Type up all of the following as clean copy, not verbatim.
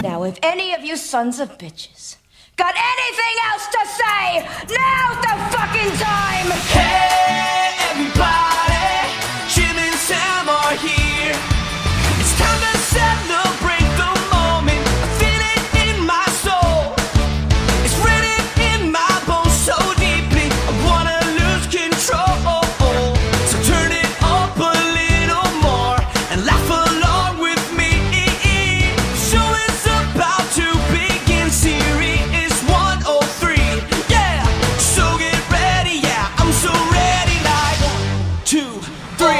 Now, if any of you sons of bitches got anything else to say, now's the fucking time! Hey, everybody, Jim and Sam are here. It's time to celebrate the moment. I feel it in my soul. It's written in my bones so deeply. I wanna lose control. So turn it up a little more and laugh along with me. The show is about to begin. Series 103. Yeah, so get ready. Yeah, I'm so ready. Like 1, 2, 3, 4.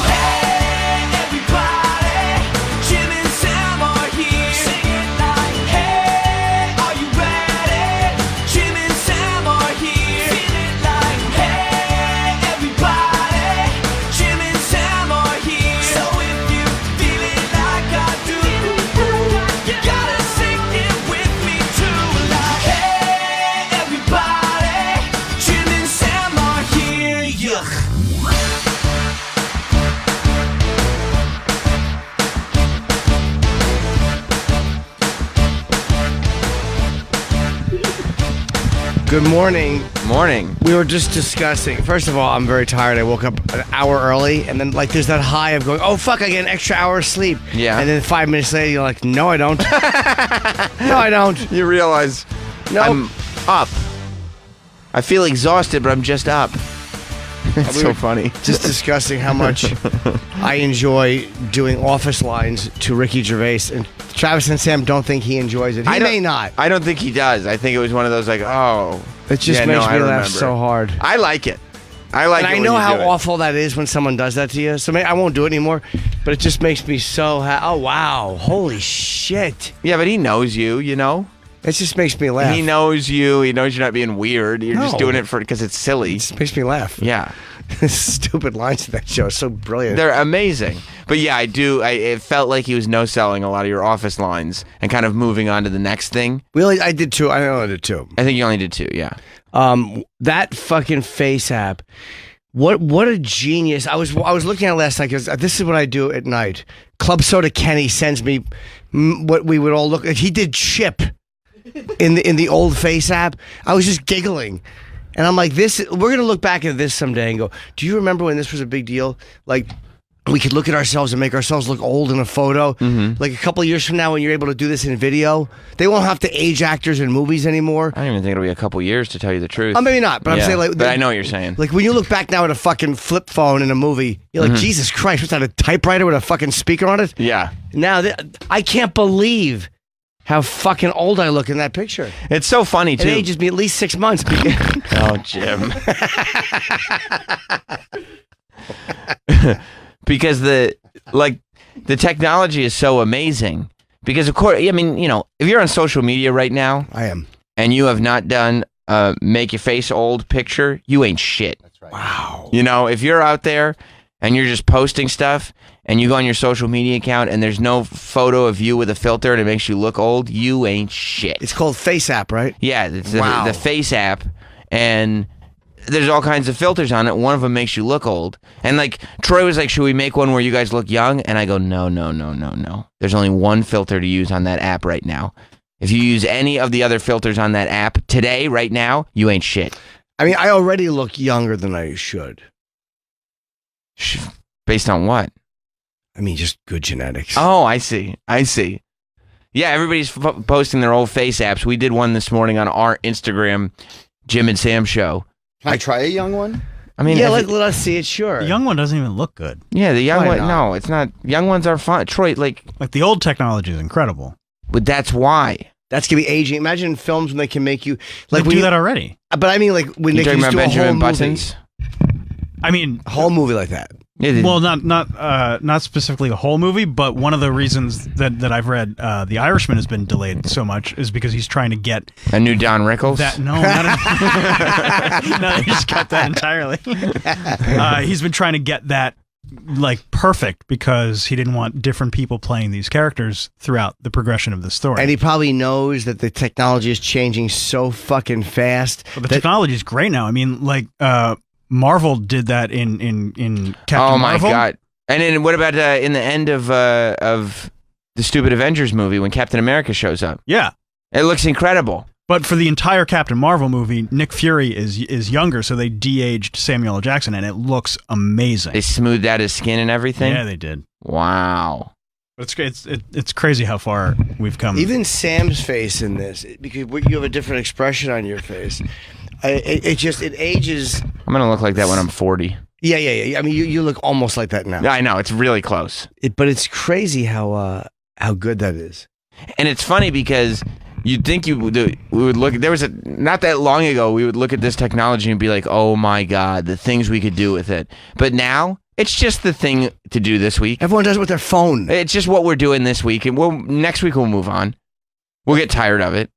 Hey, everybody, Jim and Sam are here. Sing it like, hey, are you ready? Jim and Sam are here. Feel it like, hey, everybody, Jim and Sam are here. So if you feel it like I do, you gotta sing it with me too. Like, hey, everybody, Jim and Sam are here. Yuck. Good morning. Morning. We were just discussing. First of all, I'm very tired. I woke up an hour early, and then like there's that high of going, oh fuck, I get an extra hour of sleep. Yeah. And then 5 minutes later, you're like, no, I don't. No, I don't. You realize No. I'm up. I feel exhausted, but I'm just up. It's so funny. Just discussing how much I enjoy doing office lines to Ricky Gervais, and Travis and Sam don't think he enjoys it. He may not. I don't think he does. I think it was one of those like, oh. It just yeah, makes no, me I laugh remember. so hard. I like it. I like And it. I when know you how do it. awful that is when someone does that to you. So I won't do it anymore. But it just makes me so oh wow, holy shit! Yeah, but he knows you. You know. It just makes me laugh. He knows you. He knows you're not being weird. You're just No. doing it because it's silly. It just makes me laugh. Yeah. Stupid lines in that show are so brilliant. They're amazing. But yeah, it felt like he was no-selling a lot of your office lines and kind of moving on to the next thing. Really, I did too. I know I did too. I think you only did 2, yeah. That fucking face app. What a genius! I was looking at it last night because this is what I do at night. Club Soda Kenny sends me what we would all look. He did Chip in the old face app. I was just giggling. And I'm like, we're going to look back at this someday and go, do you remember when this was a big deal? Like, we could look at ourselves and make ourselves look old in a photo. Mm-hmm. Like a couple of years from now when you're able to do this in video, they won't have to age actors in movies anymore. I don't even think it'll be a couple years, to tell you the truth. Maybe not, but I'm saying like... But I know what you're saying. Like when you look back now at a fucking flip phone in a movie, you're like, Jesus Christ, what's that, a typewriter with a fucking speaker on it? Yeah. Now, I can't believe how fucking old I look in that picture. It's so funny, too. It ages me at least 6 months. Oh, Jim. Because the technology is so amazing. Because, of course, I mean, you know, if you're on social media right now... I am. And you have not done a make your face old picture, you ain't shit. That's right. Wow. You know, if you're out there and you're just posting stuff and you go on your social media account and there's no photo of you with a filter and it makes you look old, you ain't shit. It's called Face App, right? Yeah, it's Wow. the Face app, and there's all kinds of filters on it. One of them makes you look old. And like Troy was like, should we make one where you guys look young? And I go, no. There's only one filter to use on that app right now. If you use any of the other filters on that app today, right now, you ain't shit. I mean, I already look younger than I should. Based on what? I mean, just good genetics. Oh, I see. Yeah, everybody's posting their old face apps. We did one this morning on our Instagram, Jim and Sam show. Can I try a young one? I mean, yeah, let us see it, sure. The young one doesn't even look good. Yeah, the young Why one, not? no, it's not. Young ones are fun. Troy, like the old technology is incredible. But that's why. That's going to be aging. Imagine in films when they can make you... Like when do you- that already. But I mean, like, when You they talking can about just do a whole Benjamin movie. Buttons? I mean, A whole movie like that. Yeah, well, not specifically a whole movie, but one of the reasons that I've read The Irishman has been delayed so much is because he's trying to get a new Don Rickles. that. No, no, they just cut that entirely. He's been trying to get that like perfect because he didn't want different people playing these characters throughout the progression of the story. And he probably knows that the technology is changing so fucking fast. But the technology is great now. I mean, like Marvel did that in Captain Oh my Marvel. god! And then what about in the end of the stupid Avengers movie when Captain America shows up. Yeah. It looks incredible. But for the entire Captain Marvel movie, Nick Fury is younger, so they de-aged Samuel L. Jackson, and it looks amazing. They smoothed out his skin and everything. Yeah, they did. Wow. It's crazy how far we've come. Even Sam's face in this, because you have a different expression on your face. It ages. I'm gonna look like that when I'm 40. Yeah. I mean, you look almost like that now. Yeah, I know, it's really close. But it's crazy how good that is. And it's funny because you'd think we would look. There was not that long ago we would look at this technology and be like, oh my god, the things we could do with it. But now it's just the thing to do this week. Everyone does it with their phone. It's just what we're doing this week, and next week we'll move on. We'll get tired of it.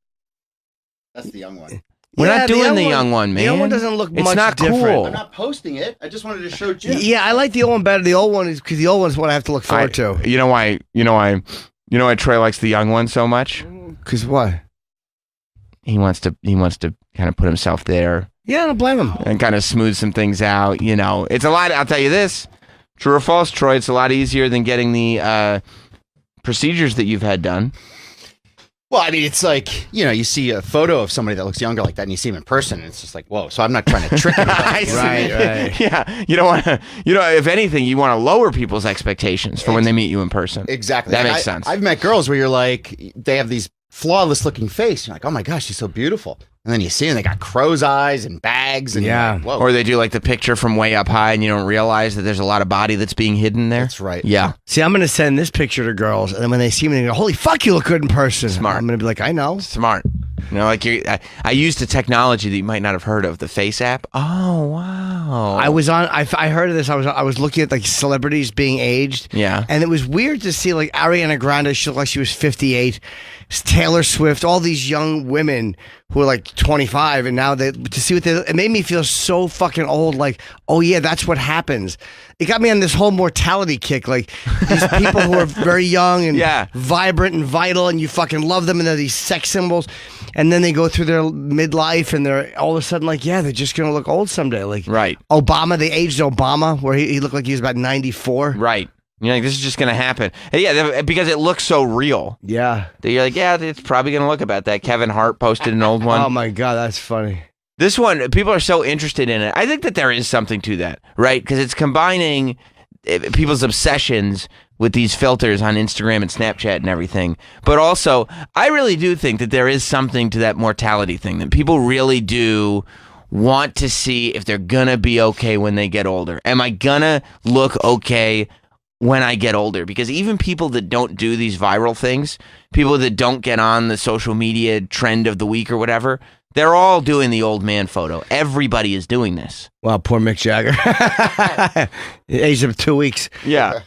That's the young one. We're Yeah, not doing the young one, man. The young one doesn't look It's much not different. cool. I'm not posting it. I just wanted to show Jim. Yeah, I like the old one better. The old one is because the old one's what I have to look forward to. You know why Troy likes the young one so much? Because what? He wants to kind of put himself there Yeah, I don't blame him. and kind of smooth some things out. You know, it's a lot. I'll tell you this: true or false, Troy? It's a lot easier than getting the procedures that you've had done. Well, I mean, it's like, you see a photo of somebody that looks younger like that and you see him in person and it's just like, whoa. So I'm not trying to trick anybody. I see. Right. Yeah, you don't want to. If anything, you want to lower people's expectations for when they meet you in person. Exactly. That Like, makes sense. I've met girls where you're like, they have these flawless looking face. You're like, oh my gosh, she's so beautiful. And then you see them, they got crow's eyes and bags. And Yeah. you're like, whoa. Or they do like the picture from way up high, and you don't realize that there's a lot of body that's being hidden there. That's right. Yeah. See, I'm going to send this picture to girls, and then when they see me, they go, holy fuck, you look good in person. Smart. I'm going to be like, I know. Smart. Like I used a technology that you might not have heard of, the Face app. Oh wow! I heard of this. I was looking at like celebrities being aged. Yeah. And it was weird to see like Ariana Grande, she looked like she was 58. Taylor Swift, all these young women who are like 25, and now to see what it made me feel so fucking old. Like, oh yeah, that's what happens. It got me on this whole mortality kick. Like these people who are very young and Yeah. vibrant and vital, and you fucking love them, and they're these sex symbols. And then they go through their midlife, and they're all of a sudden like, yeah, they're just gonna look old someday. Like Right. Obama, they aged Obama, where he looked like he was about 94. Right. You're like, this is just gonna happen. And yeah, because it looks so real. Yeah. That you're like, yeah, it's probably gonna look about that. Kevin Hart posted an old one. Oh my god, that's funny. This one, people are so interested in it. I think that there is something to that, right? Because it's combining people's obsessions with these filters on Instagram and Snapchat and everything. But also, I really do think that there is something to that mortality thing, that people really do want to see if they're gonna be okay when they get older. Am I gonna look okay when I get older? Because even people that don't do these viral things, people that don't get on the social media trend of the week or whatever, they're all doing the old man photo. Everybody is doing this. Wow, poor Mick Jagger. Aged of 2 weeks. Yeah.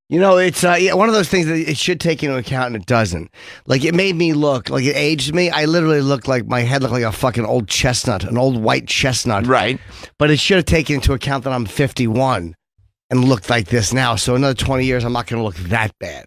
You know, it's one of those things that it should take into account and it doesn't. Like, it made me look, like it aged me. I literally looked like, my head looked like a fucking old chestnut, an old white chestnut. Right. But it should have taken into account that I'm 51 and looked like this now. So another 20 years, I'm not going to look that bad.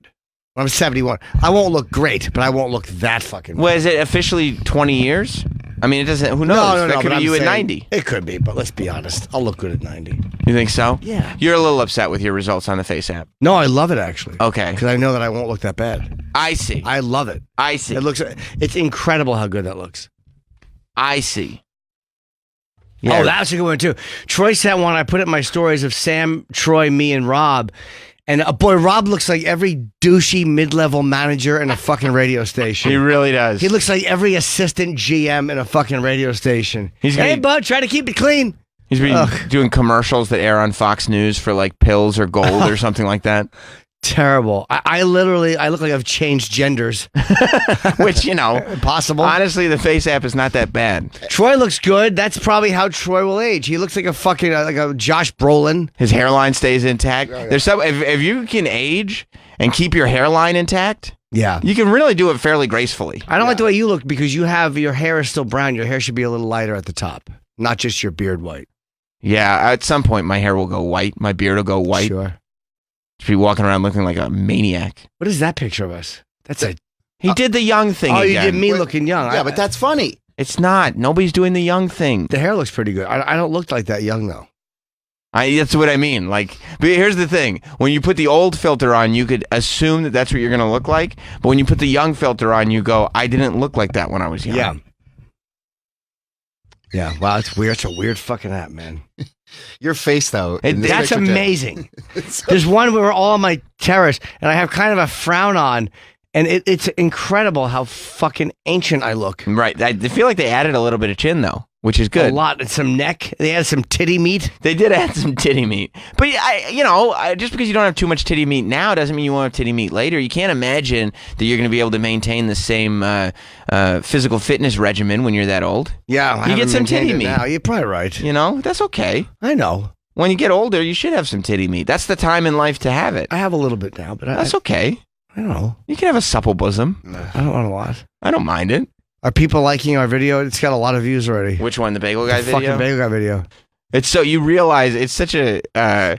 When I'm 71, I won't look great, but I won't look that fucking bad. Well, is it officially 20 years? I mean, it doesn't, who knows? That could but be I'm you at saying 90. It could be, but let's be honest. I'll look good at 90. You think so? Yeah. You're a little upset with your results on the Face app. No, I love it, actually. Okay. Because I know that I won't look that bad. I see. I love it. I see. It's incredible how good that looks. I see. Oh, that's a good one too. Troy sent one. I put it in my stories of Sam, Troy, me, and Rob. And boy, Rob looks like every douchey mid-level manager in a fucking radio station. He really does. He looks like every assistant GM in a fucking radio station. Hey, bud, try to keep it clean. He's been doing commercials that air on Fox News for like pills or gold or something like that. Terrible. I look like I've changed genders. Which, Possible. honestly, the Face app is not that bad. Troy looks good. That's probably how Troy will age. He looks like a fucking like a Josh Brolin. His hairline stays intact. There's some if you can age and keep your hairline intact, Yeah. you can really do it fairly gracefully. I don't like the way you look because your hair is still brown. Your hair should be a little lighter at the top, not just your beard white. Yeah, at some point my hair will go white. My beard will go white. Sure. Just be walking around looking like a maniac. What is that picture of us? That's a. He did the young thing Oh, again. you did me looking young. Yeah, but that's funny. It's not. Nobody's doing the young thing. The hair looks pretty good. I don't look like that young though. That's what I mean. Like, but here's the thing: when you put the old filter on, you could assume that that's what you're gonna look like. But when you put the young filter on, you go, "I didn't look like that when I was young." Yeah. Yeah. Wow, it's weird. It's a weird fucking app, man. Your face, though. in this That's picture, too. amazing. There's one where we're all on my terrace, and I have kind of a frown on, and it's incredible how fucking ancient I look. Right. I feel like they added a little bit of chin though, which is good. A lot. And some neck. They added some titty meat. They did add some titty meat, but just because you don't have too much titty meat now doesn't mean you won't have titty meat later. You can't imagine that you're going to be able to maintain the same physical fitness regimen when you're that old. Yeah. I You get haven't some titty maintained it meat. now. You're probably right. That's okay. I know. When you get older, you should have some titty meat. That's the time in life to have it. I have a little bit now, but That's okay. I don't know. You can have a supple bosom. I don't want a lot. I don't mind it. Are people liking our video? It's got a lot of views already. Which one? The bagel guy The video? fucking bagel guy video. It's so you realize it's such a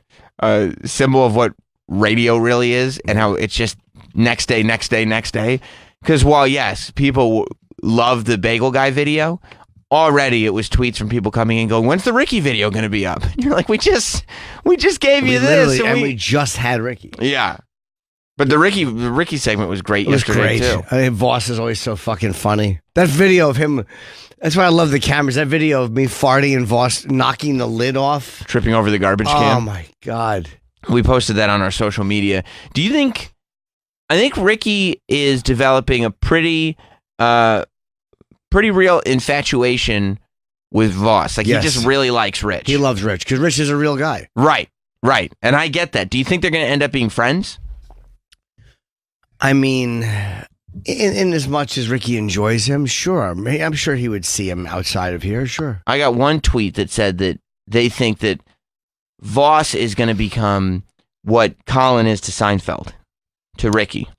symbol of what radio really is, and how it's just next day, next day, next day. Because while yes, people love the bagel guy video, already it was tweets from people coming in going, "When's the Ricky video going to be up?" And you're like, "We just gave you this, and we just had Ricky. Yeah." But the Ricky segment was great It was yesterday great. too. I think Voss is always so fucking funny. That video of him, that's why I love the cameras. That video of me farting and Voss knocking the lid off. Tripping over the garbage Oh can. my God. We posted that on our social media. Do you think? I think Ricky is developing a pretty real infatuation with Voss. Like Yes. he just really likes Rich. He loves Rich because Rich is a real guy. Right. And I get that. Do you think they're going to end up being friends? I mean, in as much as Ricky enjoys him, sure. I'm sure he would see him outside of here, sure. I got one tweet that said that they think that Voss is going to become what Colin is to Seinfeld, to Ricky.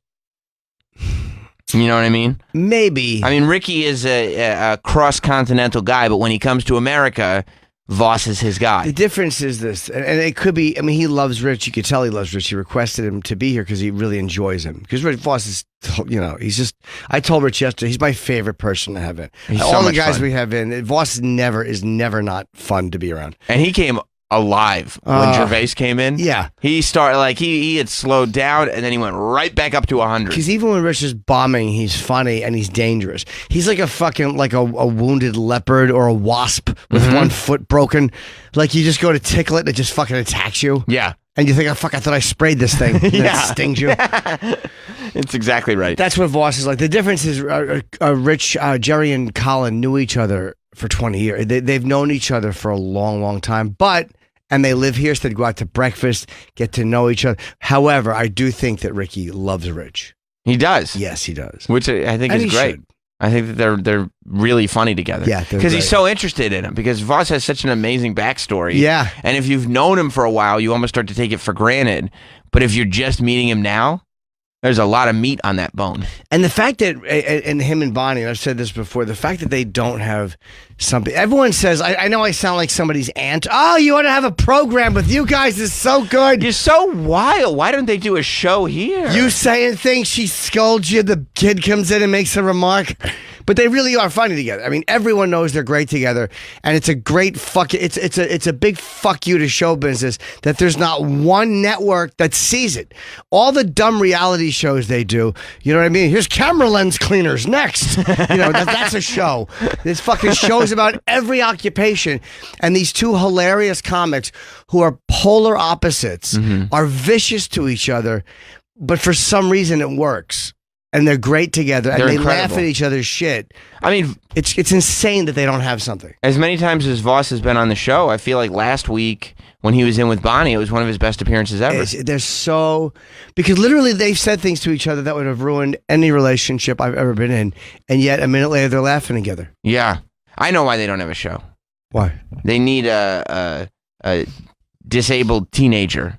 You know what I mean? Maybe. I mean, Ricky is a cross-continental guy, but when he comes to America, Voss is his The guy. difference is this, and it could be, I mean, he loves Rich. You could tell he loves Rich. He requested him to be here because he really enjoys him. Because Rich Voss is, he's just, I told Rich yesterday, he's my favorite person to have in. He's All so the much guys fun. we have in, Voss is never not fun to be around. And he came alive when Gervais came in. Yeah. He started, like, he had slowed down, and then he went right back up to 100. Because even when Rich is bombing, he's funny and he's dangerous. He's like a fucking, like a wounded leopard or a wasp with one foot broken. Like you just go to tickle it and it just fucking attacks you. Yeah. And you think, oh, fuck, I thought I sprayed this thing. And Yeah. it stings you. It's exactly right. That's what Voss is like. The difference is Rich, Jerry and Colin knew each other for 20 years. They've known each other for a long, long time. And they live here, so they'd go out to breakfast, get to know each other. However, I do think that Ricky loves Rich. He does. Yes, he does. Which I think And is he great. should. I think that they're really funny together. Yeah, they're because he's great. so interested in him. Because Voss has such an amazing backstory. Yeah. and if you've known him for a while, you almost start to take it for granted. But if you're just meeting him now, there's a lot of meat on that bone. And the fact that, and him and Bonnie, and I've said this before, the fact that they don't have something, everyone says, I know I sound like somebody's aunt. Oh, you want to have a program with you guys is so good. You're so wild. Why don't they do a show here? You saying things, she scolds you, the kid comes in and makes a remark. But they really are funny together. I mean, everyone knows they're great together, and it's a great it's a big fuck you to show business that there's not one network that sees it. All the dumb reality shows they do, you know what I mean? Here's camera lens cleaners next. That's a show. There's fucking shows about every occupation, and these two hilarious comics who are polar opposites are vicious to each other, but for some reason it works. And they're great together, and They're they incredible. laugh at each other's shit. I mean, It's insane that they don't have something. as many times as Voss has been on the show, I feel like last week when he was in with Bonnie, it was one of his best appearances ever. They're so, because literally they've said things to each other that would have ruined any relationship I've ever been in, and yet a minute later they're laughing together. Yeah, I know why they don't have a show. Why? They need a disabled teenager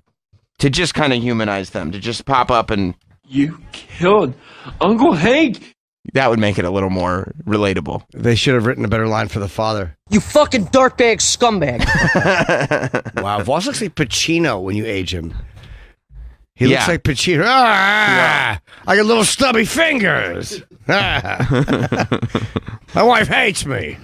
to just kind of humanize them, to just pop up and You killed Uncle Hank. that would make it a little more relatable. They should have written a better line for the father. You fucking dirtbag scumbag. Wow, Voss looks like Pacino when you age him. He Yeah. looks like Pacino. I got little stubby fingers. My wife hates me.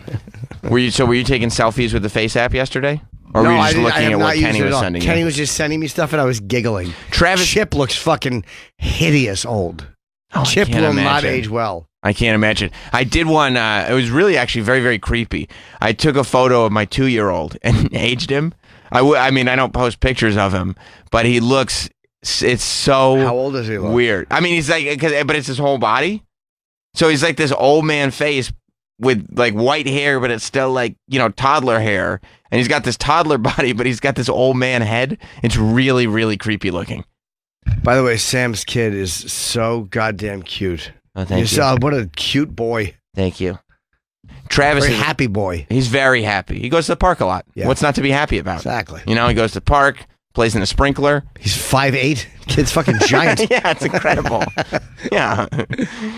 Were you taking selfies with the Face app yesterday? Or were you just I looking have at not what used Kenny it at was all. sending Kenny you? was just sending me stuff, and I was giggling. Travis- Chip looks fucking hideous old. Oh, I Chip can't will not imagine. age well. I can't imagine. I did one. It was really actually very, very creepy. I took a photo of my 2-year-old and aged him. I mean, I don't post pictures of him, but he looks. It's so. How old does he look? Weird. I mean, he's like, but it's his whole body. So he's like this old man face with like white hair, but it's still like toddler hair, and he's got this toddler body, but he's got this old man head. It's really, really creepy looking. By the way, Sam's kid is so goddamn cute. Oh, thank you. saw what a cute boy. Thank you. Travis Very is happy boy. He's very happy. He goes to the park a lot. Yeah. What's not to be happy about? Exactly. He goes to the park, plays in a sprinkler. He's 5'8". Kid's fucking giant. Yeah, it's incredible. Yeah.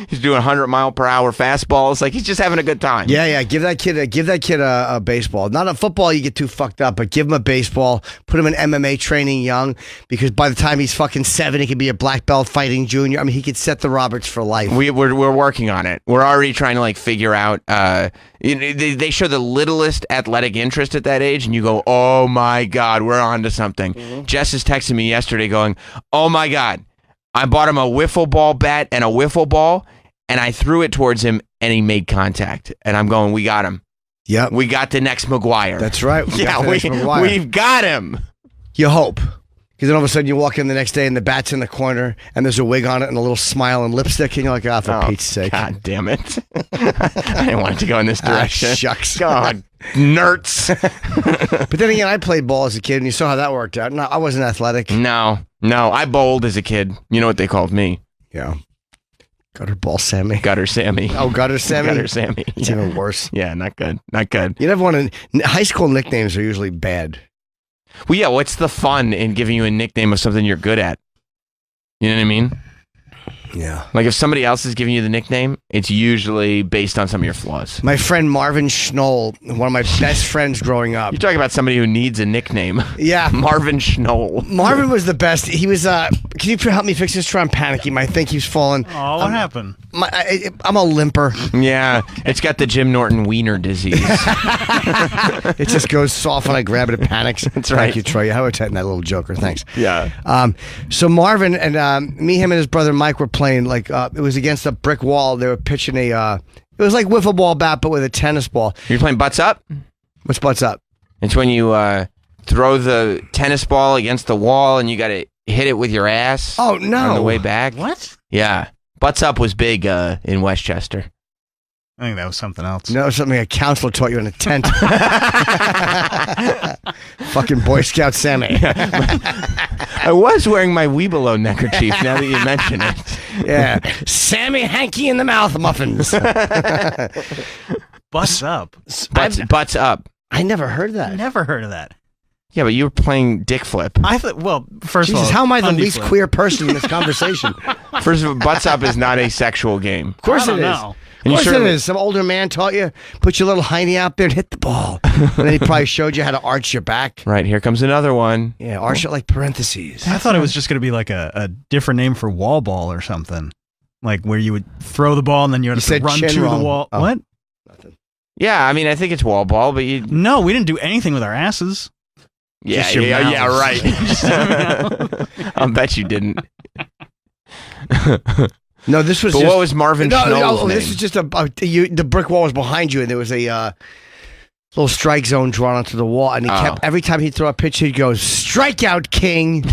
He's doing 100-mile-per-hour fastballs. Like, he's just having a good time. Yeah. Give that kid a baseball. Not a football, you get too fucked up, but give him a baseball. Put him in MMA training young, because by the time he's fucking 7, he could be a black belt fighting junior. I mean, he could set the Roberts for life. We're working on it. We're already trying to figure out. They show the littlest athletic interest at that age, and you go, "Oh my God, we're on to something." Mm-hmm. Jess is texting me yesterday, going, "Oh my God, I bought him a wiffle ball bat and a wiffle ball, and I threw it towards him, and he made contact." And I'm going, "We got him. Yep. We got the next McGuire." That's right. We've got him. You hope. Because then all of a sudden you walk in the next day and the bat's in the corner and there's a wig on it and a little smile and lipstick, and you're like, for Pete's sake. God damn it. I didn't want it to go in this direction. Shucks. God, nerds. But then again, I played ball as a kid and you saw how that worked out. No, I wasn't athletic. No, I bowled as a kid. You know what they called me? Yeah. Gutter ball Sammy. Gutter Sammy. Oh, Gutter Sammy? Gutter Sammy. It's even worse. Yeah, not good. Not good. You never want to. High school nicknames are usually bad. Well, yeah, what's the fun in giving you a nickname of something you're good at? You know what I mean? Yeah. Like if somebody else is giving you the nickname, it's usually based on some of your flaws. My friend Marvin Schnoll, one of my best friends growing up. You're talking about somebody who needs a nickname. Yeah. Marvin Schnoll. Marvin was the best. He was, can you help me fix this tree? I'm panicking. I think he's falling. Oh, what happened? I'm a limper. Yeah, it's got the Jim Norton wiener disease. It just goes soft when I grab it. It panics. That's right. Thank you, Troy. How about that little joker? Thanks. Yeah. So Marvin and me, him, and his brother Mike were playing. It was against a brick wall. They were pitching it was like wiffle ball bat, but with a tennis ball. You're playing butts up? What's butts up? It's when you throw the tennis ball against the wall and you got to hit it with your ass. Oh, no. On the way back. What? Yeah. Butts up was big in Westchester. I think that was something else. No, something a counselor taught you in a tent. Fucking Boy Scout Sammy. I was wearing my Weebelo neckerchief now that you mention it. Yeah. Sammy Hanky in the mouth muffins. Butts up. Butts up. I never heard that. Never heard of that. Yeah, but you were playing dick flip. I thought. Well, first Jesus, of all, how am I the undie least flip. queer person in this conversation? First of all, butts up is not a sexual game. Of course I don't it is. know. Of course it is. Some older man taught you, put your little hiney out there and hit the ball. And then he probably showed you how to arch your back. Right, here comes another one. Yeah, arch it like parentheses. I thought it was just going to be like a different name for wall ball or something. Like where you would throw the ball and then you had to said run chin to wrong. the wall. Oh. What? Yeah, I mean, I think it's wall ball, but you... No, we didn't do anything with our asses. Yeah, Just your mouths. right. I'll bet you didn't. No, this was But just... what was Marvin Schnoll's name? This was just the brick wall was behind you and there was a little strike zone drawn onto the wall, and he kept, every time he'd throw a pitch, he'd go, "Strikeout King."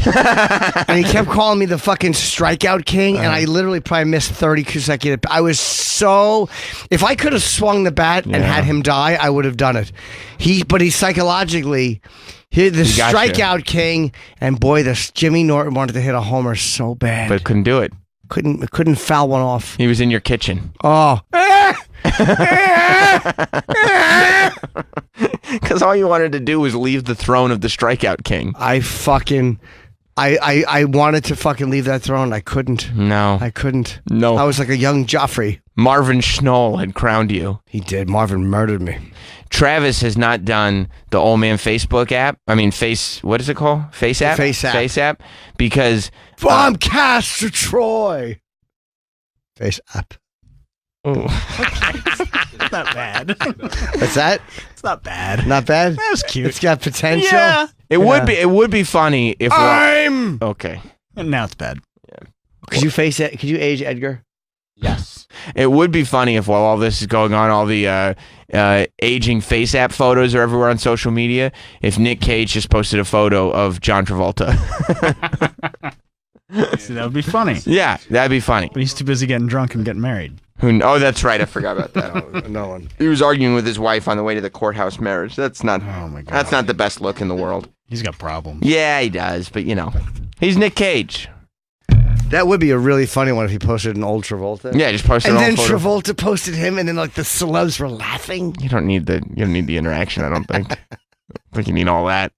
And he kept calling me the fucking Strikeout King, and I literally probably missed 30 consecutive. I was so, if I could have swung the bat and had him die, I would have done it. But he psychologically, the Strikeout King, and boy, this Jimmy Norton wanted to hit a homer so bad, But couldn't do it. couldn't foul one off. He was in your kitchen. Oh. Because all you wanted to do was leave the throne of the Strikeout King. I wanted to fucking leave that throne. I couldn't. No. I couldn't. No. I was like a young Joffrey. Marvin Schnoll had crowned you. He did. Marvin murdered me. Travis has not done the old man Facebook app. I mean, what is it called? Face app? Face app. Face app. Because... From Cast to Troy. Face app. What not bad. What's that? It's not bad. Not bad? That was cute. It's got potential. Yeah. It would be funny if okay. And now it's bad. Could you face it? Could you age Edgar? Yes. It would be funny if while all this is going on, all the aging face app photos are everywhere on social media, if Nick Cage just posted a photo of John Travolta. See, that would be funny. Yeah, that'd be funny. But he's too busy getting drunk and getting married. Oh, that's right. I forgot about that. No one. He was arguing with his wife on the way to the courthouse marriage. That's not. Oh my God. That's not the best look in the world. He's got problems. Yeah, he does. But he's Nick Cage. That would be a really funny one if he posted an old Travolta. Yeah, just posted And an then old photo. Travolta posted him, and then like the celebs were laughing. You don't need the interaction. I don't think. I think you need all that.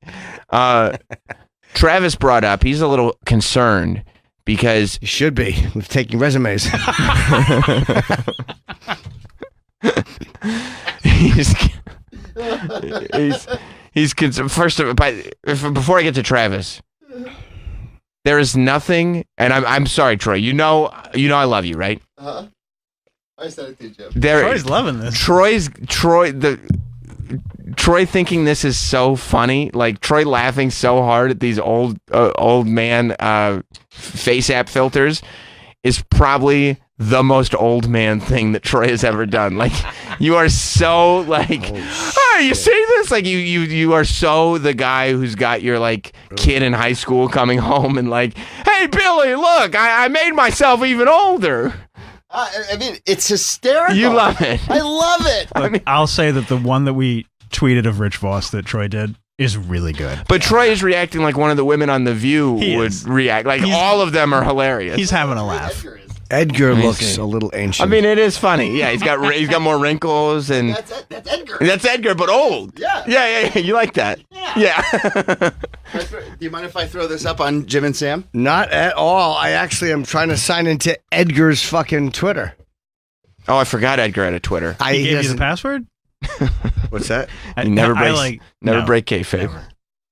Travis brought up. He's a little concerned because You should be with taking resumes. he's concerned. First of all, before I get to Travis, there is nothing, and I'm sorry, Troy. You know I love you, right? I said it to you, Jim. Troy's loving this. Troy thinking this is so funny, like Troy laughing so hard at these old man face app filters is probably the most old man thing that Troy has ever done. Like, you are so like, oh, you see this? Like you are so the guy who's got your like kid in high school coming home and like, hey Billy, look, I made myself even older. I mean, it's hysterical. You love it. I love it. Look, I'll say that the one that we tweeted of Rich Voss that Troy did is really good. But Troy is reacting like one of the women on The View would react. Like, all of them are hilarious. He's having a laugh. Edgar looks a little ancient. I mean, it is funny. Yeah, he's got more wrinkles and That's Edgar. that's Edgar, but old. Yeah. Yeah. You like that? Yeah. Do you mind if I throw this up on Jim and Sam? Not at all. I actually am trying to sign into Edgar's fucking Twitter. Oh, I forgot Edgar had a Twitter. He gave you the password? What's that? He never break kayfabe.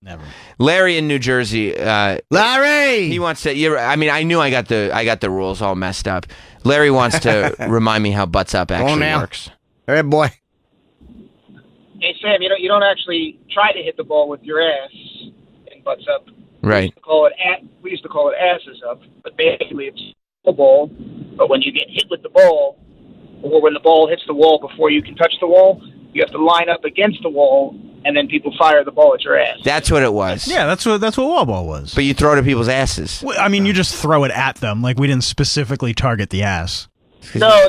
Never. Larry in New Jersey. Larry. He wants to. I mean, I knew I got the rules all messed up. Larry wants to remind me how butts up actually works. Hey, boy. Hey Sam, you don't actually try to hit the ball with your ass and butts up. Right. We used to call it asses up, but basically it's the ball. But when you get hit with the ball, or when the ball hits the wall before you can touch the wall, you have to line up against the wall, and then people fire the ball at your ass. That's what it was. Yeah, that's what wall ball was. But you throw it at people's asses. Well, I mean, you just throw it at them. Like, we didn't specifically target the ass. No.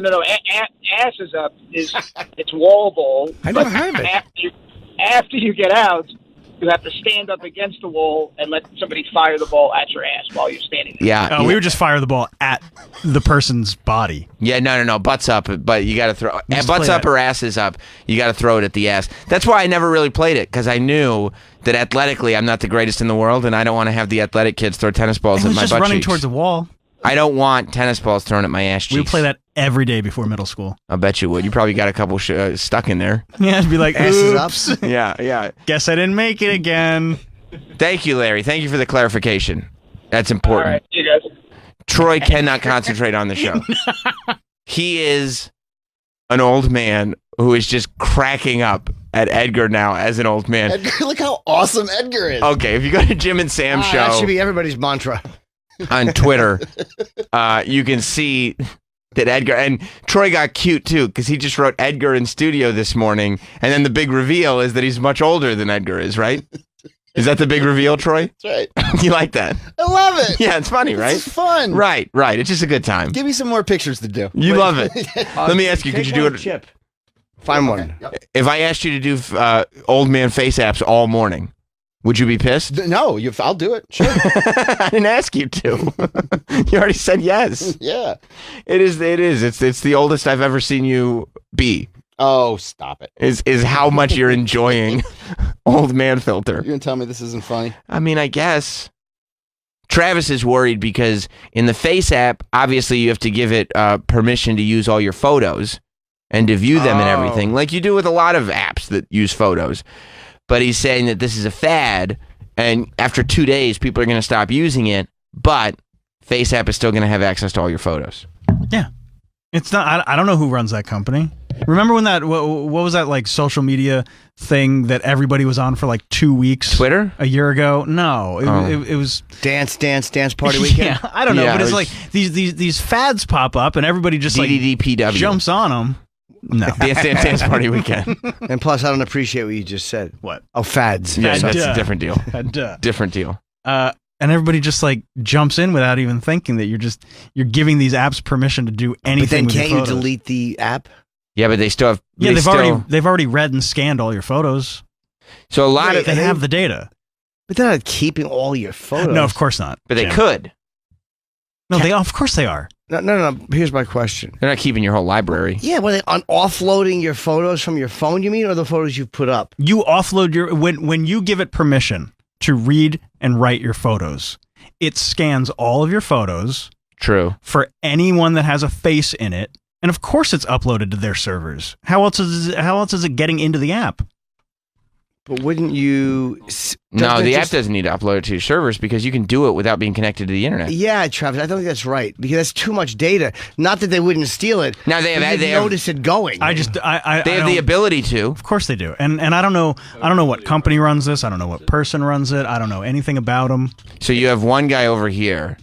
Asses up it's wall ball. I never heard of it. After you get out, you have to stand up against the wall and let somebody fire the ball at your ass while you're standing there. Yeah. We would just fire the ball at the person's body. Yeah, no. Butts up, but you got to throw. Just Butts play up that. or asses up. You got to throw it at the ass. That's why I never really played it, because I knew that athletically I'm not the greatest in the world, and I don't want to have the athletic kids throw tennis balls It at was my just butt running cheeks. towards the wall. I don't want tennis balls thrown at my ass cheeks. We would play that every day before middle school. I bet you would. You probably got a couple stuck in there. Yeah, it'd be like, Asses oops. up. Yeah. Guess I didn't make it again. Thank you, Larry. Thank you for the clarification. That's important. All right, you guys. Troy cannot concentrate on the show. He is an old man who is just cracking up at Edgar now as an old man. Edgar, look how awesome Edgar is. Okay, if you go to Jim and Sam show That should be everybody's mantra. on Twitter, you can see that Edgar, and Troy got cute too, because he just wrote Edgar in studio this morning, and then the big reveal is that he's much older than Edgar is, right? Is that the big reveal, Troy? That's right. You like that? I love it. Yeah, it's funny, right? It's fun. Right. It's just a good time. Give me some more pictures to do. You love it. Let me ask you, could you do it? Chip. Find one. If I asked you to do old man face apps all morning, would you be pissed? No, I'll do it. Sure. I didn't ask you to. You already said yes. Yeah. It is. It's the oldest I've ever seen you be. Oh, stop it. Is how much you're enjoying old man filter. You're going to tell me this isn't funny? I mean, I guess. Travis is worried because in the Face app, obviously you have to give it permission to use all your photos and to view them and everything, like you do with a lot of apps that use photos. But he's saying that this is a fad, and after 2 days, people are going to stop using it, but Face app is still going to have access to all your photos. Yeah. It's not. I don't know who runs that company. Remember when that what was that like social media thing that everybody was on for like 2 weeks? Twitter? A year ago? No, it was Dance party weekend. Yeah, I don't know, Yeah, but it it's was- like these fads pop up and everybody just like DDDPW. jumps on them. No, Dance Party Weekend. And plus, I don't appreciate what you just said. What? Oh, fads. Yeah, that's Duh. a different deal. Duh. Different deal. And everybody just like jumps in without even thinking that you're giving these apps permission to do anything. But then with your can't you photos. delete the app? Yeah, but they still have. Yeah, they they've already read and scanned all your photos. So a lot They of. have the data. But they're not keeping all your photos. No, of course not. But they Jim. could. No, of course they are. No. Here's my question. They're not keeping your whole library. Yeah, were they offloading your photos from your phone, you mean, or the photos you've put up? You offload your when you give it permission to read and write your photos, it scans all of your photos True. for anyone that has a face in it, and of course it's uploaded to their servers. How else is it getting into the app? But wouldn't you? No, the app doesn't need to upload it to your servers because you can do it without being connected to the internet. Yeah, Travis, I don't think that's right because that's too much data. Not that they wouldn't steal it. Now they have. but you'd They have, notice it going. They they have the don't- ability to. Of course they do, and I don't know what company runs this. I don't know what person runs it. I don't know anything about them. So you have one guy over here.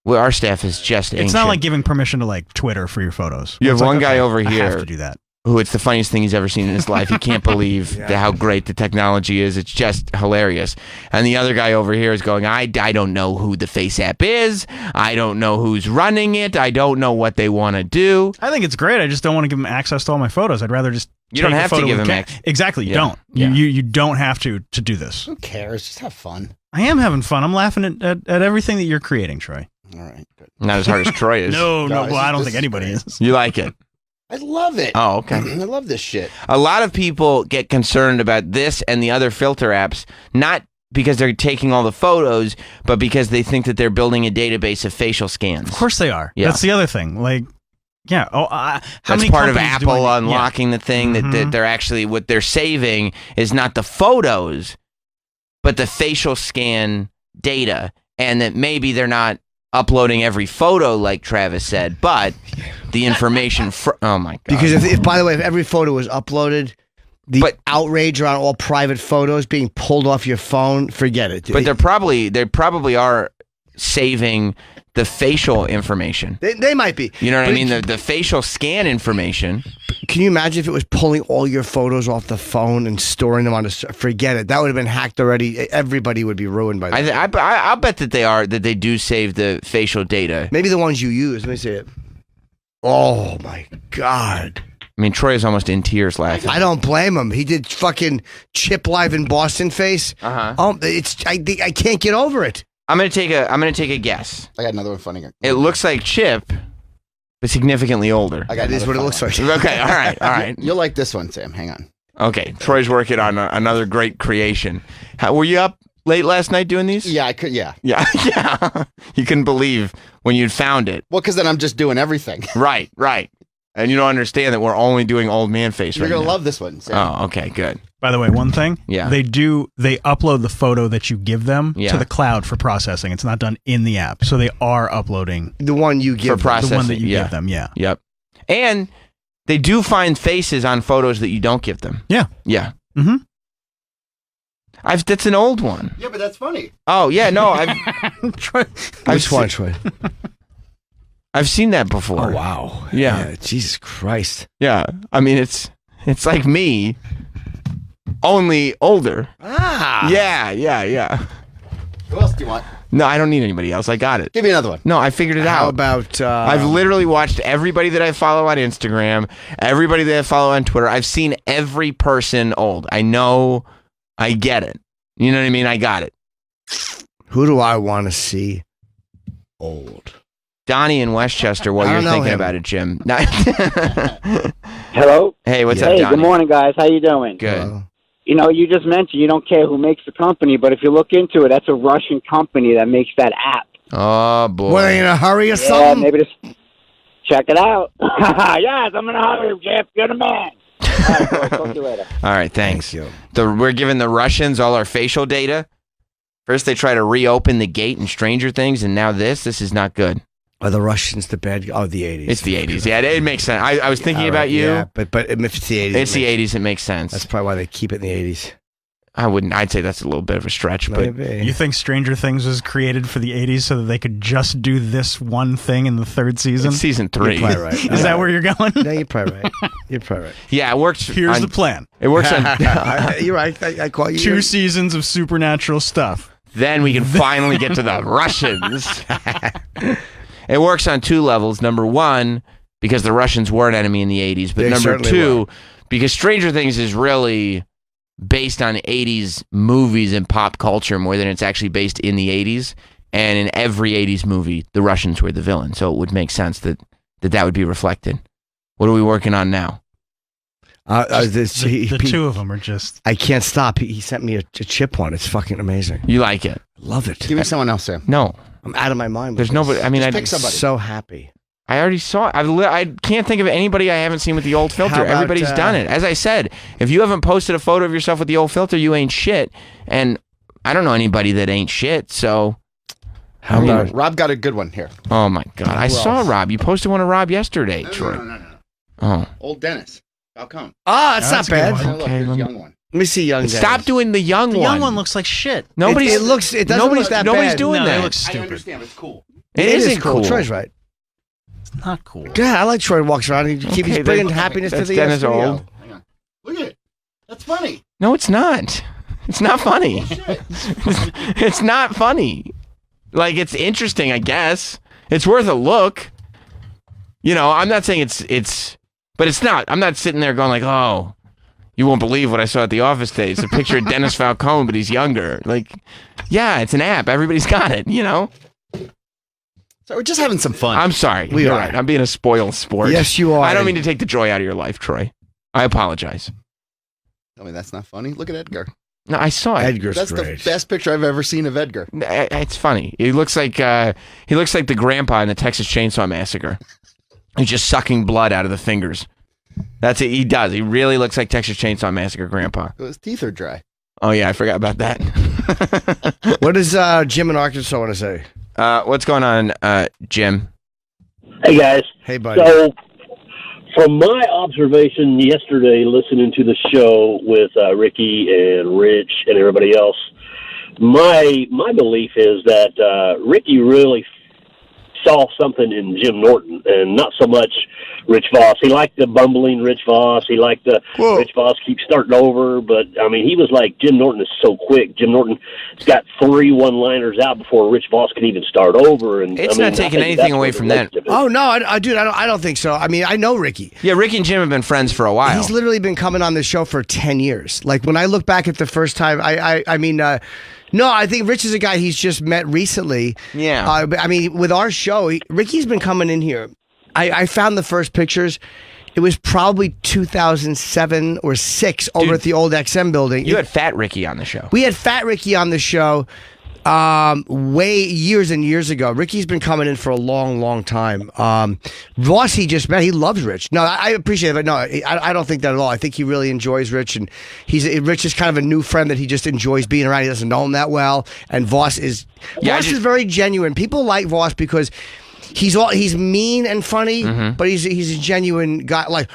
Well, our staff is just. It's not like giving permission to like Twitter for your photos. You have It's like, one guy okay, over I here. have to do that. Who it's the funniest thing he's ever seen in his life. He can't believe how great the technology is. It's just hilarious. And the other guy over here is going, I don't know who the Face app is. I don't know who's running it. I don't know what they want to do. I think it's great. I just don't want to give them access to all my photos. I'd rather just You don't take a have to photo give with them ca- Exactly. You Yeah. don't. Yeah. You don't have to do this. Who cares? Just have fun. I am having fun. I'm laughing at everything that you're creating, Troy. All right, good. Not as hard as Troy is. No. No, Well, I don't this think is anybody great. is. You like it. I love it. Oh, okay. I love this shit. A lot of people get concerned about this and the other filter apps, not because they're taking all the photos, but because they think that they're building a database of facial scans. Of course they are. Yeah. That's the other thing. Like, yeah. Oh, how That's many part of companies Apple doing it? Yeah. unlocking the thing that Mhm. they're actually, what they're saving is not the photos, but the facial scan data. And that maybe they're not uploading every photo like Travis said, but the information oh my God. because if, by the way, if every photo was uploaded, the outrage around all private photos being pulled off your phone, forget it. But they probably are saving the facial information. They might be. You know what I But mean? The facial scan information. Can you imagine if it was pulling all your photos off the phone and storing them on a? Forget it. That would have been hacked already. Everybody would be ruined by that. I'll bet that they do save the facial data. Maybe the ones you use. Let me see it. Oh my God. I mean, Troy is almost in tears laughing. I don't blame him. He did fucking Chip Live in Boston face. Uh-huh. I can't get over it. I'm gonna take a guess. I got another one funny. It looks like Chip, but significantly older. I got That is another what it fun looks one. like. Okay, all right. You'll like this one, Sam. Hang on. Okay, Troy's working on another great creation. Were you up late last night doing these? Yeah, I could. Yeah. Yeah. You couldn't believe when you'd found it. Well, because then I'm just doing everything. Right. And you don't understand that we're only doing old man face You're right gonna now. love this one, Sam. Oh, okay, good. By the way, one thing. Yeah. They upload the photo that you give them Yeah. to the cloud for processing. It's not done in the app. So they are uploading The one you give For processing, the one that you yeah. give them. Yeah. Yep. And they do find faces on photos that you don't give them. Yeah. Yeah. Mm-hmm. That's an old one. Yeah, but that's funny. Oh yeah, no, Which one, Troy? I've seen that before. Oh wow. Yeah. Jesus Christ. Yeah. I mean, it's like me, only older. Ah. Yeah. Who else do you want? No, I don't need anybody else. I got it. Give me another one. No, I figured it How out. about? I've literally watched everybody that I follow on Instagram, everybody that I follow on Twitter. I've seen every person old. I know. I get it. You know what I mean? I got it. Who do I want to see? Old. Donnie in Westchester while I you're don't know thinking him. about it, Jim. Hello? Hey, what's up, Hey, Donnie? good morning, guys. How you doing? Good. You know, you just mentioned you don't care who makes the company, but if you look into it, that's a Russian company that makes that app. Oh, boy. Were they in a hurry or Yeah, something? maybe just check it out. Yes, I'm in a hurry, Jeff. You're the man. All right, boys, talk to you later. All right, thanks. Thank you. We're giving the Russians all our facial data. First, they try to reopen the gate in Stranger Things, and now this is not good. Are the Russians the bad? Oh, the 80s. It's the 80s. Yeah, it makes sense. I was thinking about you. Yeah, but if it's the 80s, It's the 80s. It makes sense. That's probably why they keep it in the 80s. I'd say that's a little bit of a stretch, but Maybe. You think Stranger Things was created for the 80s so that they could just do this one thing in the third season? it's season 3. You're probably right. Is that where you're going? No, you're probably right. You're probably right. Yeah, it works. Here's the plan. It works on. You're right. I call you. 2 seasons of supernatural stuff. Then we can finally get to the Russians. It works on 2 levels. Number 1, because the Russians were an enemy in the 80s, but They number certainly 2, were. because Stranger Things is really based on 80s movies and pop culture more than it's actually based in the 80s. And in every 80s movie, the Russians were the villain. So it would make sense that would be reflected. What are we working on now? The 2 of them are just... I can't stop. He sent me a chip one. It's fucking amazing. You like it? Love it. Give me someone else, Sam. No. I'm out of my mind. There's nobody. I mean, Just I pick somebody. So happy. I already saw it. I can't think of anybody I haven't seen with the old filter. How about, Everybody's done it. As I said, if you haven't posted a photo of yourself with the old filter, you ain't shit. And I don't know anybody that ain't shit. So, How about? Rob got a good one here. oh my God. I saw Rob. You posted one of Rob yesterday, Troy. No. Oh. Old Dennis. Falcone. That's not That's a good bad. one. Look, Okay, there's let me- young one. Let me see young. Stop Dennis. doing the young The one. young one looks like shit. Nobody's. It doesn't nobody's, look that nobody's bad. doing No, that. it looks I stupid. understand, but it's cool. It isn't cool. Troy's right. It's not cool. Yeah, I like Troy walks around and he's Okay, bringing then- happiness to that's the Dennis studio. old. Hang on. Look at it. That's funny. No, it's not. It's not funny. Shit. It's not funny. Like, it's interesting, I guess. It's worth a look. You know, I'm not saying it's, but it's not. I'm not sitting there going like, oh, you won't believe what I saw at the office today. It's a picture of Dennis Falcone, but he's younger. Like, yeah, it's an app. Everybody's got it, you know? So we're just having some fun. I'm sorry. We You're are. right. I'm being a spoiled sport. Yes, you are. I don't mean to take the joy out of your life, Troy. I apologize. Tell me that's not funny. Look at Edgar. No, I saw it. Edgar's That's great. the best picture I've ever seen of Edgar. It's funny. He looks like the grandpa in the Texas Chainsaw Massacre. He's just sucking blood out of the fingers. That's it. He does. He really looks like Texas Chainsaw Massacre grandpa. His teeth are dry. Oh yeah, I forgot about that. What does Jim in Arkansas want to say? What's going on, Jim? Hey, guys. Hey, buddy. So, from my observation yesterday, listening to the show with Ricky and Rich and everybody else, my belief is that Ricky really saw something in Jim Norton, and not so much Rich Voss. He liked the bumbling Rich Voss. He liked the Rich Voss keep starting over. But, I mean, he was like, Jim Norton is so quick. Jim Norton's got 3 one-liners out before Rich Voss can even start over. And It's I mean, not taking I think anything that's away what from the that. relationship is. Oh no, I don't think so. I mean, I know Ricky. Yeah, Ricky and Jim have been friends for a while. He's literally been coming on the show for 10 years. Like when I look back at the first time, I mean, no, I think Rich is a guy he's just met recently. Yeah. I mean, with our show, Ricky's been coming in here. I found the first pictures. It was probably 2007 or 6 over Dude, at the old XM building. You had Fat Ricky on the show. We had Fat Ricky on the show way years and years ago. Ricky's been coming in for a long time. Voss, he just met. He loves Rich. No, I appreciate it, but no, I don't think that at all. I think he really enjoys Rich, and Rich is kind of a new friend that he just enjoys being around. He doesn't know him that well, and Voss is is very genuine. People like Voss because he's mean and funny, but he's a genuine guy. Like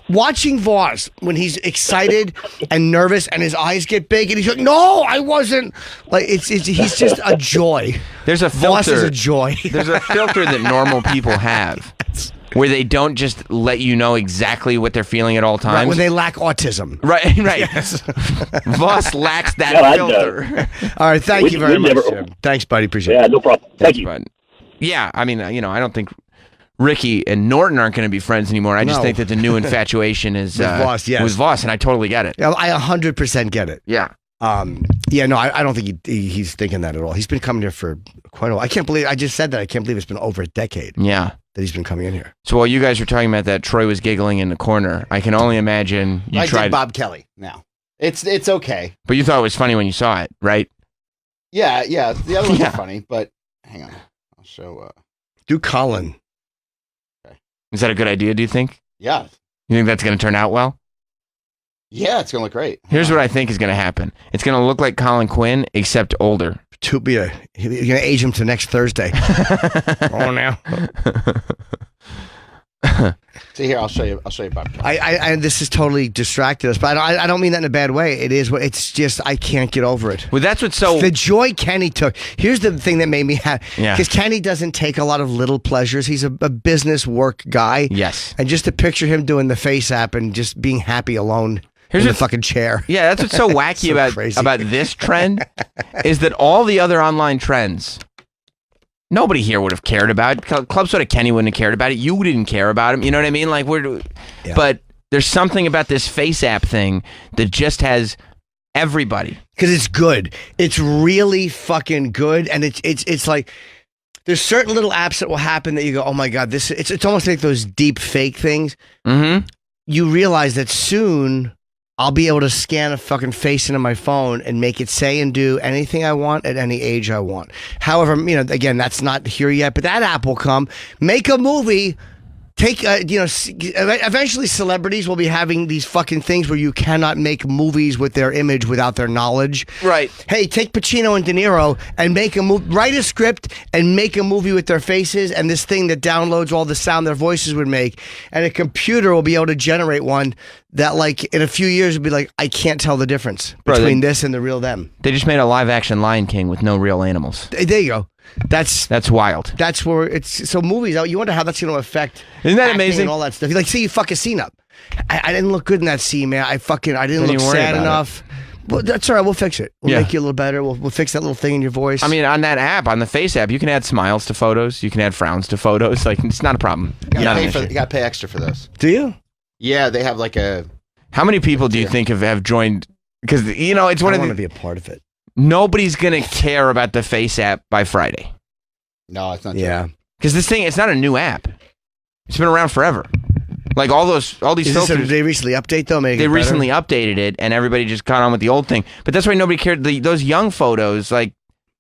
watching Voss when he's excited and nervous and his eyes get big and he's like, "No, I wasn't." Like he's just a joy. There's a filter. Voss is a joy. There's a filter that normal people have, where they don't just let you know exactly what they're feeling at all times. Right, when they lack autism. Right. Yes. Voss lacks that No, I filter. All right, thank you very much, Jim. Thanks, buddy. Appreciate it. Yeah, no problem. Thank you. But, yeah, I mean, you know, I don't think Ricky and Norton aren't going to be friends anymore. I just No. think that the new infatuation is With Voss, yes. with Voss, and I totally get it. Yeah, I 100% get it. Yeah. Yeah, no, I don't think he's thinking that at all. He's been coming here for quite a while. I can't believe I just said that. I can't believe it's been over a decade Yeah. that he's been coming in here. So while you guys were talking about that, Troy was giggling in the corner. I can only imagine you I tried, did Bob Kelly now. It's okay. but you thought it was funny when you saw it, right? Yeah. The other ones Yeah. are funny, but hang on. I'll show. Do Colin. Is that a good idea? Do you think? Yeah. You think that's going to turn out well? Yeah, it's going to look great. Here's what I think is going to happen. It's going to look like Colin Quinn, except older. you're gonna age him to next Thursday. Oh, now. See here, I'll show you, Bob. I this has totally distracted us, but I don't mean that in a bad way. It's just I can't get over it. Well, that's what's so the joy Kenny took. Here's the thing that made me happy. Yeah. Because Kenny doesn't take a lot of little pleasures. He's a business work guy. Yes. And just to picture him doing the face app and just being happy alone in the fucking chair. Yeah, that's what's so wacky about this trend is that all the other online trends, nobody here would have cared about. Club Soda Kenny wouldn't have cared about it. You didn't care about him. You know what I mean? Like but there's something about this face app thing that just has everybody. Because it's good. It's really fucking good, and it's like there's certain little apps that will happen that you go, oh my god, it's almost like those deep fake things. Mm-hmm. You realize that soon I'll be able to scan a fucking face into my phone and make it say and do anything I want at any age I want. However, again, that's not here yet, but that app will come. Make a movie. Eventually celebrities will be having these fucking things where you cannot make movies with their image without their knowledge. Right. Hey, take Pacino and De Niro and write a script and make a movie with their faces and this thing that downloads all the sound their voices would make, and a computer will be able to generate one that, like, in a few years would be like, I can't tell the difference between this and the real them. They just made a live action Lion King with no real animals. There you go. That's wild. That's where it's so movies. You wonder how that's going to affect. Isn't that acting amazing? And all that stuff. Like, see, you fuck a scene up. I didn't look good in that scene, man. I didn't look sad enough. Well, that's all right. We'll fix it. We'll make you a little better. We'll fix that little thing in your voice. I mean, on that app, on the Face app, you can add smiles to photos. You can add frowns to photos. Like, it's not a problem. You got to pay extra for those. Do you? Yeah, they have like a. How many people do you think have joined? Because it's one of the. I want to be a part of it. Nobody's gonna care about the Face app by Friday. No, it's not. Yeah, because this thing, it's not a new app. It's been around forever. Like all these filters. Did they recently update though? They recently updated it, and everybody just caught on with the old thing. But that's why nobody cared. Those young photos, like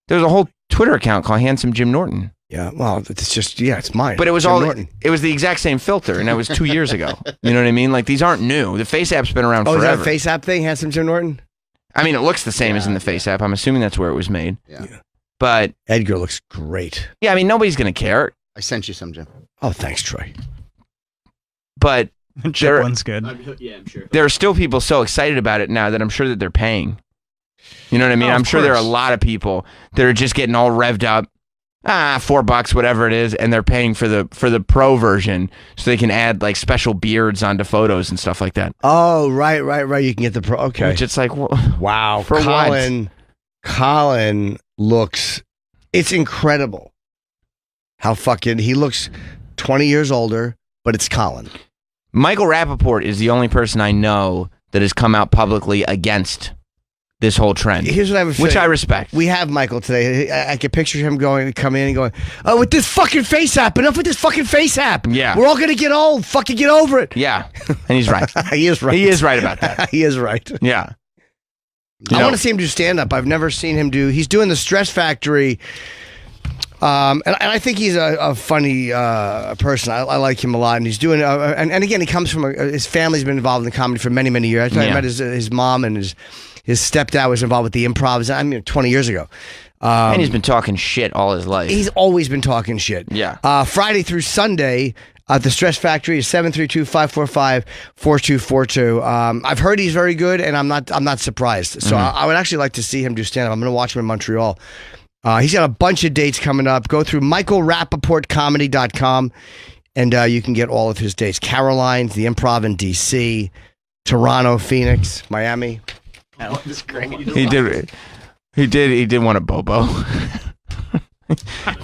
there's a whole Twitter account called Handsome Jim Norton. Yeah, well, it's just it's mine. But it was Jim Norton. It was the exact same filter, and that was 2 years ago. You know what I mean? Like these aren't new. The Face app's been around forever. Is that a Face app thing, Handsome Jim Norton? I mean, it looks the same as in the Face app. I'm assuming that's where it was made. Yeah. But Edgar looks great. Yeah, I mean, nobody's gonna care. I sent you some, Jim. Oh, thanks, Troy. But Chip one's good. Yeah, I'm sure. There are still people so excited about it now that I'm sure that they're paying. You know what I mean? I'm sure there are a lot of people that are just getting all revved up. $4, whatever it is, and they're paying for the pro version so they can add like special beards onto photos and stuff like that. Oh, right. You can get the pro. Okay. Which it's like, wow. For Colin looks. It's incredible how fucking he looks 20 years older, but it's Colin. Michael Rappaport is the only person I know that has come out publicly against this whole trend. Here's what I would which say. I respect. We have Michael today. I can picture him coming in and going, oh, with this fucking face app. Enough with this fucking face app. Yeah. We're all going to get old. Fucking get over it. Yeah. And he's right. He is right. He is right about that. He is right. Yeah. I want to see him do stand-up. I've never seen him do. He's doing the Stress Factory. And I think he's a funny person. I like him a lot, and he's doing. And again, he comes from his family's been involved in comedy for many years. I met his mom and his stepdad was involved with the Improvs. 20 years ago. And he's been talking shit all his life. He's always been talking shit. Yeah. Friday through Sunday. The Stress Factory is 732-545-4242. I've heard he's very good, and I'm not surprised. So I would actually like to see him do stand-up. I'm going to watch him in Montreal. He's got a bunch of dates coming up. Go through michaelrappaportcomedy.com, and you can get all of his dates. Caroline's, the Improv in D.C., Toronto, Phoenix, Miami. That was great. He did want a Bobo.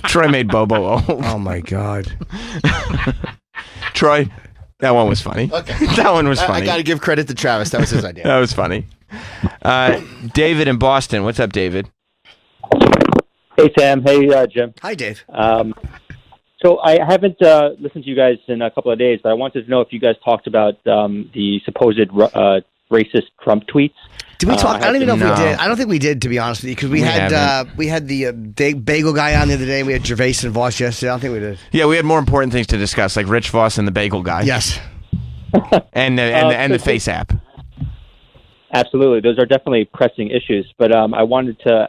Troy made Bobo old. Oh my God. Troy, that one was funny. Okay. That one was funny. I got to give credit to Travis. That was his idea. That was funny. David in Boston. What's up, David? Hey, Sam. Hey, Jim. Hi, Dave. So I haven't listened to you guys in a couple of days, but I wanted to know if you guys talked about the supposed racist Trump tweets. Did we talk? I don't even know if we did. I don't think we did, to be honest with you, because we had the bagel guy on the other day. And we had Gervais and Voss yesterday. I don't think we did. Yeah, we had more important things to discuss, like Rich Voss and the bagel guy. Yes. and the Face app. Absolutely, those are definitely pressing issues. But I wanted to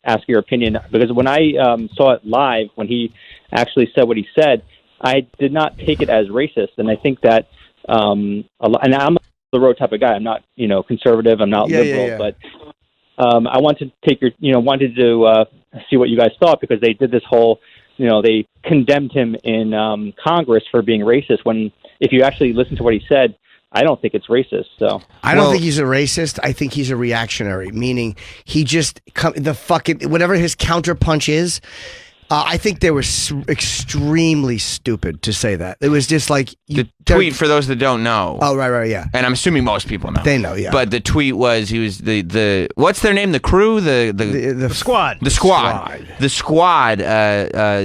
ask your opinion, because when I saw it live, when he actually said what he said, I did not take it as racist, and I think that and I'm the road type of guy. I'm not, conservative. I'm not liberal, but I wanted to take wanted to see what you guys thought, because they did this whole, they condemned him in Congress for being racist. When if you actually listen to what he said, I don't think it's racist. So I don't think he's a racist. I think he's a reactionary, meaning he just whatever his counterpunch is. I think they were extremely stupid to say that. It was just like the tweet, for those that don't know. Oh, right, yeah. And I'm assuming most people know. They know, yeah. But the tweet was he was the what's their name? The crew, the squad. The squad. The squad.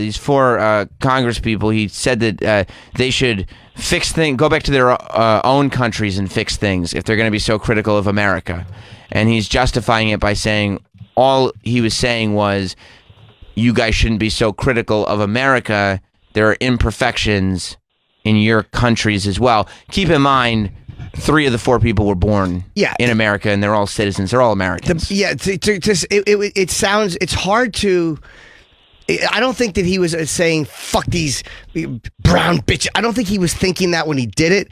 These 4 Congress people. He said that they should fix things, go back to their own countries and fix things if they're going to be so critical of America. And he's justifying it by saying all he was saying was, you guys shouldn't be so critical of America. There are imperfections in your countries as well. Keep in mind, 3 of the 4 people were born in America, and they're all citizens. They're all Americans. It sounds, it's hard to, I don't think that he was saying, fuck these brown bitches. I don't think he was thinking that when he did it.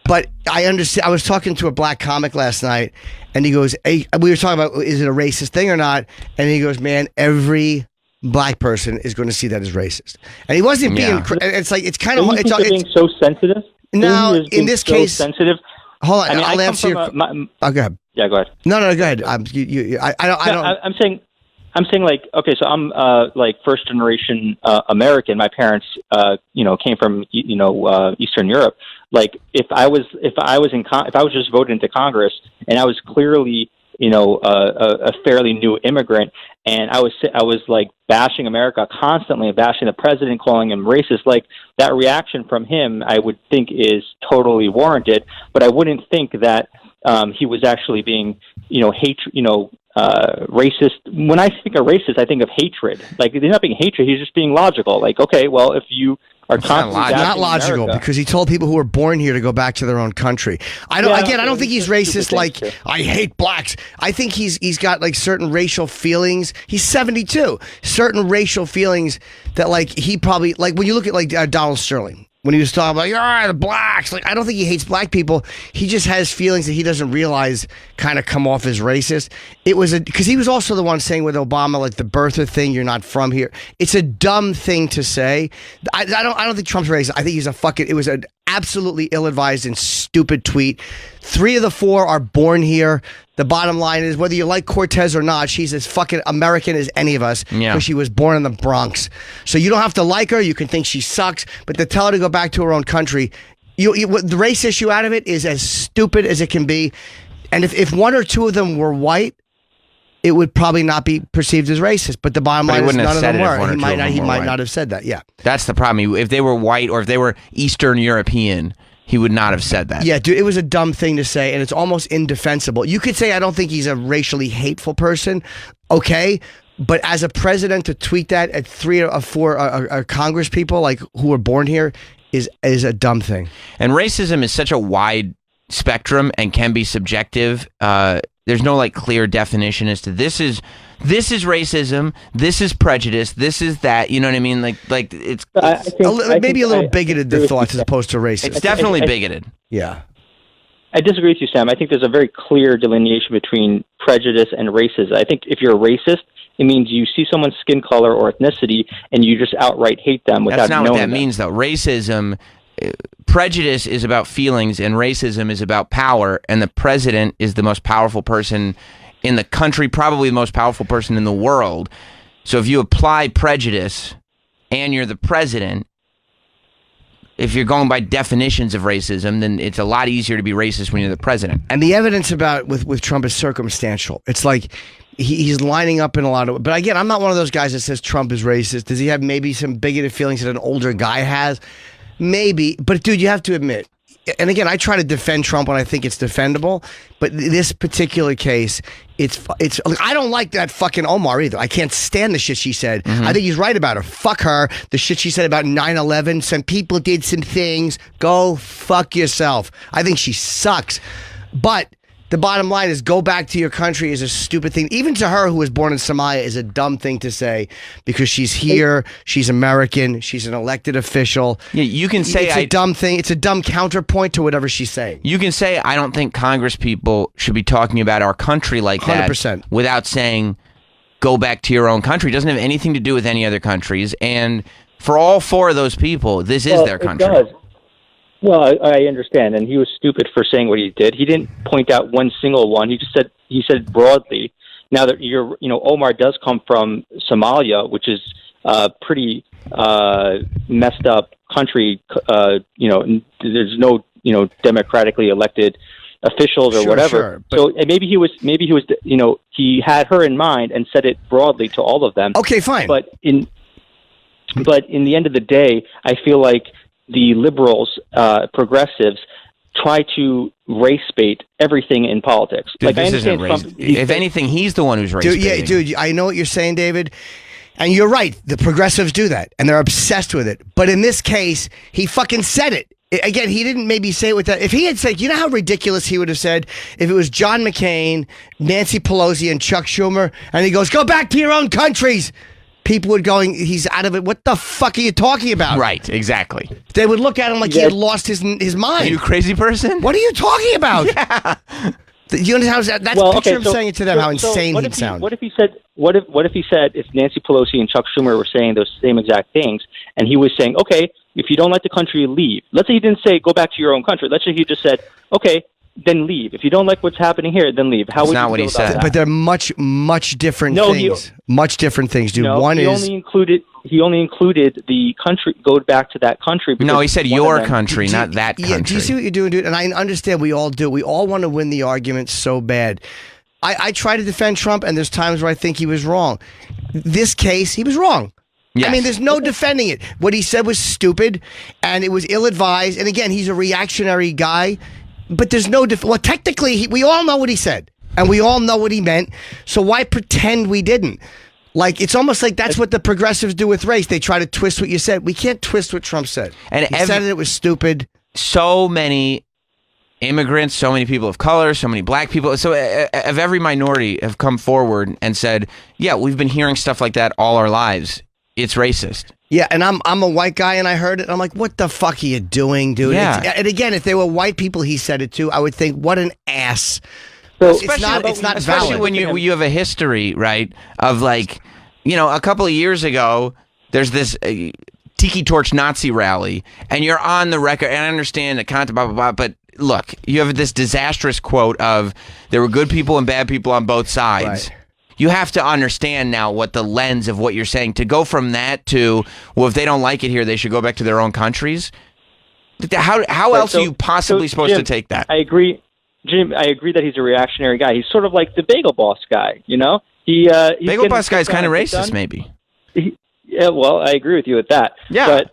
But I understand. I was talking to a black comic last night, and he goes, hey, we were talking about, is it a racist thing or not? And he goes, man, every black person is going to see that as racist, and he wasn't being. It's like it's kind of. It's being so sensitive. No, in this case, sensitive. Hold on, I mean, I'll answer your. go ahead. Yeah, go ahead. No, go ahead. I don't. I'm saying like, okay, so I'm like first generation American. My parents, came from Eastern Europe. Like if I was just voted into Congress and I was clearly a fairly new immigrant, and I was like bashing America constantly, bashing the president, calling him racist. Like that reaction from him, I would think is totally warranted. But I wouldn't think that he was actually being, racist. When I think of racist, I think of hatred. Like he's not being hatred; he's just being logical. Like, okay, well, if you are not logical, because he told people who were born here to go back to their own country. I don't think he's racist. Like I hate blacks. I think he's got like certain racial feelings. He's 72. Certain racial feelings that like he probably like when you look at like Donald Sterling. When he was talking about, the blacks, like I don't think he hates black people. He just has feelings that he doesn't realize kind of come off as racist. It was because he was also the one saying with Obama, like the birther thing, you're not from here. It's a dumb thing to say. I don't think Trump's racist. I think he's it was an absolutely ill-advised and stupid tweet. 3 of the 4 are born here. The bottom line is, whether you like Cortez or not, she's as fucking American as any of us because she was born in the Bronx. So you don't have to like her. You can think she sucks, but to tell her to go back to her own country, the race issue out of it is as stupid as it can be. And if 1 or 2 of them were white, it would probably not be perceived as racist. But the bottom line is none of them were. He might not have said that. Yeah, that's the problem. If they were white or if they were Eastern European, he would not have said that. Yeah, dude, it was a dumb thing to say, and it's almost indefensible. You could say, I don't think he's a racially hateful person, okay, but as a president to tweet that at 3 or 4 Congress people like who were born here is a dumb thing. And racism is such a wide spectrum and can be subjective. There's no like clear definition as to this is racism, this is prejudice, this is that. You know what I mean? Like it's maybe a little bigoted the thoughts as opposed to racist. It's definitely bigoted. Yeah. I disagree with you, Sam. I think there's a very clear delineation between prejudice and racism. I think if you're a racist, it means you see someone's skin color or ethnicity and you just outright hate them without knowing them. That's not what that means, though. Racism, prejudice is about feelings, and racism is about power, and the president is the most powerful person in the country, probably the most powerful person in the world. So if you apply prejudice and you're the president, if you're going by definitions of racism, then it's a lot easier to be racist when you're the president. And the evidence about with Trump is circumstantial. It's like he's lining up in a lot of... But again, I'm not one of those guys that says Trump is racist. Does he have maybe some bigoted feelings that an older guy has? Maybe. But dude, you have to admit, and again, I try to defend Trump when I think it's defendable, but this particular case, it's. I don't like that fucking Omar either. I can't stand the shit she said. I think he's right about her. Fuck her. The shit she said about 9/11. Some people did some things. Go fuck yourself. I think she sucks. But The bottom line is go back to your country is a stupid thing. Even to her who was born in Somalia is a dumb thing to say because she's here, she's American, she's an elected official. Yeah, you can say it's a dumb thing. It's a dumb counterpoint to whatever she's saying. You can say, I don't think Congress people should be talking about our country like that 100%. Without saying, go back to your own country. It doesn't have anything to do with any other countries. And for all four of those people, this is their country. It does. Well, I understand, and he was stupid for saying what he did. He didn't point out one single one. He said broadly. Now that Omar does come from Somalia, which is a pretty messed up country. There's no democratically elected officials or whatever. Sure, so maybe he was he had her in mind and said it broadly to all of them. Okay, fine. But in the end of the day, I feel like the liberals, progressives, try to race bait everything in politics. Dude, I this isn't understand race. If anything, he's the one who's race Dude, baiting. dude, I know what you're saying, David. And you're right. The progressives do that, and they're obsessed with it. But in this case, he fucking said it. Again, he didn't maybe say it with that. If he had said, you know how ridiculous he would have said if it was John McCain, Nancy Pelosi, and Chuck Schumer, and he goes, go back to your own countries. People would going, he's out of it. What the fuck are you talking about? Right, exactly. They would look at him like he had lost his mind. Are you a crazy person? What are you talking about? Yeah. You understand? That's picture him saying it to them. How insane he'd sound. What if he said? What if he said if Nancy Pelosi and Chuck Schumer were saying those same exact things, and he was saying, okay, if you don't like the country, leave. Let's say he didn't say go back to your own country. Let's say he just said, okay, then leave. If you don't like what's happening here, then leave. How That's would not you what feel he about said. that? But they're much different things. Much different things, dude. No, One he is only included the country. Go back to that country. No, he said your them- country, not that country. Yeah, do you see what you're doing, dude? And I understand we all do. We all want to win the argument so bad. I try to defend Trump, and there's times where I think he was wrong. This case, he was wrong. Yes. I mean, there's no defending it. What he said was stupid, and it was ill-advised. And again, he's a reactionary guy, but there's no well, technically, we all know what he said, and we all know what he meant. So why pretend we didn't? Like, it's almost like that's what the progressives do with race. They try to twist what you said. We can't twist what Trump said. And he said it was stupid. So many immigrants, so many people of color, so many black people, so of every minority have come forward and said, yeah, we've been hearing stuff like that all our lives. It's racist. Yeah, and I'm a white guy, and I heard it. I'm like, what the fuck are you doing, dude? Yeah. And again, if they were white people he said it to, I would think, what an ass. So, It's not Especially valid. when you have a history, right, of like, a couple of years ago, there's this Tiki Torch Nazi rally, and you're on the record, and I understand the content, blah, blah, blah, but look, you have this disastrous quote of there were good people and bad people on both sides. Right. You have to understand now what the lens of what you're saying. To go from that to, well, if they don't like it here, they should go back to their own countries. How else are you possibly supposed Jim, to take that? I agree, Jim. I agree that he's a reactionary guy. He's sort of like the Bagel Boss guy. He's Bagel Boss guy's kind of racist, maybe. Yeah, well, I agree with you with that. Yeah. But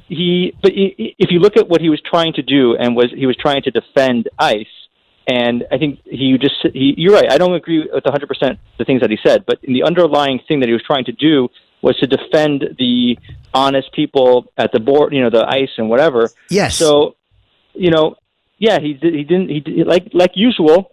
if you look at what he was trying to do, he was trying to defend ICE. And I think you're right. I don't agree with 100% the things that he said, but in the underlying thing that he was trying to do was to defend the honest people at the board, the ICE and whatever. Yes. So, yeah, he didn't like usual.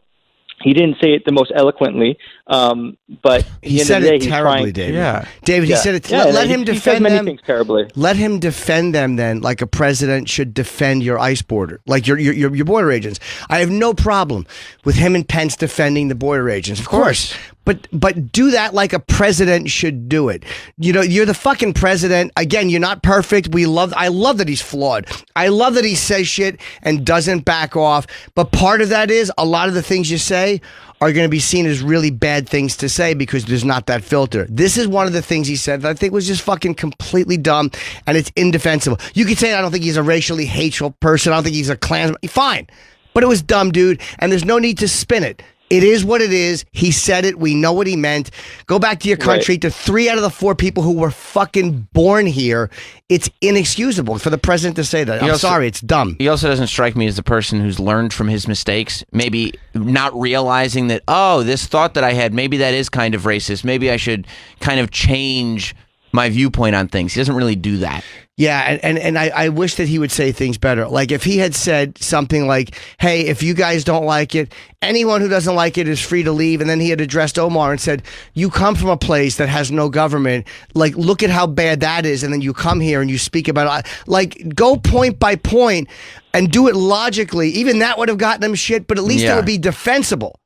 He didn't say it the most eloquently, but he said it terribly, David. Yeah, David, he said it. Let him defend many them. things terribly. Let him defend them then, like a president should defend your ICE border, like your border agents. I have no problem with him and Pence defending the border agents, of course. But do that like a president should do it. You're the fucking president. Again, you're not perfect. I love that he's flawed. I love that he says shit and doesn't back off. But part of that is a lot of the things you say are going to be seen as really bad things to say because there's not that filter. This is one of the things he said that I think was just fucking completely dumb, and it's indefensible. You could say I don't think he's a racially hateful person. I don't think he's a Klansman. Fine. But it was dumb, dude, and there's no need to spin it. It is what it is. He said it. We know what he meant. Go back to your country. Right. To 3 out of the 4 people who were fucking born here, it's inexcusable for the president to say that. I'm sorry. It's dumb. He also doesn't strike me as the person who's learned from his mistakes, maybe not realizing that, this thought that I had, maybe that is kind of racist. Maybe I should kind of change my viewpoint on things. He doesn't really do that. Yeah, and I wish that he would say things better. Like if he had said something like, hey, if you guys don't like it, anyone who doesn't like it is free to leave. And then he had addressed Omar and said, you come from a place that has no government. Like, look at how bad that is. And then you come here and you speak about it. Like, go point by point and do it logically. Even that would have gotten him shit, but at least it would be defensible.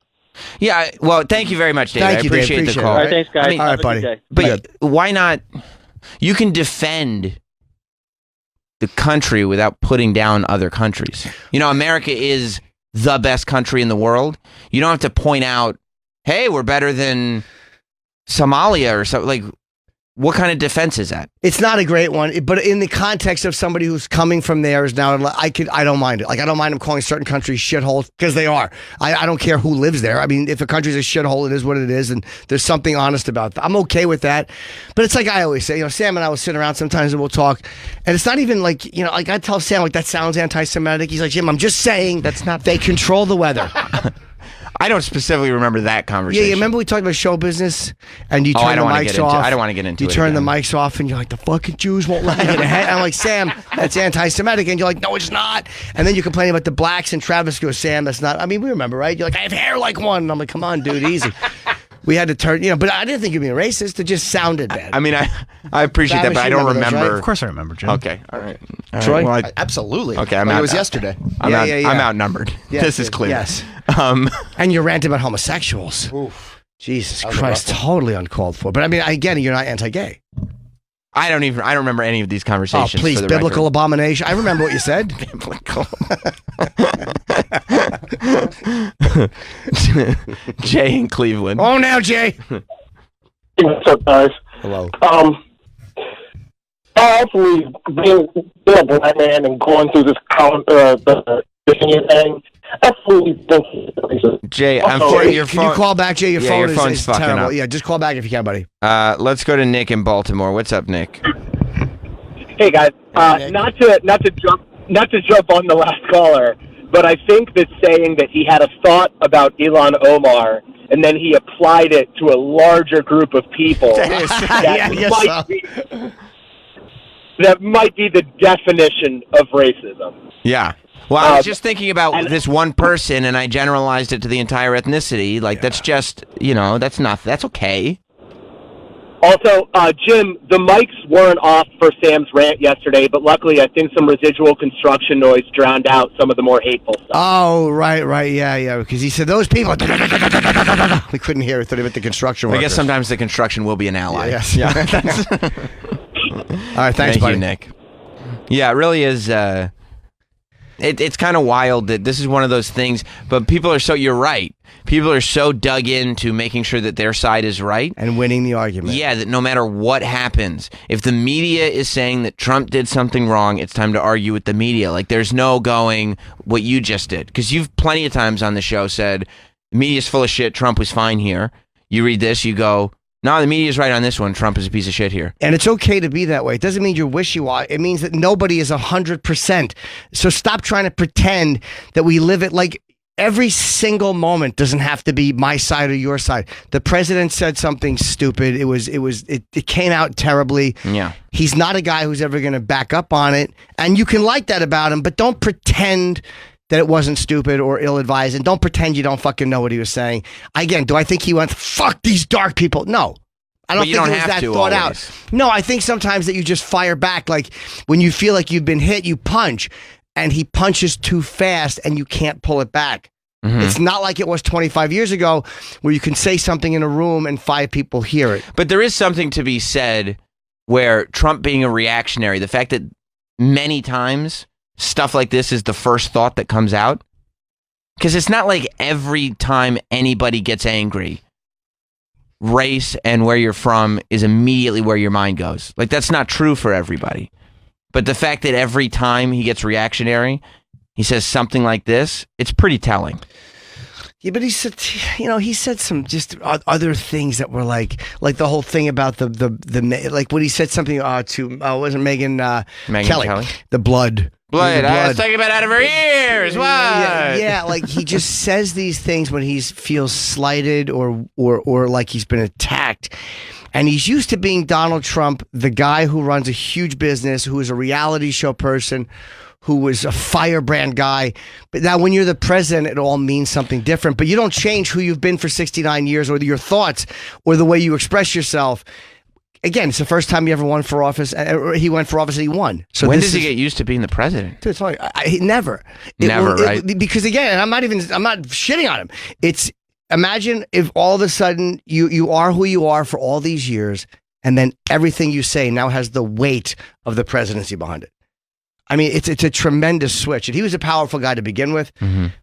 Yeah, well, thank you very much, Dave. Thank I you, Dave. appreciate the Appreciate it. call. All right, thanks, guys. I mean, All right, Have a buddy. good day. But why not? You can defend the country without putting down other countries. You know, America is the best country in the world. You don't have to point out, hey, we're better than Somalia or something. Like, what kind of defense is that? It's not a great one, but in the context of somebody who's coming from there is now, I don't mind it. Like, I don't mind them calling certain countries shitholes because they are. I don't care who lives there. I mean, if a country's a shithole, it is what it is, and there's something honest about that. I'm okay with that. But it's like I always say, you know, Sam and I will sit around sometimes and we'll talk, and it's not even like, you know, like I tell Sam, like, that sounds anti-Semitic. He's like, Jim, I'm just saying That's not. they control the weather. I don't specifically remember that Yeah, conversation. you remember we talked about show business, and you Oh, turn I the don't wanna mics get into- off. I don't wanna get into You it turn the again. mics off, and you're like, the fucking Jews won't let me get ahead. I'm like, Sam, that's anti-Semitic, and you're like, no, it's not. And then you complain about the blacks, and Travis goes, Sam, that's not. I mean, we remember, right? You're like, I have hair like one. And I'm like, come on, dude, easy. We had to turn, you know, but I didn't think you'd be racist. It just sounded bad. I mean, I appreciate that, Travis, but I you don't remember those, remember. right? Of course I remember, Jim. Okay, all right. All Troy? right, well, Absolutely. Okay, I'm Like out. it was yesterday. I'm Yeah. outnumbered. Yes, this is clear. Yes. Um, And you ranted about homosexuals. Jesus That was a Christ, rough totally uncalled for. But I mean, again, you're not anti-gay. I don't remember any of these Oh, conversations. please, for the biblical record. abomination. I remember what you said. Biblical. Jay in Cleveland. Oh, now, Jay. What's up, guys? Hello. I believe being a black man and going through this the thing, absolutely think he's racist. Jay, I'm Also, for your Can phone. you call back, Jay? Your Yeah, phone your is, phone's is fucking terrible. up. Yeah, just call back if you can, buddy. Let's go to Nick in Baltimore. What's up, Nick? Hey guys, not to jump on the last caller, but I think that saying that he had a thought about Ilhan Omar and then he applied it to a larger group of people that might be the definition of racism. Yeah. Well, I was just thinking about this one person, and I generalized it to the entire ethnicity. Like, that's just, that's okay. Also, Jim, the mics weren't off for Sam's rant yesterday, but luckily I think some residual construction noise drowned out some of the more hateful stuff. Oh, right, yeah, because he said those people. We couldn't hear it. Thought he meant the construction I workers. guess sometimes the construction will be an ally. Yes. Yeah. All right, thanks, Thank buddy. you, Nick. Yeah, it really is. It's kind of wild that this is one of those things, but you're right. People are so dug into making sure that their side is right. And winning the argument. Yeah, that no matter what happens, if the media is saying that Trump did something wrong, it's time to argue with the media. Like, there's no going what you just did. Because you've plenty of times on the show said, the media's full of shit, Trump was fine here. You read this, you go, no, the media's right on this one, Trump is a piece of shit here. And it's okay to be that way. It doesn't mean you're wishy-washy. It means that nobody is 100%. So stop trying to pretend that we live it like every single moment doesn't have to be my side or your side. The president said something stupid. It came out terribly. Yeah. He's not a guy who's ever going to back up on it. And you can like that about him, but don't pretend that it wasn't stupid or ill-advised, and don't pretend you don't fucking know what he was saying. Again, do I think he went, fuck these dark people? No. I don't But you think don't it was have that to thought always. out. No, I think sometimes that you just fire back. Like when you feel like you've been hit, you punch, and he punches too fast and you can't pull it back. Mm-hmm. It's not like it was 25 years ago where you can say something in a room and 5 people hear it. But there is something to be said where Trump being a reactionary, the fact that many times stuff like this is the first thought that comes out. Because it's not like every time anybody gets angry, race and where you're from is immediately where your mind goes. Like, that's not true for everybody. But the fact that every time he gets reactionary, he says something like this, it's pretty telling. Yeah, but he said some just other things that were like the whole thing about the like when he said something to wasn't Megan Kelly, the blood. Blood. I was talking about out of her ears. What? Yeah, like he just says these things when he feels slighted or like he's been attacked. And he's used to being Donald Trump, the guy who runs a huge business, who is a reality show person, who was a firebrand guy. But now when you're the president, it all means something different. But you don't change who you've been for 69 years or your thoughts or the way you express yourself. Again, it's the first time he ever won for office. He went for office and he won. So when does he get used to being the president? Dude, it's like, never. Right? Because again, I'm not shitting on him. It's, imagine if all of a sudden you are who you are for all these years, and then everything you say now has the weight of the presidency behind it. I mean, it's a tremendous switch. And he was a powerful guy to begin with,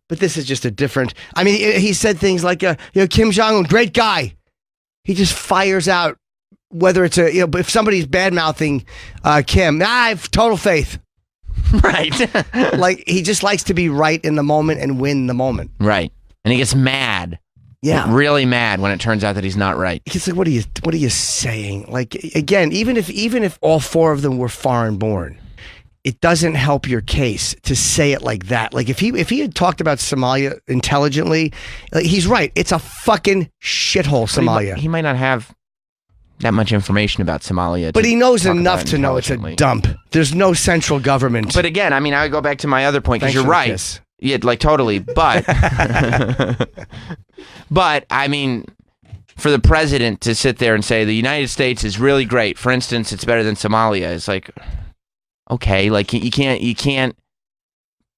but this is just a different. I mean, he said things like, Kim Jong-un, great guy. He just fires out, whether it's if somebody's bad mouthing Kim, I have total faith. Right. Like, he just likes to be right in the moment and win the moment. Right. And he gets mad. Yeah. Like, really mad when it turns out that he's not right. He's like, what are you saying? Like, again, even if all four of them were foreign born, it doesn't help your case to say it like that. Like, if he had talked about Somalia intelligently, like, he's right. It's a fucking shithole, Somalia. He might not have that much information about Somalia. But he knows enough to know it's a dump. There's no central government. But again, I mean, I would go back to my other point, because you're right. Yeah, like, totally. But, but, I mean, for the president to sit there and say the United States is really great, for instance, it's better than Somalia, it's like, okay, like, you can't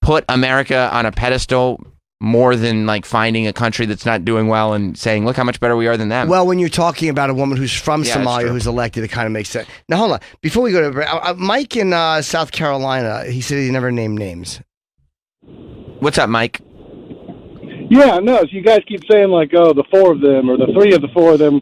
put America on a pedestal more than, like, finding a country that's not doing well and saying, look how much better we are than them. Well, when you're talking about a woman who's from Somalia who's elected, it kind of makes sense. Now, hold on. Before we go to Mike in South Carolina, he said he never named names. What's up, Mike? Yeah, no, so you guys keep saying, like, oh, the four of them or the three of the four of them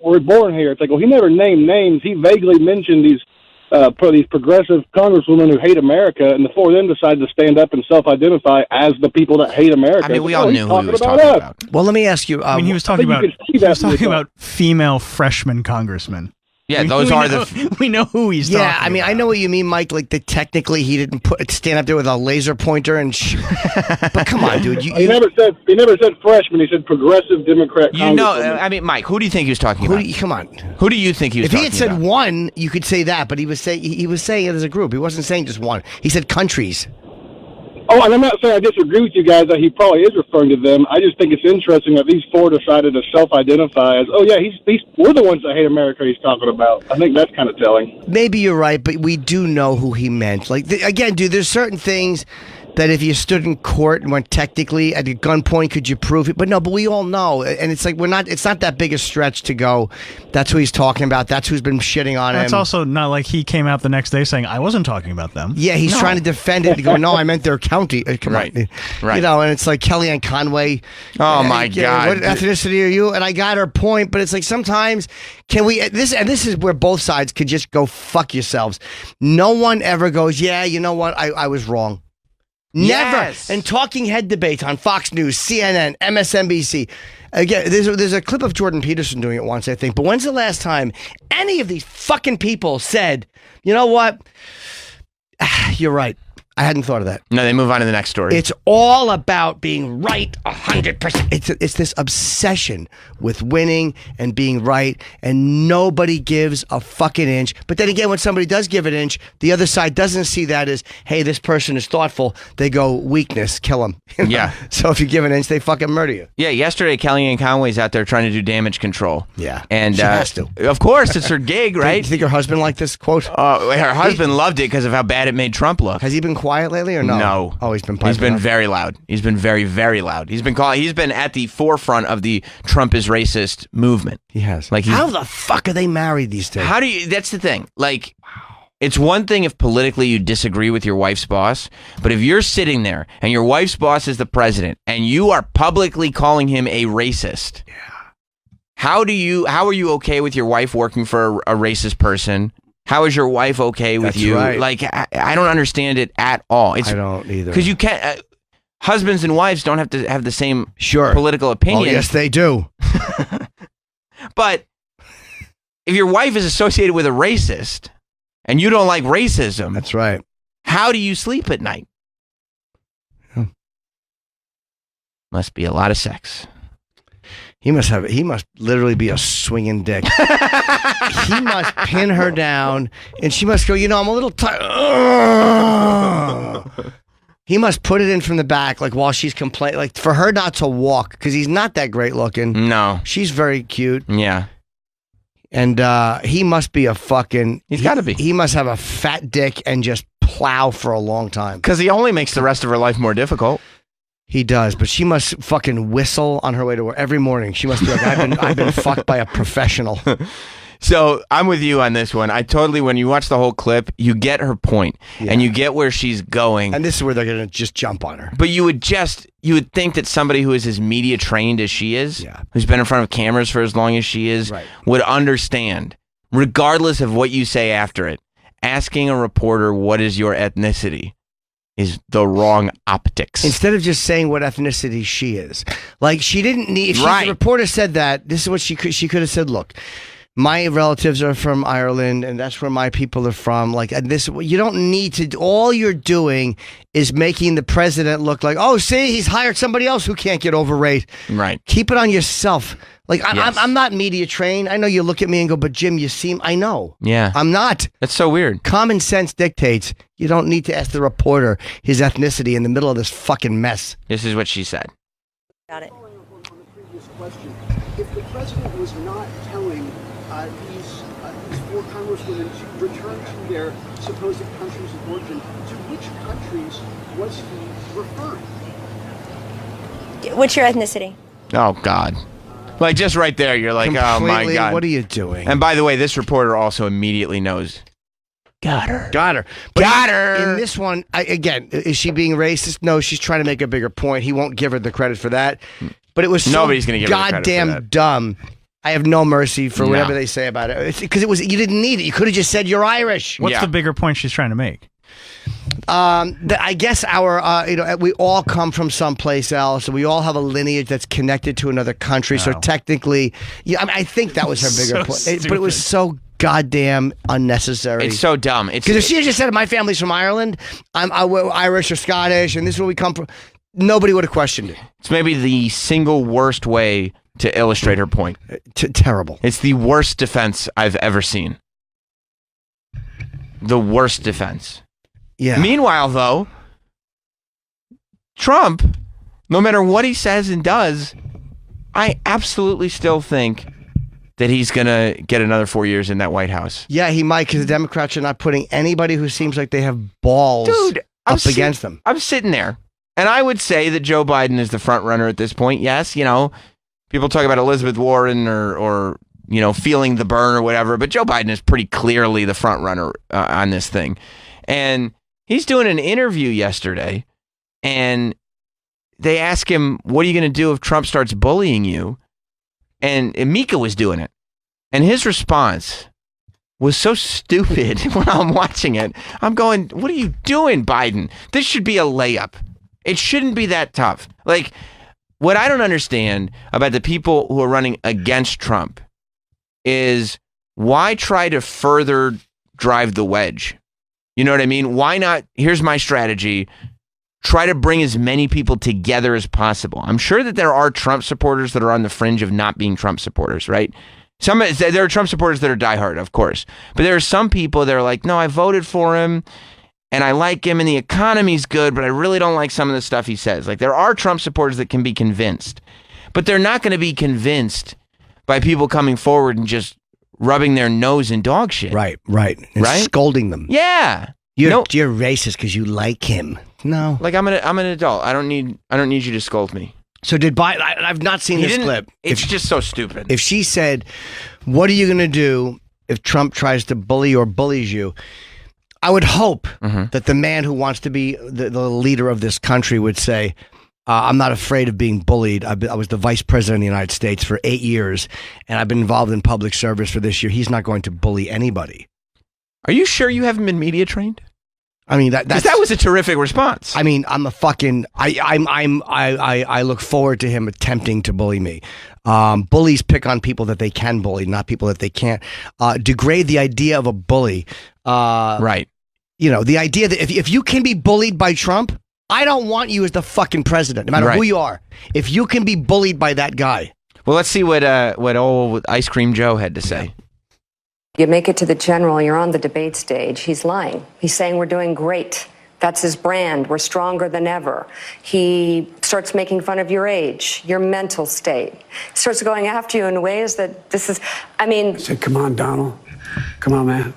were born here. It's like, well, he never named names. He vaguely mentioned these progressive congresswomen who hate America, and the four of them decided to stand up and self-identify as the people that hate America. I mean, we all knew who he was talking about. Well, let me ask you. I mean, he was talking about female freshman congressmen. Yeah, those are the. We know who he's talking about. Yeah, I mean, I know what you mean, Mike. Like, technically, he didn't stand up there with a laser pointer and. But come on, dude. He never said freshman. He said progressive Democrat. You know, I mean, Mike, who do you think he was talking about? Come on. Who do you think he was? If he had said one, you could say that. But he was saying it as a group. He wasn't saying just one. He said countries. Oh, and I'm not saying I disagree with you guys that he probably is referring to them. I just think it's interesting that these four decided to self-identify as, oh yeah, we're the ones that hate America he's talking about. I think that's kind of telling. Maybe you're right, but we do know who he meant. Like, again, dude, there's certain things that if you stood in court and went technically at a gunpoint, could you prove it? But no, but we all know. And it's like, it's not that big a stretch to go, that's who he's talking about. That's who's been shitting on him. That's also not like he came out the next day saying, I wasn't talking about them. Yeah, he's trying to defend it. To go, no, I meant their county. Come on. Right. You know, and it's like Kellyanne Conway. Oh, my God. What ethnicity are you? And I got her point, but it's like, sometimes can we, this is where both sides could just go fuck yourselves. No one ever goes, yeah, you know what? I was wrong. Never. Yes. And talking head debates on Fox News, CNN, MSNBC. Again, there's a clip of Jordan Peterson doing it once, I think. But when's the last time any of these fucking people said, you know what? You're right. I hadn't thought of that. No, they move on to the next story. It's all about being right 100%. It's this obsession with winning and being right, and nobody gives a fucking inch. But then again, when somebody does give an inch, the other side doesn't see that as, hey, this person is thoughtful. They go, weakness, kill him. You know? Yeah. So if you give an inch, they fucking murder you. Yeah, yesterday, Kellyanne Conway's out there trying to do damage control. Yeah. And she has to. Of course, it's her gig, right? Do you think her husband liked this quote? Her husband loved it because of how bad it made Trump look. Has he been quiet lately or no? No. Oh, he's been He's been up. very loud. He's been very, very loud. He's been at the forefront of the Trump is racist movement. He has. Like, how the fuck are they married these days? How do you, that's the thing. Like, it's one thing if politically you disagree with your wife's boss, but if you're sitting there and your wife's boss is the president and you are publicly calling him a racist, how are you okay with your wife working for a racist person? How is your wife okay with That's you? right. Like, I don't understand it at all. I don't either. Because you can't. Husbands and wives don't have to have the same political opinion. Oh, yes, they do. But if your wife is associated with a racist and you don't like racism, that's right. How do you sleep at night? Must be a lot of sex. He must literally be a swinging dick. He must pin her down, and she must go, I'm a little tired. He must put it in from the back, like while she's complaining, like for her not to walk, because he's not that great looking. No. She's very cute. Yeah. And he must be a fucking... He's got to be. He must have a fat dick and just plow for a long time. Because he only makes the rest of her life more difficult. He does, but she must fucking whistle on her way to work every morning. She must be like, I've been fucked by a professional. So I'm with you on this one. When you watch the whole clip, you get her point, and you get where she's going. And this is where they're going to just jump on her. But you would think that somebody who is as media trained as she is, who's been in front of cameras for as long as she is, would understand, regardless of what you say after it, asking a reporter, what is your ethnicity, is the wrong optics. Instead of just saying what ethnicity she is. Like, she didn't need... If the reporter said that, this is what she could have said, look... My relatives are from Ireland, and that's where my people are from. Like, and this, you don't need to. All you're doing is making the president look like, oh, see, he's hired somebody else who can't get over rate. Right. Keep it on yourself. Like, I'm not media trained. I know you look at me and go, but Jim, you seem. I know. Yeah. I'm not. That's so weird. Common sense dictates you don't need to ask the reporter his ethnicity in the middle of this fucking mess. This is what she said. Got it. On the previous question, if the president was not telling these four congresswomen to return to their supposed countries of origin, to which countries was he referring? What's your ethnicity? Oh, God. Like, just right there, you're like, oh, my God. What are you doing? And by the way, this reporter also immediately knows. Got her. But in this one, again, is she being racist? No, she's trying to make a bigger point. He won't give her the credit for that. But it was so Nobody's gonna give her the credit for goddamn that. dumb. I have no mercy for whatever they say about it. Because you didn't need it. You could have just said you're Irish. What's the bigger point she's trying to make? I guess we all come from someplace else. We all have a lineage that's connected to another country. So technically, I think that was her bigger point. But it was so goddamn unnecessary. It's so dumb. Because if she had just said, my family's from Ireland, we're Irish or Scottish, and this is where we come from, nobody would have questioned it. It's maybe the single worst way to illustrate her point. Terrible. It's the worst defense I've ever seen. The worst defense. Yeah. Meanwhile, though, Trump, no matter what he says and does, I absolutely still think that he's going to get another 4 years in that White House. Yeah, he might, because the Democrats are not putting anybody who seems like they have balls up against them. I'm sitting there, and I would say that Joe Biden is the front runner at this point. Yes, people talk about Elizabeth Warren or feeling the burn or whatever, but Joe Biden is pretty clearly the front runner on this thing. And he's doing an interview yesterday, and they ask him, what are you going to do if Trump starts bullying you? And Mika was doing it. And his response was so stupid when I'm watching it. I'm going, what are you doing, Biden? This should be a layup. It shouldn't be that tough. Like, what I don't understand about the people who are running against Trump is why try to further drive the wedge? You know what I mean? Why not? Here's my strategy. Try to bring as many people together as possible. I'm sure that there are Trump supporters that are on the fringe of not being Trump supporters, right? There are Trump supporters that are diehard, of course. But there are some people that are like, no, I voted for him, and I like him, and the economy's good, but I really don't like some of the stuff he says. Like, there are Trump supporters that can be convinced, but they're not going to be convinced by people coming forward and just rubbing their nose in dog shit. Right. And scolding them. Yeah. You're racist because you like him. No. Like, I'm an adult. I don't need you to scold me. So did Biden? I've not seen this clip. It's just so stupid. If she said, "What are you going to do if Trump tries to bully or bullies you?" I would hope that the man who wants to be the leader of this country would say, I'm not afraid of being bullied. I was the vice president of the United States for 8 years, and I've been involved in public service for this year. He's not going to bully anybody. Are you sure you haven't been media trained? I mean, that was a terrific response. I mean, I look forward to him attempting to bully me. Bullies pick on people that they can bully, not people that they can't. Degrade the idea of a bully. Right. The idea that if you can be bullied by Trump, I don't want you as the fucking president, no matter who you are. If you can be bullied by that guy. Well, let's see what old Ice Cream Joe had to say. You make it to the general, you're on the debate stage. He's lying. He's saying we're doing great. That's his brand. We're stronger than ever. He starts making fun of your age, your mental state. He starts going after you in ways that this is, I mean. I said, come on, Donald. Come on, man.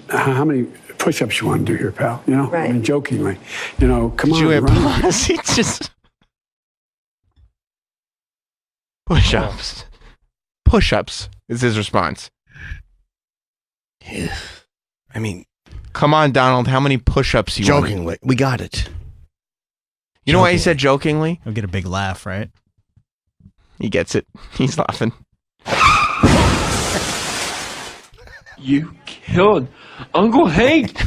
How many push-ups you want to do here, pal? You know, right. I mean, jokingly. You know, come on. He just push-ups. Push-ups is his response. Yeah. I mean, come on, Donald. How many push-ups you want? Jokingly, we got it. You know why he said jokingly? He'll get a big laugh, right? He gets it. He's laughing. You killed Uncle Hank.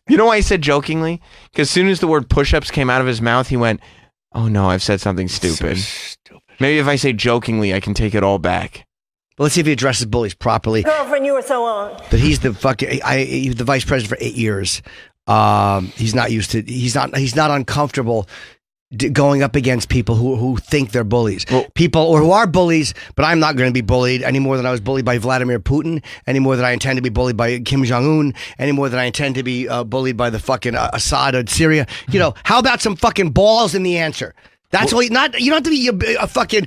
You know why he said jokingly? Because as soon as the word push-ups came out of his mouth, he went, "Oh no, I've said something stupid." Maybe if I say jokingly, I can take it all back. But let's see if he addresses bullies properly. Girlfriend, you were so on. That he's the the vice president for 8 years. He's not used to. He's not uncomfortable going up against people who think they're bullies. People or who are bullies, but I'm not going to be bullied any more than I was bullied by Vladimir Putin, any more than I intend to be bullied by Kim Jong-un, any more than I intend to be bullied by the fucking Assad of Syria. You know, how about some fucking balls in the answer? That's all. You don't have to be a fucking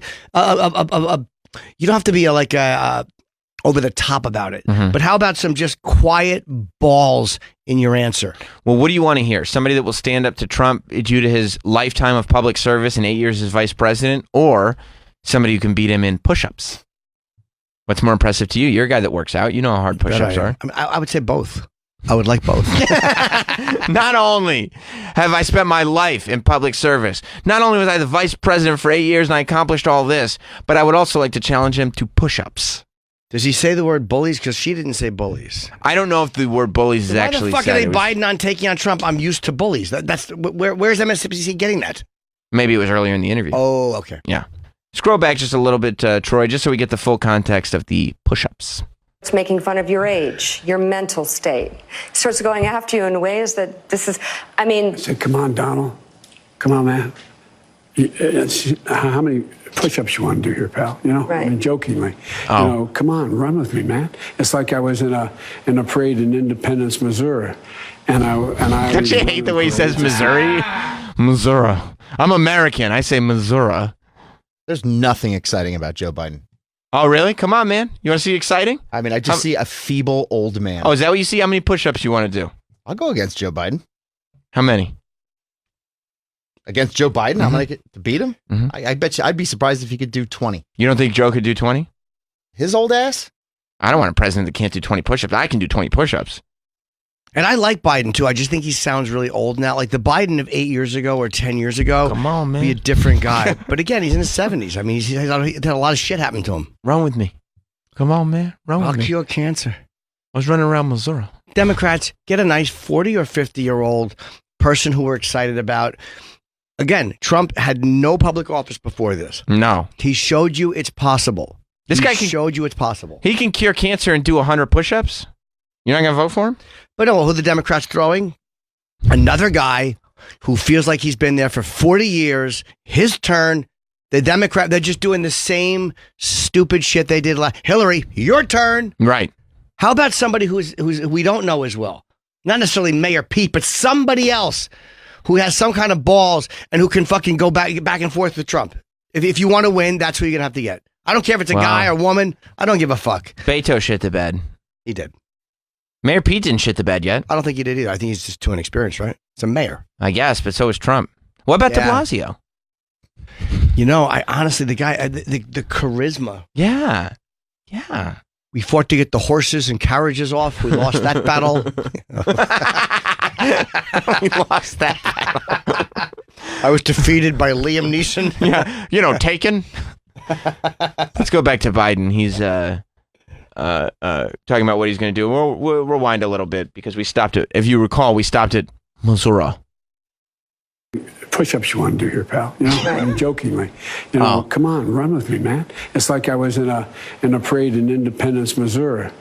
you don't have to be over the top about it. Mm-hmm. But how about some just quiet balls in your answer? Well, what do you want to hear? Somebody that will stand up to Trump due to his lifetime of public service and 8 years as vice president, or somebody who can beat him in push-ups? What's more impressive to you? You're a guy that works out. You know how hard push-ups are. I mean, I would say both. I would like both. Not only have I spent my life in public service, not only was I the vice president for 8 years and I accomplished all this, but I would also like to challenge him to push-ups. Does he say the word bullies? Because she didn't say bullies. I don't know if the word bullies is actually Why the fuck said. are they Biden on taking on Trump? I'm used to bullies. That's where's MSNBC getting that? Maybe it was earlier in the interview. Oh, okay. Yeah. Scroll back just a little bit, Troy, just so we get the full context of the push-ups. It's making fun of your age, your mental state. He starts going after you in ways that this is, I mean. I said, come on, Donald. Come on, man. How many push-ups you want to do here, pal? You know, right. I mean, jokingly. Oh. You know, come on, run with me, man. It's like I was in a parade in Independence, Missouri, and I. Don't you hate the way he says Missouri? Missouri. I'm American. I say Missouri. There's nothing exciting about Joe Biden. Oh, really? Come on, man. You want to see exciting? I mean, I just see a feeble old man. Oh, is that what you see? How many push-ups you want to do? I'll go against Joe Biden. How many? Against Joe Biden? I'm going to beat him? Mm-hmm. I bet you I'd be surprised if he could do 20. You don't think Joe could do 20? His old ass? I don't want a president that can't do 20 push-ups. I can do 20 push-ups. And I like Biden, too. I just think he sounds really old now. Like the Biden of 8 years ago or 10 years ago. Come on, man. Be a different guy. But again, he's in his 70s. I mean, he's had a lot of shit happen to him. Run with me. Come on, man. Run with I'll me. cure cancer. I was running around Missouri. Democrats, get a nice 40 or 50-year-old person who we're excited about. Again, Trump had no public office before this. No. He showed you it's possible. This guy showed you it's possible. He can cure cancer and do 100 push-ups? You're not going to vote for him? But no, who the Democrats throwing? Another guy who feels like he's been there for 40 years. His turn. The Democrat, they're just doing the same stupid shit they did last. Hillary, your turn. Right. How about somebody who we don't know as well? Not necessarily Mayor Pete, but somebody else who has some kind of balls and who can fucking go back and forth with Trump. If you want to win, that's who you're going to have to get. I don't care if it's a guy or woman. I don't give a fuck. Beto shit the bed. He did. Mayor Pete didn't shit the bed yet. I don't think he did either. I think he's just too inexperienced, right? It's a mayor. I guess, but so is Trump. What about de Blasio? You know, I honestly, the guy, the charisma. Yeah. Yeah. We fought to get the horses and carriages off. We lost that battle. We lost that battle. I was defeated by Liam Neeson. Yeah. You know, Taken. Let's go back to Biden. He's talking about what he's going to do. We'll rewind a little bit because we stopped it. If you recall, we stopped at Missouri. push-ups you want to do here, pal? You know, I mean, jokingly. You know, come on, run with me, man. It's like I was in a parade in Independence, Missouri,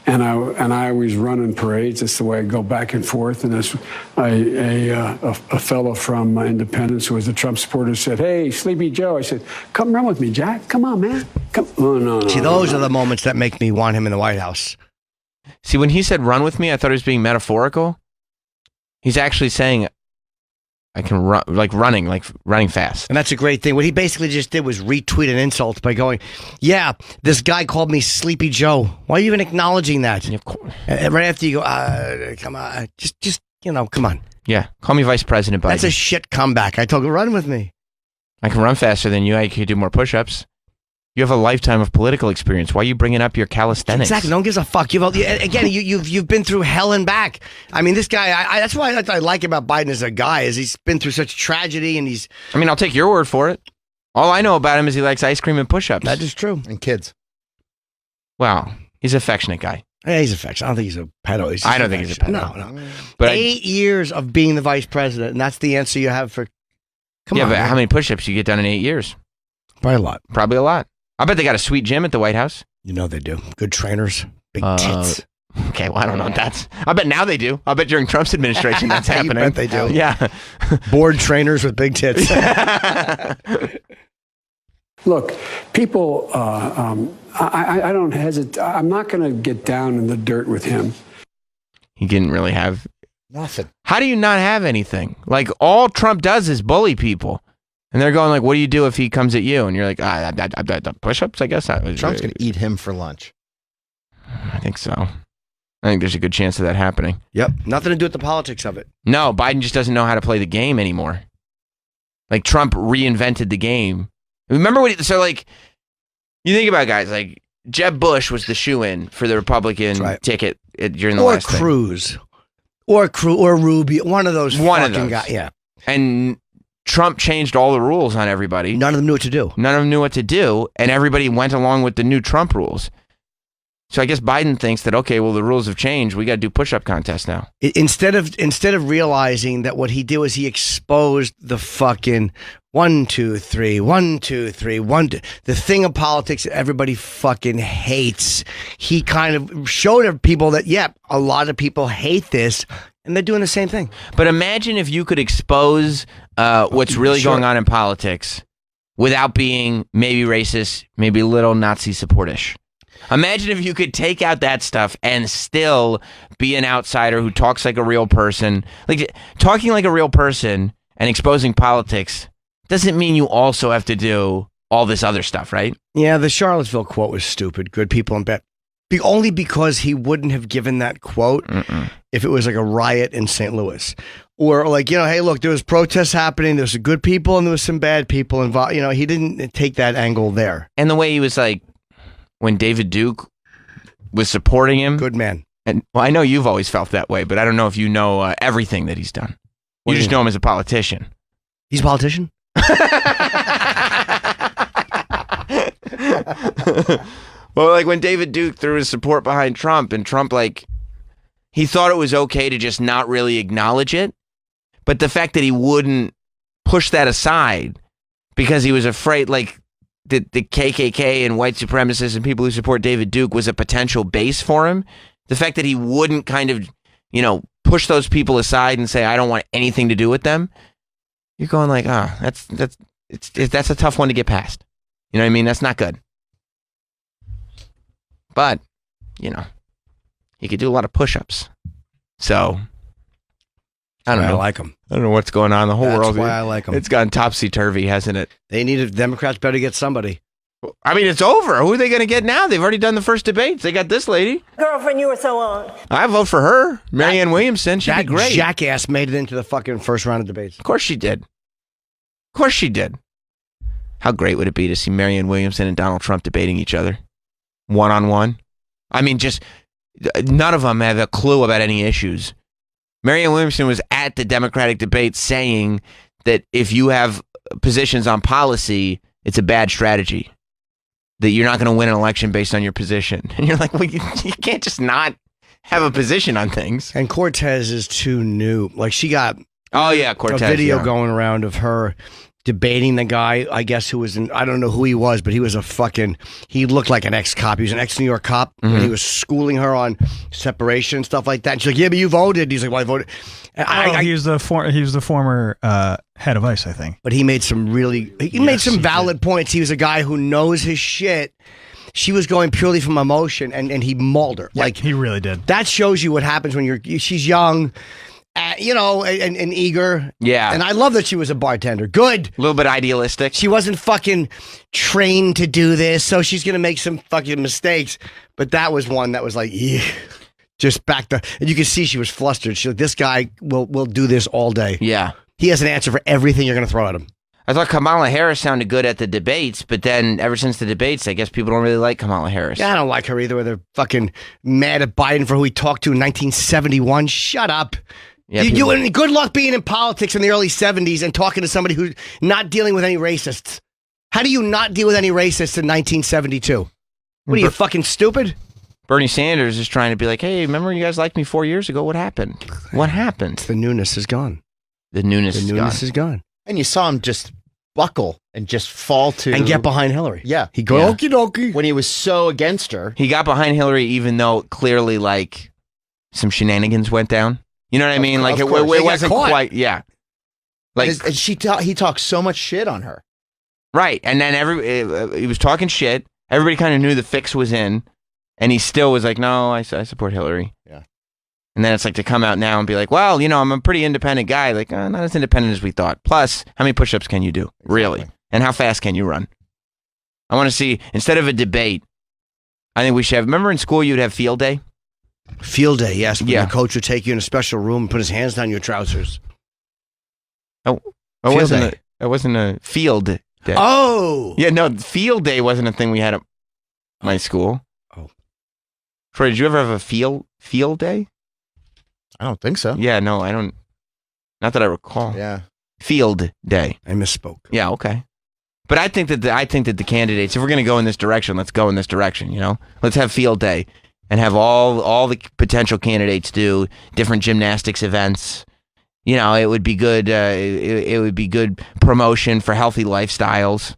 and I always run in parades. That's the way I go back and forth. And this a fellow from Independence who was a Trump supporter said, "Hey, Sleepy Joe." I said, "Come run with me, Jack. Come on, man. Come." Oh no. See, those are the moments that make me want him in the White House. See, when he said "run with me," I thought he was being metaphorical. He's actually saying, I can run, like running fast. And that's a great thing. What he basically just did was retweet an insult by going, yeah, this guy called me Sleepy Joe. Why are you even acknowledging that? Of course. Right after you go, come on, just come on. Yeah, call me Vice President Biden. That's a shit comeback. I told him, run with me. I can run faster than you. I can do more push-ups. You have a lifetime of political experience. Why are you bringing up your calisthenics? Exactly. No one gives a fuck. You've been through hell and back. I mean, this guy. That's why I like about Biden as a guy is he's been through such tragedy and he's. I mean, I'll take your word for it. All I know about him is he likes ice cream and push-ups. That is true. And kids. Wow, he's an affectionate guy. Yeah, he's affectionate. I don't think he's a pedo. I don't think he's a pedo. No. But 8 years of being the vice president, and that's the answer you have for. Come on. Yeah, but how many push-ups you get done in 8 years? Probably a lot. Probably a lot. I bet they got a sweet gym at the White House. You know they do. Good trainers. Big tits. Okay, well, I don't know. I bet now they do. I bet during Trump's administration that's happening. You bet they do. Yeah. Board trainers with big tits. Look, people, I don't hesitate. I'm not going to get down in the dirt with him. He didn't really have nothing. How do you not have anything? Like, all Trump does is bully people. And they're going like, what do you do if he comes at you? And you're like, push-ups, I guess. Trump's going to eat him for lunch. I think so. I think there's a good chance of that happening. Yep. Nothing to do with the politics of it. No, Biden just doesn't know how to play the game anymore. Like, Trump reinvented the game. Remember what you think about guys like Jeb Bush was the shoe-in for the Republican ticket during the last thing. Or Rubio. One of those fucking guys. Yeah. And Trump changed all the rules on everybody. None of them knew what to do. None of them knew what to do, and everybody went along with the new Trump rules. So I guess Biden thinks that, okay, well, the rules have changed. We got to do push-up contests now. Instead of realizing that what he did was he exposed the fucking 1, 2, 3, 1, 2, 3, 1, 2, the thing of politics that everybody fucking hates. He kind of showed people that, yeah, a lot of people hate this, and they're doing the same thing. But imagine if you could expose what's really going on in politics without being maybe racist, maybe a little Nazi supportish. Imagine if you could take out that stuff and still be an outsider who talks like a real person. Like, talking like a real person and exposing politics doesn't mean you also have to do all this other stuff, right? Yeah, the Charlottesville quote was stupid. Good people and bad. Only because he wouldn't have given that quote if it was like a riot in St. Louis. Or like, hey, look, there was protests happening. There was some good people and there was some bad people involved. He didn't take that angle there. And the way he was like, when David Duke was supporting him. Good man. And well, I know you've always felt that way, but I don't know if you know everything that he's done. You just know him as a politician. He's a politician? Well, like when David Duke threw his support behind Trump, and Trump, like, he thought it was okay to just not really acknowledge it. But the fact that he wouldn't push that aside because he was afraid, like, the KKK and white supremacists and people who support David Duke was a potential base for him. The fact that he wouldn't kind of, push those people aside and say, I don't want anything to do with them. You're going like, that's a tough one to get past. You know what I mean? That's not good. But, he could do a lot of push-ups. So, I don't know. I like him. I don't know what's going on in the whole world. That's why I like him. It's gone topsy-turvy, hasn't it? Democrats better get somebody. I mean, it's over. Who are they going to get now? They've already done the first debates. They got this lady. Girlfriend you were so on. I vote for her. Marianne Williamson. She'd be great. Jackass made it into the fucking first round of debates. Of course she did. Of course she did. How great would it be to see Marianne Williamson and Donald Trump debating each other? One-on-one? I mean, just none of them have a clue about any issues. Marianne Williamson was at the Democratic debate saying that if you have positions on policy, it's a bad strategy. That you're not going to win an election based on your position. And you're like, well, you can't just not have a position on things. And Cortez is too new. Like, she got Oh yeah, Cortez. A video yeah. going around of her debating the guy, I guess, who was in, I don't know who he was, but he was he looked like an ex-cop. He was an ex-New York cop, and he was schooling her on separation and stuff like that. And she's like, yeah, but you voted. He's like, well, I voted. He was the former head of ICE, I think. But he made some made some valid points. He was a guy who knows his shit. She was going purely from emotion, and he mauled her. Yeah, like he really did. That shows you what happens when she's young. And eager. Yeah. And I love that she was a bartender. Good. A little bit idealistic. She wasn't fucking trained to do this, so she's going to make some fucking mistakes. But that was one that was like, yeah. Just back the... And you can see she was flustered. She's like, this guy will do this all day. Yeah. He has an answer for everything you're going to throw at him. I thought Kamala Harris sounded good at the debates, but then ever since the debates, I guess people don't really like Kamala Harris. Yeah, I don't like her either. They're fucking mad at Biden for who he talked to in 1971. Shut up. Yeah, and good luck being in politics in the early 70s and talking to somebody who's not dealing with any racists. How do you not deal with any racists in 1972? What are you, fucking stupid? Bernie Sanders is trying to be like, hey, remember you guys liked me 4 years ago? What happened? What happened? The newness is gone. The newness is gone. And you saw him just buckle and just fall to... And get behind Hillary. Yeah. He go, okie dokie. When he was so against her. He got behind Hillary even though clearly, like, some shenanigans went down. You know what I mean? Like, it wasn't quite... Yeah. Like, and he talked so much shit on her. Right. And then he was talking shit. Everybody kind of knew the fix was in. And he still was like, no, I support Hillary. Yeah. And then it's like to come out now and be like, well, I'm a pretty independent guy. Like, not as independent as we thought. Plus, how many push-ups can you do? Exactly. Really? And how fast can you run? I want to see, instead of a debate, I think we should have, remember in school you'd have field day? Field day, yes. But Yeah. the coach would take you in a special room and put his hands down your trousers. Oh, Field day. it wasn't a field day. Oh! Yeah, no, field day wasn't a thing we had at my school. Oh. Troy, did you ever have a field day? I don't think so. Yeah, no, I don't. Not that I recall. Yeah. Field day. I misspoke. Yeah, okay. But I think that the candidates, if we're going to go in this direction, let's go in this direction, Let's have field day and have all the potential candidates do different gymnastics events. It would be good. It would be good promotion for healthy lifestyles.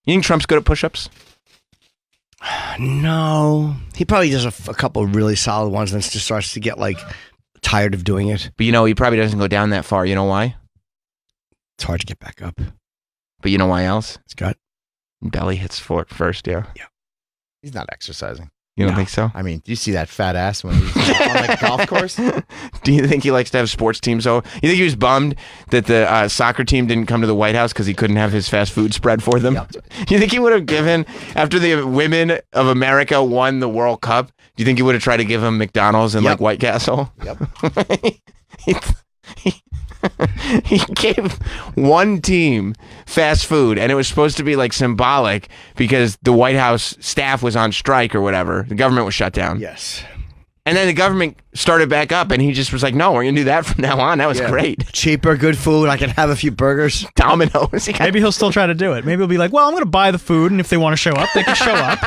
You think Trump's good at push-ups? No. He probably does a couple of really solid ones and then just starts to get, tired of doing it. But, he probably doesn't go down that far. You know why? It's hard to get back up. But you know why else? It's got belly hits first, yeah. Yeah. He's not exercising. You don't think so? I mean, do you see that fat ass when he's on the golf course? Do you think he likes to have sports teams? So you think he was bummed that the soccer team didn't come to the White House because he couldn't have his fast food spread for them? Yep. You think he would have given, after the women of America won the World Cup, do you think he would have tried to give him McDonald's and White Castle? Yep. He gave one team fast food, and it was supposed to be symbolic because the White House staff was on strike or whatever. The government was shut down. Yes. And then the government started back up, and he just was like, no, we're going to do that from now on. That was great. Cheaper, good food. I can have a few burgers. Domino's. Maybe he'll still try to do it. Maybe he'll be like, well, I'm going to buy the food, and if they want to show up, they can show up.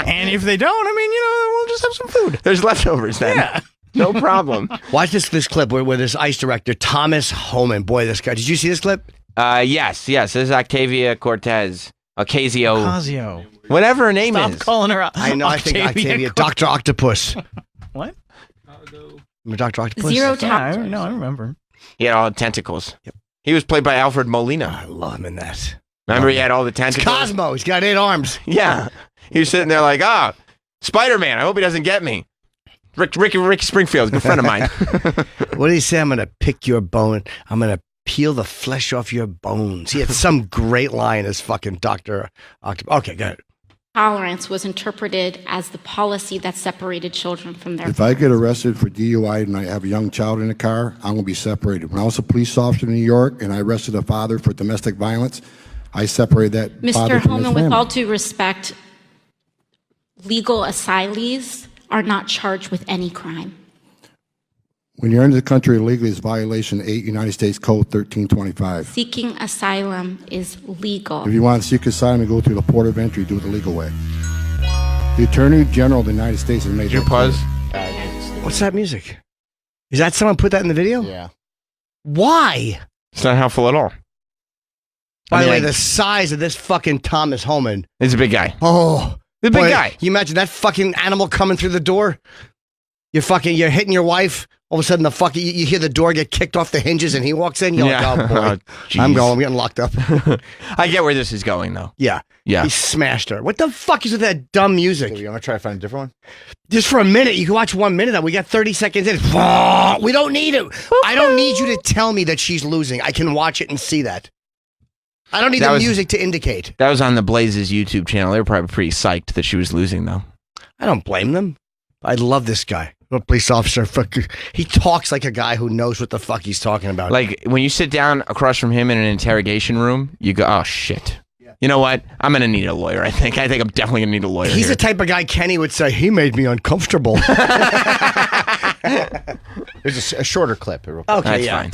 And if they don't, we'll just have some food. There's leftovers then. Yeah. No problem. Watch this clip where this ICE director, Thomas Homan, boy, this guy, did you see this clip? Yes. This is Octavia Cortez. Ocasio. Whatever her name Stop is. calling her I know, I think Octavia. Dr. Octopus. What? Remember Dr. Octopus? Zero top. No, I remember. He had all the tentacles. Yep. He was played by Alfred Molina. I love him in that. Remember he had all the tentacles? It's Cosmo. He's got 8 arms. Yeah. He was sitting there like, Spider-Man. I hope he doesn't get me. Ricky Springfield, good friend of mine. What did he say? I'm going to pick your bone. I'm going to peel the flesh off your bones. He had some great line as fucking Dr. Octopus. Okay, go ahead. Tolerance was interpreted as the policy that separated children from their If I get arrested for DUI and I have a young child in the car, I'm going to be separated. When I was a police officer in New York and I arrested a father for domestic violence, I separated that father Mr. from his Holman, with family. all due respect, legal asylees are not charged with any crime. When you're into the country illegally, it's violation 8 United States Code 1325. Seeking asylum is legal. If you want to seek asylum and go through the port of entry, do it the legal way. The Attorney General of the United States has made Did you pause? What's that music? Is that someone put that in the video? Yeah. Why? It's not helpful at all. By the way, the size of this fucking Thomas Homan. He's a big guy. Oh. The big guy. You imagine that fucking animal coming through the door? You're hitting your wife. All of a sudden, you hear the door get kicked off the hinges, and he walks in. You're like, oh boy, I'm getting locked up. I get where this is going, though. Yeah, yeah. He smashed her. What the fuck is with that dumb music? You want to try to find a different one? Just for a minute. You can watch 1 minute. We got 30 seconds in. We don't need it. I don't need you to tell me that she's losing. I can watch it and see that. I don't need the music to indicate. That was on the Blazes YouTube channel. They were probably pretty psyched that she was losing, though. I don't blame them. I love this guy. A police officer. He talks like a guy who knows what the fuck he's talking about. Like, when you sit down across from him in an interrogation room, you go, oh, shit. You know what? I'm going to need a lawyer, I think. I think I'm definitely going to need a lawyer. He's the type of guy Kenny would say, he made me uncomfortable. There's a shorter clip. Okay, yeah.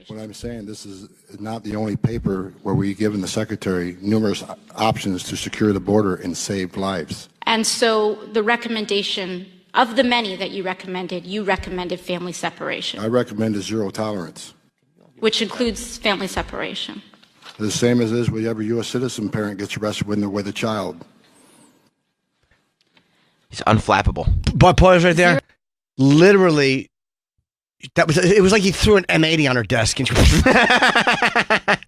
What I'm saying, this is not the only paper where we've given the secretary numerous options to secure the border and save lives. And so the recommendation of the many that you recommended family separation, I recommend a zero tolerance. which includes family separation. The same as is with every U.S. citizen parent gets arrested when they're with a child. He's unflappable. But pause right there. Literally, it was like he threw an M80 on her desk. And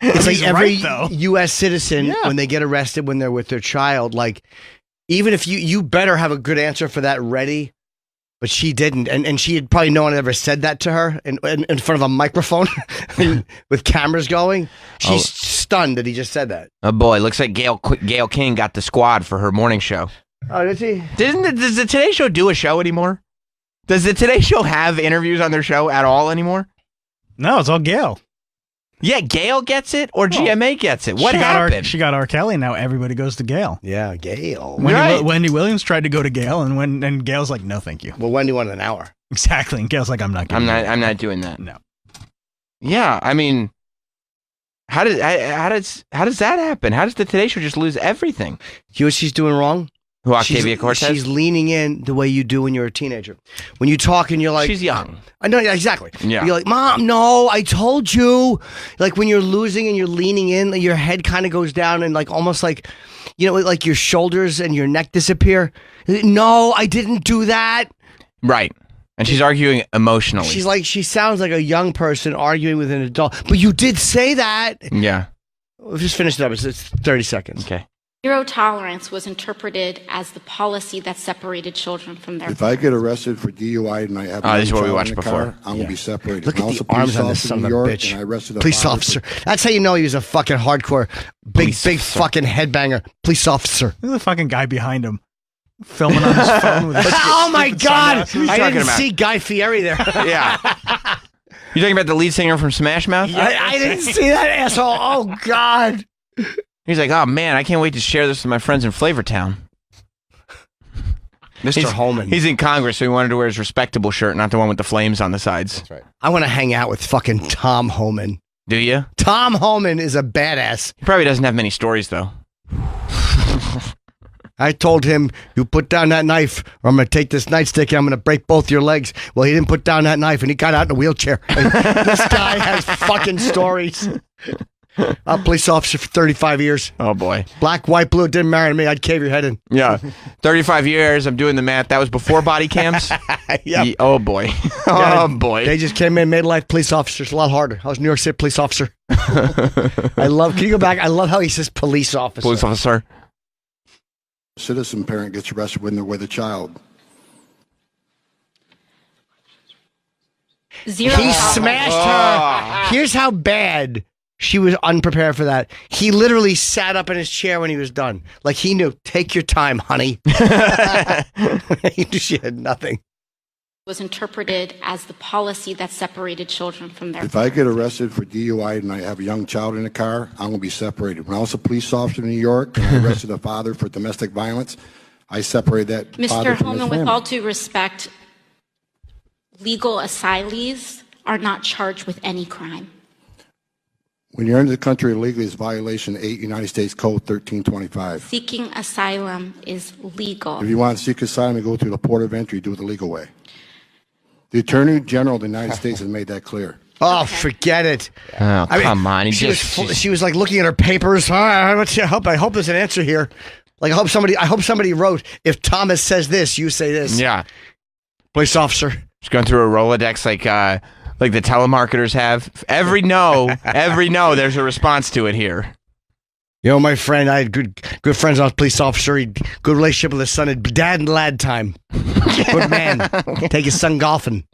it's like every U.S. citizen, when they get arrested when they're with their child, like, even if you better have a good answer for that ready, but she didn't. And she had probably no one had ever said that to her in front of a microphone with cameras going. She's stunned that he just said that. Oh, boy. Looks like Gail King got the squad for her morning show. Oh, did he? Does the Today Show do a show anymore? Does the Today Show have interviews on their show at all anymore? No, it's all Gail. Yeah, Gail gets it or GMA gets it. What happened? She got R. Kelly. Now everybody goes to Gail. Yeah, Gail. Wendy Williams tried to go to Gail, and Gail's like, no, thank you. Well, Wendy wanted an hour. Exactly, and Gail's like, I'm not. I'm not doing that. No. Yeah, I mean, how does that happen? How does the Today Show just lose everything? You know what she's doing wrong? Who, Octavia Cortez? She's leaning in the way you do when you're a teenager. When you talk and you're like... She's young. I know, yeah, exactly. Yeah. You're like, Mom, no, I told you. Like when you're losing and you're leaning in, your head kind of goes down and like almost like, you know, like your shoulders and your neck disappear. No, I didn't do that. Right. And she's arguing emotionally. She sounds like a young person arguing with an adult. But you did say that. Yeah. We'll just finish it up. It's 30 seconds. Okay. Zero tolerance was interpreted as the policy that separated children from their If I get arrested for DUI and I have this is what we child watched in the before. car, I'm going to be separated. Look And at also the arms police on this officer son in of New a York, bitch. and I arrested a Police father officer. That's how you know he was a fucking hardcore, big fucking headbanger. Police officer. Look at the fucking guy behind him, filming on his phone with his Oh my stupid God! sunglasses. I didn't see Guy Fieri there. Yeah. You talking about the lead singer from Smash Mouth? I didn't see that asshole. Oh God. He's like, oh man, I can't wait to share this with my friends in Flavortown. Mr. Holman. He's in Congress, so he wanted to wear his respectable shirt, not the one with the flames on the sides. That's right. I want to hang out with fucking Tom Homan. Do you? Tom Homan is a badass. He probably doesn't have many stories, though. I told him, you put down that knife, or I'm going to take this nightstick and I'm going to break both your legs. Well, he didn't put down that knife, and he got out in a wheelchair. This guy has fucking stories. A police officer for 35 years. Oh, boy. Black, white, blue, didn't matter to me. I'd cave your head in. Yeah. 35 years, I'm doing the math. That was before body cams? Yep. Oh, boy. Oh, boy. They just came in, made life police officers a lot harder. I was a New York City police officer. Can you go back? I love how he says police officer. Police officer. Citizen parent gets arrested when they're with a child. Zero He tolerance. smashed her. Here's how bad she was unprepared for that. He literally sat up in his chair when he was done. Like he knew, take your time, honey. He knew she had nothing. Was interpreted as the policy that separated children from their If I get arrested for DUI and I have a young child in the car, I'm going to be separated. When I was a police officer in New York and I arrested a father for domestic violence, I separated that father Mr. from his Holman, with family. all due respect, legal asylees are not charged with any crime. When you're in the country illegally, it's violation 8 United States Code 1325. Seeking asylum is legal. If you want to seek asylum, you go through the port of entry, do it the legal way. The Attorney General of the United States has made that clear. Oh, forget it. Oh, I mean, come on. She was like looking at her papers. I hope there's an answer here. Like I hope somebody wrote, if Thomas says this, you say this. Yeah. Police officer. Just going through a Rolodex like the telemarketers have. Every no, there's a response to it here. My friend, I had good friends. I was a police officer. He good relationship with his son. At dad and lad time. Good man. Take his son golfing.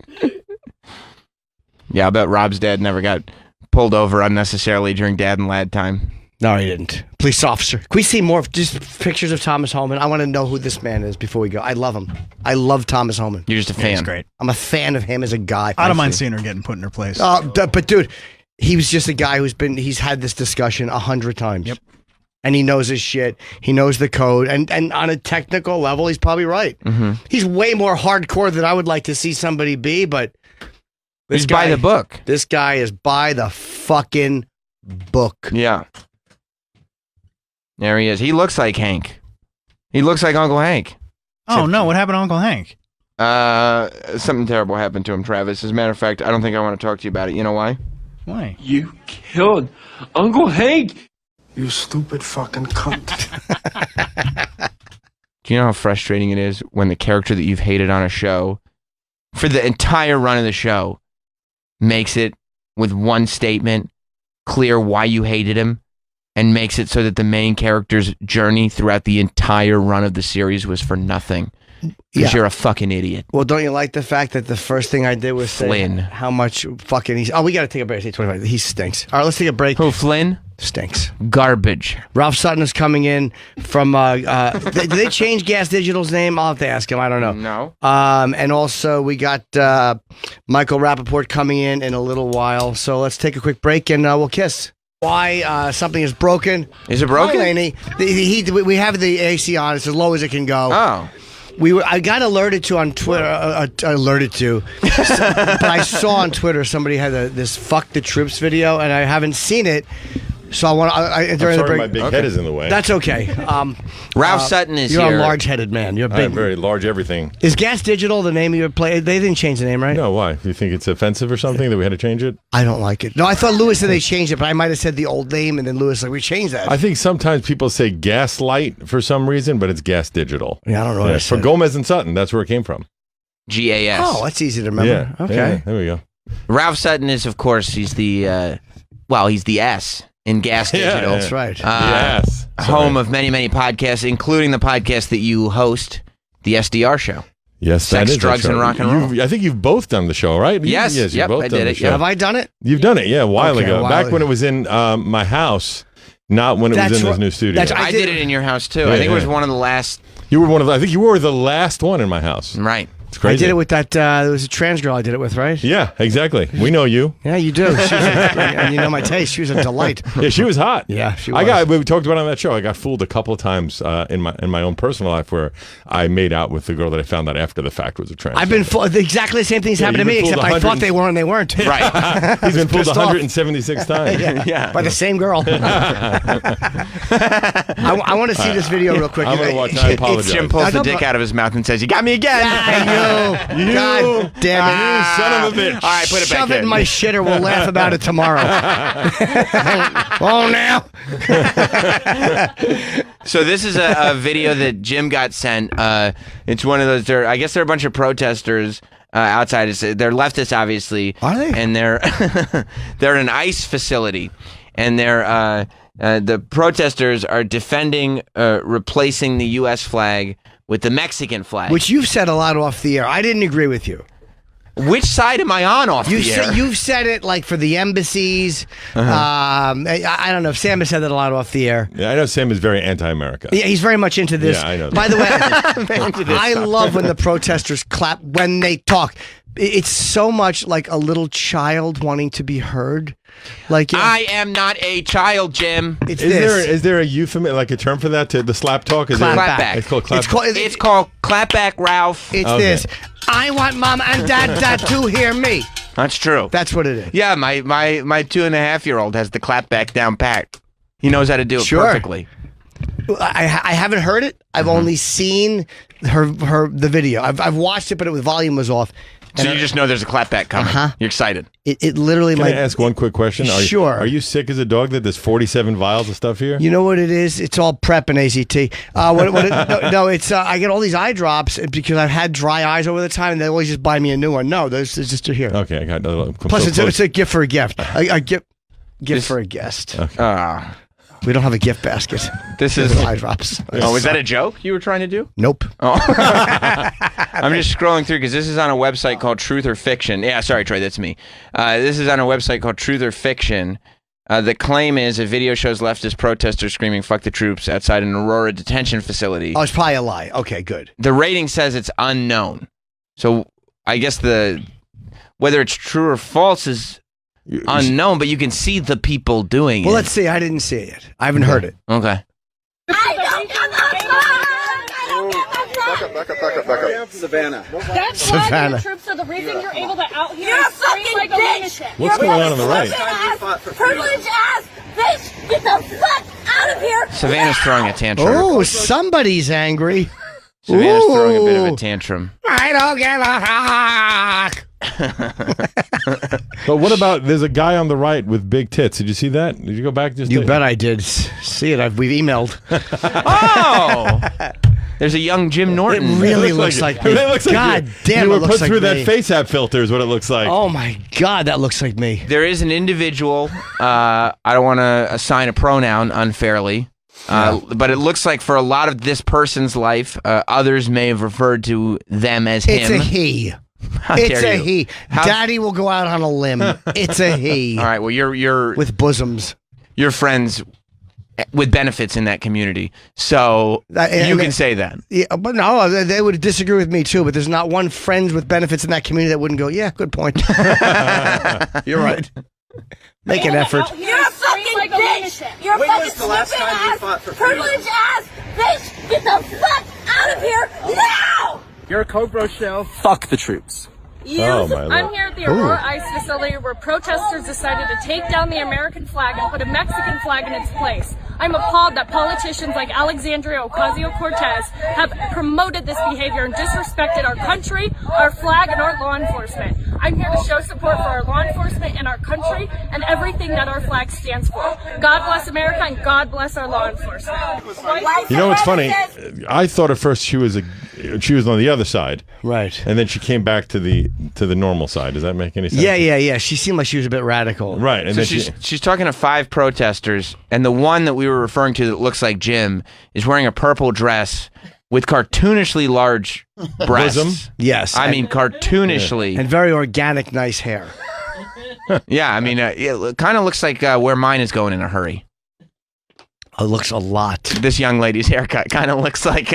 Yeah, I bet Rob's dad never got pulled over unnecessarily during dad and lad time. No, he didn't. Police officer. Can we see more just pictures of Thomas Homan? I want to know who this man is before we go. I love him. I love Thomas Homan. You're just a fan. He's great. I'm a fan of him as a guy. I don't mind seeing her getting put in her place. But dude, he was just a guy he's had this discussion 100 times. Yep. And he knows his shit. He knows the code. And on a technical level, he's probably right. Mm-hmm. He's way more hardcore than I would like to see somebody be, but he's by the book. This guy is by the fucking book. Yeah. There he is. He looks like Hank. He looks like Uncle Hank. Oh, no. What happened to Uncle Hank? Something terrible happened to him, Travis. As a matter of fact, I don't think I want to talk to you about it. You know why? Why? You killed Uncle Hank. You stupid fucking cunt. Do you know how frustrating it is when the character that you've hated on a show for the entire run of the show makes it with one statement clear why you hated him and makes it so that the main character's journey throughout the entire run of the series was for nothing? Because you're a fucking idiot. Well, don't you like the fact that the first thing I did was Flynn. say how much fucking he's... Oh, we got to take a break. 25. He stinks. All right, let's take a break. Who, Flynn? Stinks. Garbage. Ralph Sutton is coming in from... did they change Gas Digital's name? I'll have to ask him. I don't know. No. And also, we got Michael Rappaport coming in a little while. So let's take a quick break and we'll kiss. Why something is broken. Is it broken? Hi, Laney. We have the AC on. It's as low as it can go. Oh. I got alerted to on Twitter. But I saw on Twitter somebody had this "fuck the troops" video, and I haven't seen it. So I want to. During the break, my big head is in the way. That's okay. Ralph Sutton is you're here. You're a large-headed man. You're big. I'm very large. Everything. Is Gas Digital the name of your play? They didn't change the name, right? No. Why? Do you think it's offensive or something that we had to change it? I don't like it. No, I thought Lewis said they changed it, but I might have said the old name, and then Lewis like we changed that. I think sometimes people say Gaslight for some reason, but it's Gas Digital. Yeah, I don't know. What I For said. Gomez and Sutton, that's where it came from. GAS. Oh, that's easy to remember. Yeah. Okay. Yeah, there we go. Ralph Sutton is, of course, he's the he's the S in Gas Digital. Yeah, That's right. Yes. Home of many, many podcasts, including the podcast that you host, the SDR show. Yes, Sex, that is drugs, our show. and rock and roll. I think you've both done the show, right? Yes. Yes, Yep, you've both I done did the it. show. Have I done it? You've done it, yeah, a while Okay, ago. a while Back ago. when it was in my house, not when it was That's in this right. new studio. I did it in your house, too. Yeah, I think it was yeah. one of the last. You were one of the, I think you were the last one in my house. Right. It's crazy. I did it with that. There was a trans girl I did it with, right? Yeah, exactly. We know you. Yeah, you do. And you know my taste. She was a delight. Yeah, she was hot. Yeah, she was. We talked about it on that show. I got fooled a couple of times in my own personal life where I made out with the girl that I found out after the fact was a trans. I've been exactly the same things happened to me, except I thought they were and they weren't. Right. He's been fooled Pissed off. 176 times. Yeah. By the same girl. I want to see this video real quick. I'm going to watch. I apologize. Jim pulls the dick out of his mouth and says, "You got me again." You. God damn it. You son of a bitch. All right, put it back Shove it in in. my shitter. We'll laugh about it tomorrow. Oh, now. So this is a video that Jim got sent. It's one of those. I guess they're a bunch of protesters outside. They're leftists, obviously. Are they? And they're they're in an ICE facility, and they're the protesters are defending replacing the U.S. flag with the Mexican flag. Which you've said a lot off the air. I didn't agree with you. Which side am I on off the air? You've said it like for the embassies. I don't know if Sam has said that a lot off the air. Yeah, I know Sam is very anti-America. Yeah, he's very much into this. Yeah, I know that. By the way, I love when the protesters clap when they talk. It's so much like a little child wanting to be heard. Like I am not a child, Jim. Is there a euphemism, like a term for that? To the slap talk? Clapback. It's called clapback. It's called clapback, Ralph. It's this. I want mom and dad to hear me. That's true. That's what it is. Yeah, my 2.5-year-old has the clapback down pat. He knows how to do it perfectly. I haven't heard it. I've only seen the video. I've watched it, but the volume was off. So you just know there's a clapback coming. You're excited. It literally Can might. I ask one quick question? Sure. Are you sick as a dog that there's 47 vials of stuff here? You know what it is? It's all prep and AZT. No, it's I get all these eye drops because I've had dry eyes over the time, and they always just buy me a new one. No, those are just here. Okay, I got. Plus, it's a gift for a gift. A gift for a guest. Okay. We don't have a gift basket. This is eye drops. Oh, is that a joke you were trying to do? Nope. Oh. I'm just scrolling through because this is on a website called Truth or Fiction. Yeah, sorry, Troy, that's me. This is on a website called Truth or Fiction. The claim is a video shows leftist protesters screaming "fuck the troops" outside an Aurora detention facility. Oh, it's probably a lie. Okay, good. The rating says it's unknown. So I guess whether it's true or false is unknown, but you can see the people doing it. Well, let's see. I didn't see it yet. I haven't heard it. Okay. Back up. Savannah. That's Savannah. why your troops are the reason you're able to out here. You're a scream fucking like a bitch. lunatic. What's going on the right? Privileged ass bitch. Get the fuck out of here. Savannah's throwing a tantrum. Oh, somebody's angry. Savannah's throwing a bit of a tantrum. I don't give a fuck. But what about there's a guy on the right with big tits? Did you see that? Did you go back? You bet I did see it. We've emailed. Oh! There's a young Jim Norton. It really looks like me. God damn, you it were looks put like through me. that face app filter is what it looks like. Oh my God, that looks like me. There is an individual. I don't want to assign a pronoun unfairly. But it looks like for a lot of this person's life, others may have referred to them as him. It's a he. It's a he. Daddy will go out on a limb. It's a he. All right. Well, you're with bosoms. You're friends with benefits in that community, so you can say that. Yeah, but no, they would disagree with me too. But there's not one friends with benefits in that community that wouldn't go, yeah, good point. You're right. Make an effort. You're a fucking bitch. You're a fucking stupid ass, privileged ass bitch. Get the fuck out of here now. You're a Cobra shell. Fuck the troops. I'm here at the Aurora ICE facility where protesters decided to take down the American flag and put a Mexican flag in its place. I'm appalled that politicians like Alexandria Ocasio-Cortez have promoted this behavior and disrespected our country, our flag, and our law enforcement. I'm here to show support for our law enforcement and our country and everything that our flag stands for. God bless America and God bless our law enforcement. You know what's funny? I thought at first she was on the other side, right? And then she came back to the normal side. Does that make any sense? Yeah. She seemed like she was a bit radical, right? And so then she's talking to 5 protesters, and the one that we were referring to that looks like Jim is wearing a purple dress with cartoonishly large breasts. Bosom? Yes. I mean cartoonishly. And very organic, nice hair. Yeah, I mean, it kind of looks like where mine is going in a hurry. It looks a lot. This young lady's haircut kind of looks like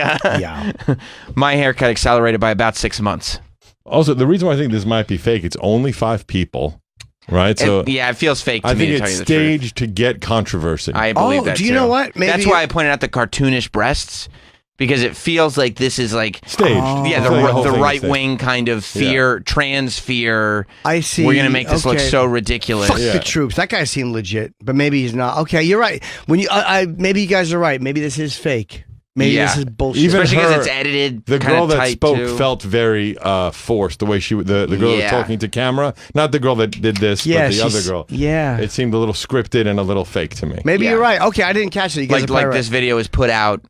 my haircut accelerated by about 6 months. Also, the reason why I think this might be fake, it's only 5 people, right? So yeah, it feels fake to I me. think to it's tell you the truth. staged to get controversy. I believe that. Do you know what? Maybe that's why I pointed out the cartoonish breasts. Because it feels like this is like staged. Yeah, the right wing kind of fear, trans fear. I see. We're gonna make this look so ridiculous. Fuck the troops. That guy seemed legit, but maybe he's not. Okay, you're right. When you, maybe you guys are right. Maybe this is fake. Maybe this is bullshit. Especially because it's edited. The girl that tight spoke too. felt very forced. The way the girl that was talking to camera, not the girl that did this, but the other girl. Yeah, it seemed a little scripted and a little fake to me. Maybe you're right. Okay, I didn't catch it. You guys like this video is put out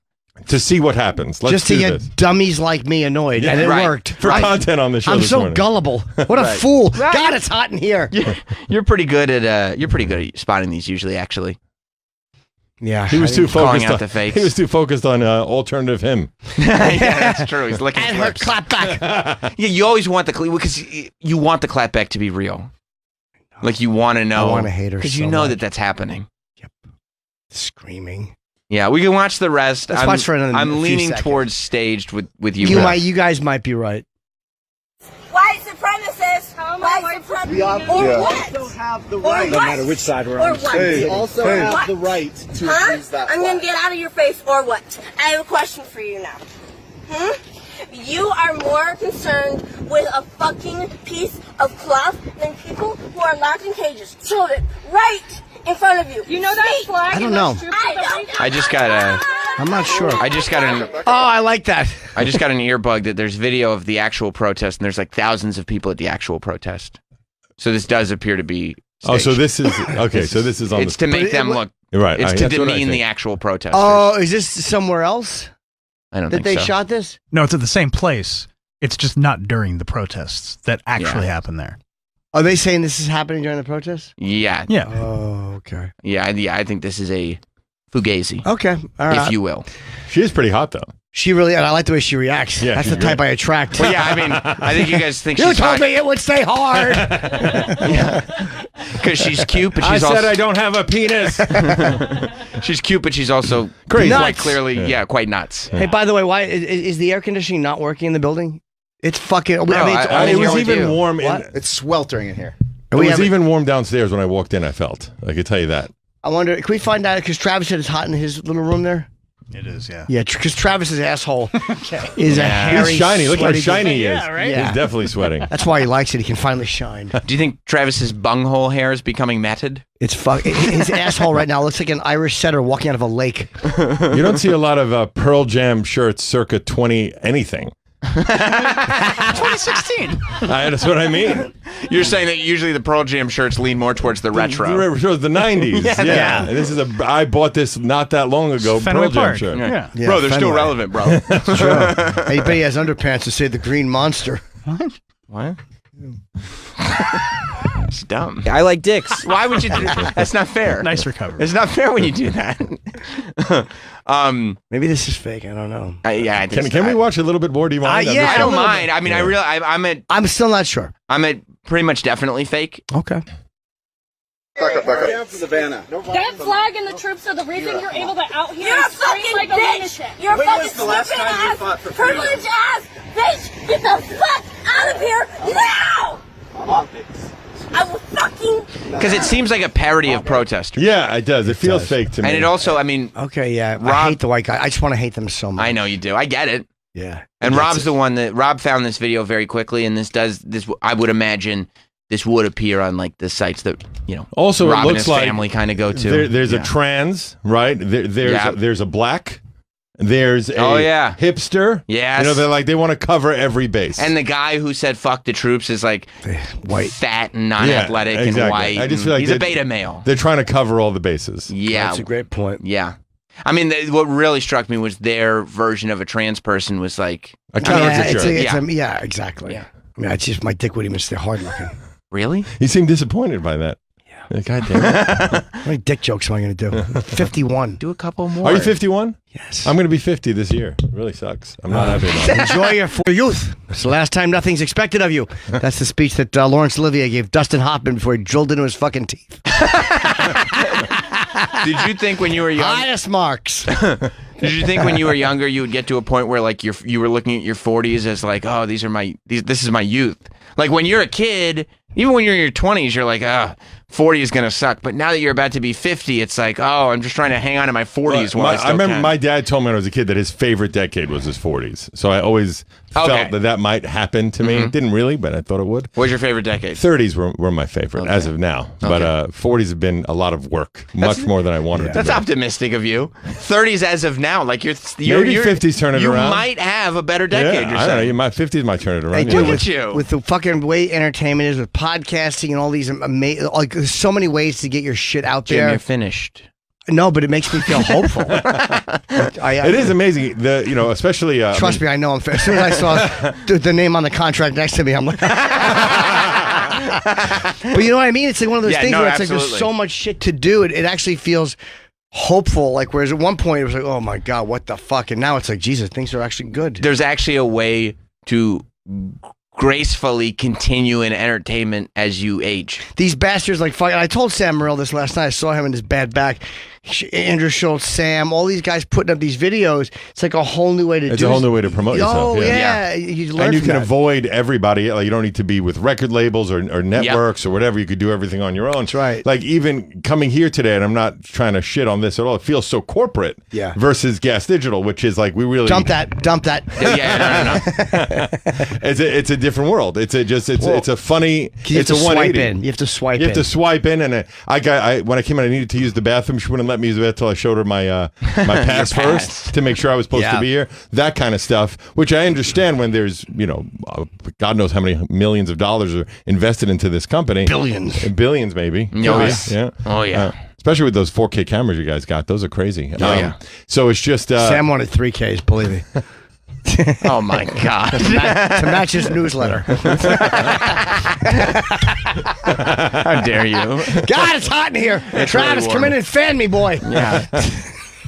to see what happens. Let's just to do get this. dummies like me annoyed, and it worked for content on the show. I'm this so morning. gullible. What a fool! God, it's hot in here. You're pretty good at spotting these usually. Actually, yeah. He was too focused out the fakes. He was too focused on alternative him. Yeah, that's true. He's looking and for her clap back. Yeah, you always want because you want the clap back to be real. Like you want to know. I want to hate her because so you know much. that that's happening. Yep. Screaming. Yeah, we can watch the rest. Let's watch for another I'm few leaning seconds. towards staged with you. You guys might be right. White supremacists. White supremacists. We also have the right. No matter which side we're on. We also have the right to use that. I'm gonna get out of your face, or what? I have a question for you now. You are more concerned with a fucking piece of cloth than people who are locked in cages. Children, right in front of you. You know that flag? I don't know. I don't. I just got a I'm not sure. I just got an. Oh, I like that. I just got an earbug that there's video of the actual protest, and there's like thousands of people at the actual protest. So this does appear to be. Oh, so this is okay. So this is on. It's to make them look right. It's to that's what I demean think. the actual protesters. Oh, is this somewhere else I don't that think they so. shot this? No, it's at the same place. It's just not during the protests that actually happened there. Are they saying this is happening during the protest? Yeah. Yeah. Oh, okay. Yeah. I think this is a fugazi. Okay. All right. If you will. She is pretty hot though. She really, and I like the way she reacts. Yeah, That's the she's type great. I attract. Well, yeah. I mean, I think you guys think You she's told hot me it would stay hard. because she's cute, but I she's said also I don't have a penis. she's cute, but she's also Crazy. quite Nuts. clearly, quite nuts. Hey, by the way, why is the air conditioning not working in the building? It's fucking. I mean, it's I'm it in was here with even you. warm. It's sweltering in here. It We was have- even warm downstairs when I walked in. I felt. I could tell you that. I wonder, can we find out? Because Travis said it's hot in his little room there. It is, yeah. Yeah, because Travis's asshole is a Yeah. hairy, He's shiny. Look how sweaty- shiny he is. Yeah, right? Yeah. He's definitely sweating. That's why he likes it. He can finally shine. Do you think Travis's bunghole hair is becoming matted? It's his asshole right now looks like an Irish setter walking out of a lake. You don't see a lot of Pearl Jam shirts circa 20 anything. 2016. That's what I mean. You're saying that usually the Pearl Jam shirts lean more towards the retro. The retro, the 90s. yeah. And this is I bought this not that long ago. Fenway Pearl Jam Park. shirt. Yeah. Yeah, Bro, they're still Fenway. relevant, bro. That's true. Hey, but he has underpants to say the Green Monster. What? It's dumb. I like dicks. Why would you do that? That's not fair. Nice recovery. It's not fair when you do that. Maybe this is fake. I don't know. Yeah, I think Can we watch a little bit more? Do you mind? yeah, I don't a little mind. I mean, bit. I'm still not sure. I'm at pretty much definitely fake. Okay. Back up. Savannah. That flag and the troops are the reason you're able to out here You're a and scream fucking like a bitch. lunatic. You're a When fucking was the last stupid time you ass, fought for freedom? privileged ass bitch. Get the fuck out of here now! I will fucking. Because it seems like a parody of protesters. Yeah, it does. It feels fake to me. And it also, I mean, Okay, yeah. I Rob- hate the white guy. I just want to hate them so much. I know you do. I get it. Yeah. And That's Rob's it. the one that Rob found this video very quickly, and this. I would imagine this would appear on like the sites that Also, Rob it and looks his like family kind of go to. there's a trans, right? There's a black. There's a hipster. Yes. They want to cover every base. And the guy who said "fuck the troops" is like white, fat, and non-athletic, and white. I just and feel like he's a beta male. They're trying to cover all the bases. Yeah, That's a great point. Yeah, I mean, what really struck me was their version of a trans person was like a caricature. Yeah, exactly. Yeah. I mean, it's just my dick wouldn't even stay hard looking. Really? He seemed disappointed by that. Yeah. God damn it. How many dick jokes am I going to do? 51. Do a couple more. Are you 51? Yes. I'm going to be 50 this year. It really sucks. I'm not happy about it. Enjoy your youth. It's the last time nothing's expected of you. That's the speech that Laurence Olivier gave Dustin Hoffman before he drilled into his fucking teeth. Did you think when you were young? Highest marks. Did you think when you were younger you would get to a point where like you were looking at your 40s as like, oh, this is my youth? Like when you're a kid, even when you're in your 20s, you're like, 40 is gonna suck. But now that you're about to be 50, it's like, oh, I'm just trying to hang on to my 40s while I remember my dad told me when I was a kid that his favorite decade was his 40s. So I always felt that might happen to me. It didn't really, but I thought it would. What's your favorite decade? 30s were my favorite as of now. But 40s have been a lot of work, much more than I wanted to That's be. optimistic of you. 30s as of now, like you're Maybe 50s turn it around. You might have a better decade. Yeah, I don't know. My 50s might turn it around. Hey, yeah. dude, Look at you. with the fucking way entertainment is, with podcasting and all these amazing, like there's so many ways to get your shit out Jim, there. you're finished. No, but it makes me feel hopeful. It is amazing. Especially. Trust me, I know. As soon as I saw the name on the contract next to me, I'm like. But you know what I mean? It's like one of those things where it's like there's so much shit to do. It actually feels hopeful. Like whereas at one point it was like, oh my god, what the fuck? And now it's like, Jesus, things are actually good. There's actually a way to gracefully continue in entertainment as you age. These bastards like fucking. I told Sam Morril this last night. I saw him in his bad back. Andrew Schultz, Sam, all these guys putting up these videos. It's like a whole new way to It's a whole new way to promote yourself. Oh yeah, you learn and you from can that. avoid everybody. Like you don't need to be with record labels or networks or whatever. You could do everything on your own. That's right. Like even coming here today, and I'm not trying to shit on this at all. It feels so corporate. Yeah. Versus Gas Digital, which is like we really dump that. Yeah, no. it's a different world. It's a funny. You have It's to a swipe 180. in. You have to swipe. You have to swipe in, and when I came in, I needed to use the bathroom. She wouldn't let let me use it until I showed her my my pass first to make sure I was supposed to be here. That kind of stuff, which I understand when there's, God knows how many millions of dollars are invested into this company. Billions maybe. Yes. Yeah. Oh, yeah. Especially with those 4K cameras you guys got. Those are crazy. Oh, yeah. So it's just... Sam wanted 3Ks, believe me. Oh, my God. to match his newsletter. How dare you? God, it's hot in here. It's Travis, really come warm. in and fan me, boy. Yeah.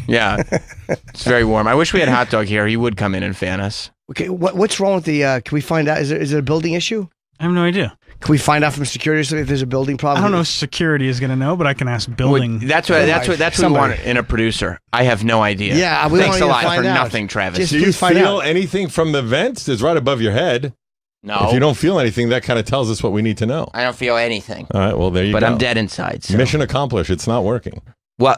Yeah. It's very warm. I wish we had Hot Dog here. He would come in and fan us. Okay, what's wrong with the... can we find out? Is it a building issue? I have no idea. Can we find out from security or something if there's a building problem? I don't know if security is going to know, but I can ask building. That's what we want in a producer. I have no idea. Yeah, we Thanks want a to lot find for out. nothing, Travis. Do you feel anything from the vents? It's right above your head. No. If you don't feel anything, that kind of tells us what we need to know. I don't feel anything. All right, well, there you go. But I'm dead inside. So. Mission accomplished. It's not working. Well,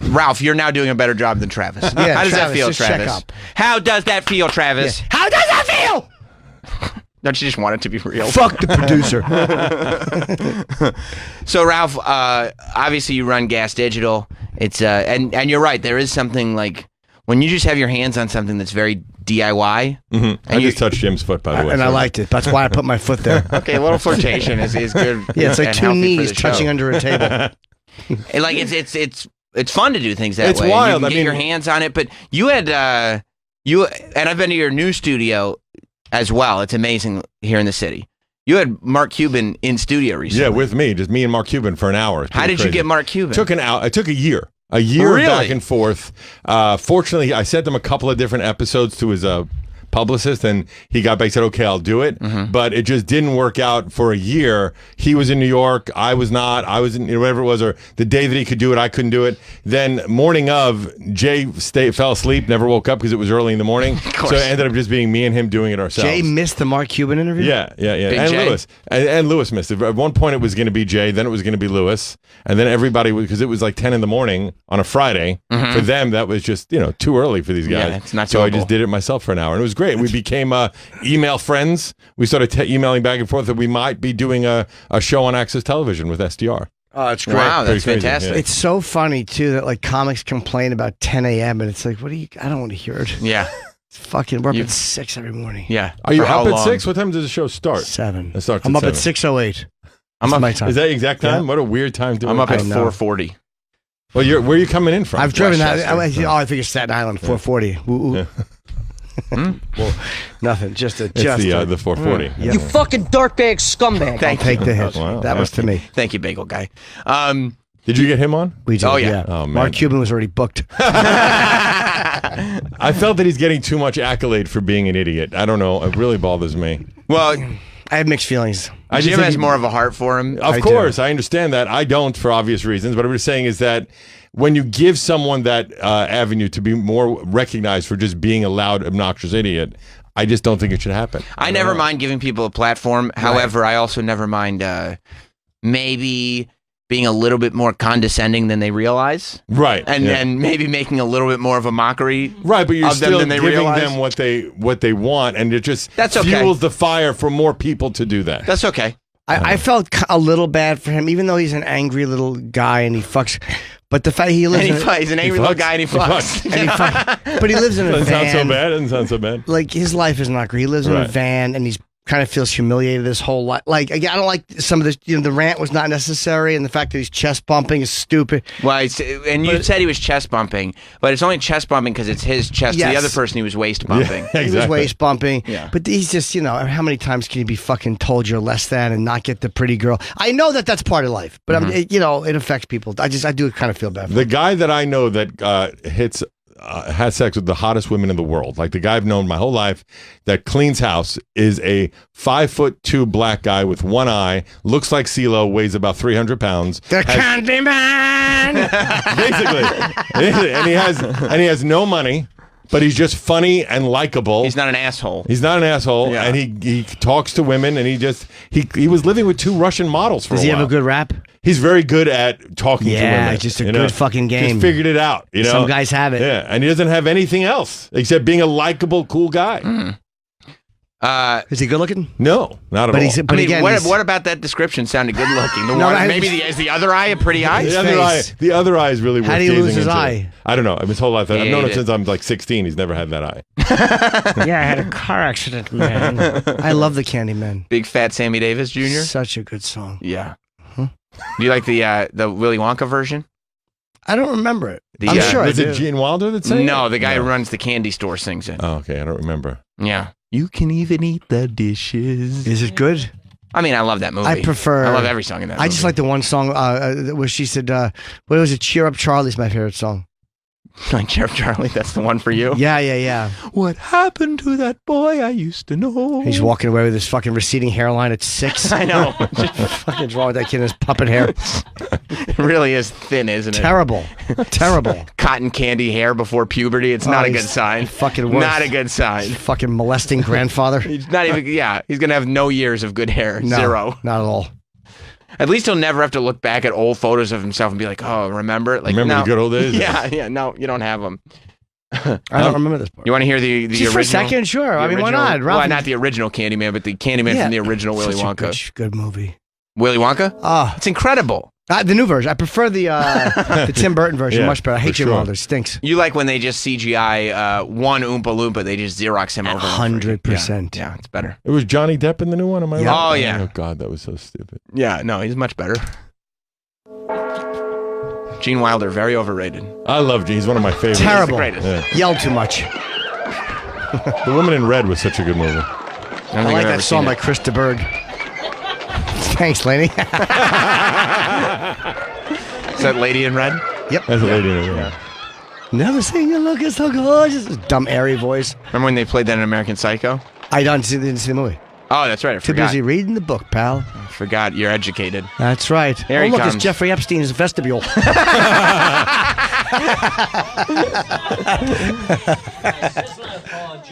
Ralph, you're now doing a better job than Travis. Yeah, How does that Travis, feel, just check Travis? up. How does that feel, Travis? Yeah. How does that feel? Don't you just want it to be real? Fuck the producer. So, Ralph, obviously you run Gas Digital. It's and you're right. There is something like when you just have your hands on something that's very DIY. Mm-hmm. I just touched Jim's foot, by the way. And I liked it. That's why I put my foot there. Okay, a little flirtation is good. Yeah, it's like and two healthy for knees the touching show. under a table. Like it's fun to do things that It's way. wild. You I can get mean- your hands on it, but you had and I've been to your new studio as well. It's amazing here in the city. You had Mark Cuban in studio recently. Yeah, with me, just me and Mark Cuban for an hour. How did you get Mark Cuban? It took a year. A year Really? back and forth. Fortunately, I sent him a couple of different episodes to his publicist, and he got back and said, okay, I'll do it. But it just didn't work out for a year. He was in New York. I was not. I was in whatever it was, or the day that he could do it, I couldn't do it. Then morning of, Jay fell asleep, never woke up because it was early in the morning. So it ended up just being me and him doing it ourselves. Jay missed the Mark Cuban interview? Yeah. Big And Jay? Lewis. And Lewis missed it. At one point, it was going to be Jay. Then it was going to be Lewis. And then everybody, because it was like 10 in the morning on a Friday. For them, that was just, too early for these guys. Yeah, it's not so I doable. just did it myself for an hour. And it was great. We became email friends. We started emailing back and forth that we might be doing a show on Access Television with SDR. Oh, it's great. Wow, that's Pretty crazy, fantastic. yeah. It's so funny, too, that like comics complain about 10 a.m. and it's like, I don't want to hear it. Yeah. It's fucking, we're up at 6 every morning. Yeah. Are you For how up at long? 6? What time does the show start? 7. It starts I'm at up at 7. 6:08. I'm up. my time. Is that the exact time? Yeah. What a weird time to do I'm it. up at I know. 4:40. Well, where are you coming in from? I've driven that. Westchester. I think it's Staten Island, 440. Ooh, ooh. Well, nothing. Just a. It's Just the 440. Yeah. You fucking dirtbag scumbag. I'll take the hit. Wow. That was to me. Thank you, Bagel Guy. Did you get him on? We did. Oh, yeah. Oh, man. Mark Cuban was already booked. I felt that he's getting too much accolade for being an idiot. I don't know. It really bothers me. Well, I have mixed feelings. I just Jim think has he- more of a heart for him. Of course, I understand that. I don't for obvious reasons. But what I'm just saying is that when you give someone that avenue to be more recognized for just being a loud, obnoxious idiot, I just don't think it should happen. I never mind giving people a platform. However, I also never mind maybe being a little bit more condescending than they realize. Right. And yeah. then maybe making a little bit more of a mockery Right, but you're of them still than they giving realize. them what they want, and it just That's okay. fuels the fire for more people to do that. That's okay. I felt a little bad for him, even though he's an angry little guy and he fucks. But the fact he lives And in he's an angry little guy and he fucks. and he but he lives in a Doesn't van. sound so bad. Doesn't sound so bad. Like his life is not great. He lives in a Right. van and he's kind of feels humiliated this whole life. Like again, I don't like some of this. The rant was not necessary, and the fact that he's chest bumping is stupid. Well, and you said he was chest bumping, but it's only chest bumping because it's his chest. Yes. The other person he was waist bumping. Yeah, He was waist bumping. Yeah. But he's just, how many times can you be fucking told you're less than and not get the pretty girl? I know that that's part of life, but it affects people. I do kind of feel bad for The him. guy that I know that has sex with the hottest women in the world, like the guy I've known my whole life that cleans house, is a 5'2" black guy with one eye, looks like CeeLo, weighs about 300 pounds. The Candy Man! Basically. and he has no money, but he's just funny and likable. He's not an asshole. He's not an asshole, Yeah. and he talks to women, and he was living with 2 Russian models for Does a he while. have a good rap? He's very good at talking to Yeah, women. just a good fucking game. Just figured it out. Some guys have it. Yeah, and he doesn't have anything else except being a likable, cool guy. Is he good looking? No, not at But all. he's- but again, he's- what about that description sounded good looking? The No, one, I- maybe is the other eye a pretty eye? The other eye is really worth How did he lose gazing his into. eye? I don't know. His whole life. I've He known ate him it. since I'm like 16. He's never had that eye. Yeah, I had a car accident, man. I love the Candyman. Big fat Sammy Davis Jr. Such a good song. Yeah. Do you like the Willy Wonka version? I don't remember it. The, I'm sure I Is do. it Gene Wilder that sang it? No, the guy who runs the candy store sings it. Oh, okay. I don't remember. Yeah. You can even eat the dishes. Is it good? I mean, I love that movie. I prefer. I love every song in that I movie. just like the one song where she said, "What was it? Cheer Up, Charlie's my favorite song." Like Sheriff Charlie, that's the one for you? Yeah. What happened to that boy I used to know? He's walking away with his fucking receding hairline at 6. I know. Fucking wrong with that kid and his puppet hair. It really is thin, isn't it? Terrible. Terrible. Cotton candy hair before puberty. It's not a good he's sign. Fucking worse. Not a good sign. Fucking molesting grandfather. He's not even, yeah, he's going to have no years of good hair. No, Zero. Not at all. At least he'll never have to look back at old photos of himself and be like, oh, remember? Like, Remember no. the good old days? Yeah, no, you don't have them. I don't remember this part. You want to hear the Just original? for a second, sure. the I mean, why original- not? Well, Ralph- not the original Candyman, but the Candyman Yeah. from the original Willy Such a Wonka. good movie. Willy Wonka? Ah, It's incredible. the new version. I prefer the Tim Burton version Yeah, much better. I hate for Jim sure. Wilder. It stinks. You like when they just CGI one Oompa Loompa, they just Xerox him over. and over again. 100%. Yeah, it's better. It was Johnny Depp in the new one. Am I Yeah. right? Oh, yeah. Oh God, that was so stupid. Yeah, no, he's much better. Gene Wilder, very overrated. I love Gene. He's one of my favorites. Terrible. greatest. Yeah. Yelled too much. The Woman in Red was such a good movie. I I like that song by Chris de Burgh. Thanks, lady. Is that Lady in Red? Yep. That's a lady in it. Yeah. Never seen you looking so gorgeous. Dumb, airy voice. Remember when they played that in American Psycho? I didn't see the movie. Oh, that's right. I Too forgot. busy reading the book, pal. I forgot. You're educated. That's right. Here oh, he look, comes. it's Jeffrey Epstein's vestibule.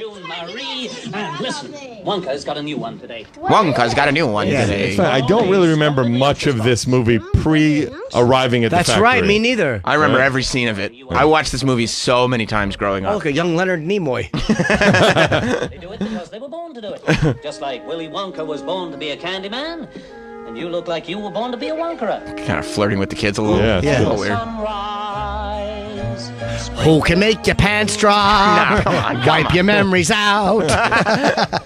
And listen, Wonka's got a new one today. Wonka's got a new one today. It's fine. I don't really remember much of this movie pre-arriving at the That's factory. right. Me neither. I remember Yeah. every scene of it. I watched this movie so many times growing Oh, up. look, a young Leonard Nimoy. They do it because they were born to do it. Just like Willy Wonka was born to be a candy man, and you look like you were born to be a Wonkerer. Kind of flirting with the kids a little. Yeah. It's a little weird. Sunrise. Who can make your pants dry? No, come on, Wipe your memories out. The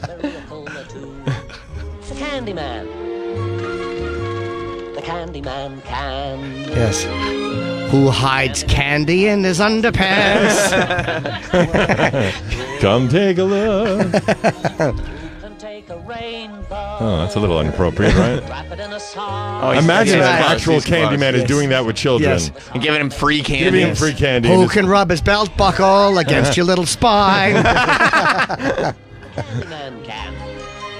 candy man. The candy man can. Yes. Who hides candy in his underpants? Come take a look. Can take a rainbow. Oh, that's a little inappropriate, right? Wrap it in a song. Oh, he's- Imagine he's an close, actual he's close. Candyman is doing that with children. Yes. And giving him free candy. Giving him free candy. Who and can rub his belt buckle against your little spine? Candy man can.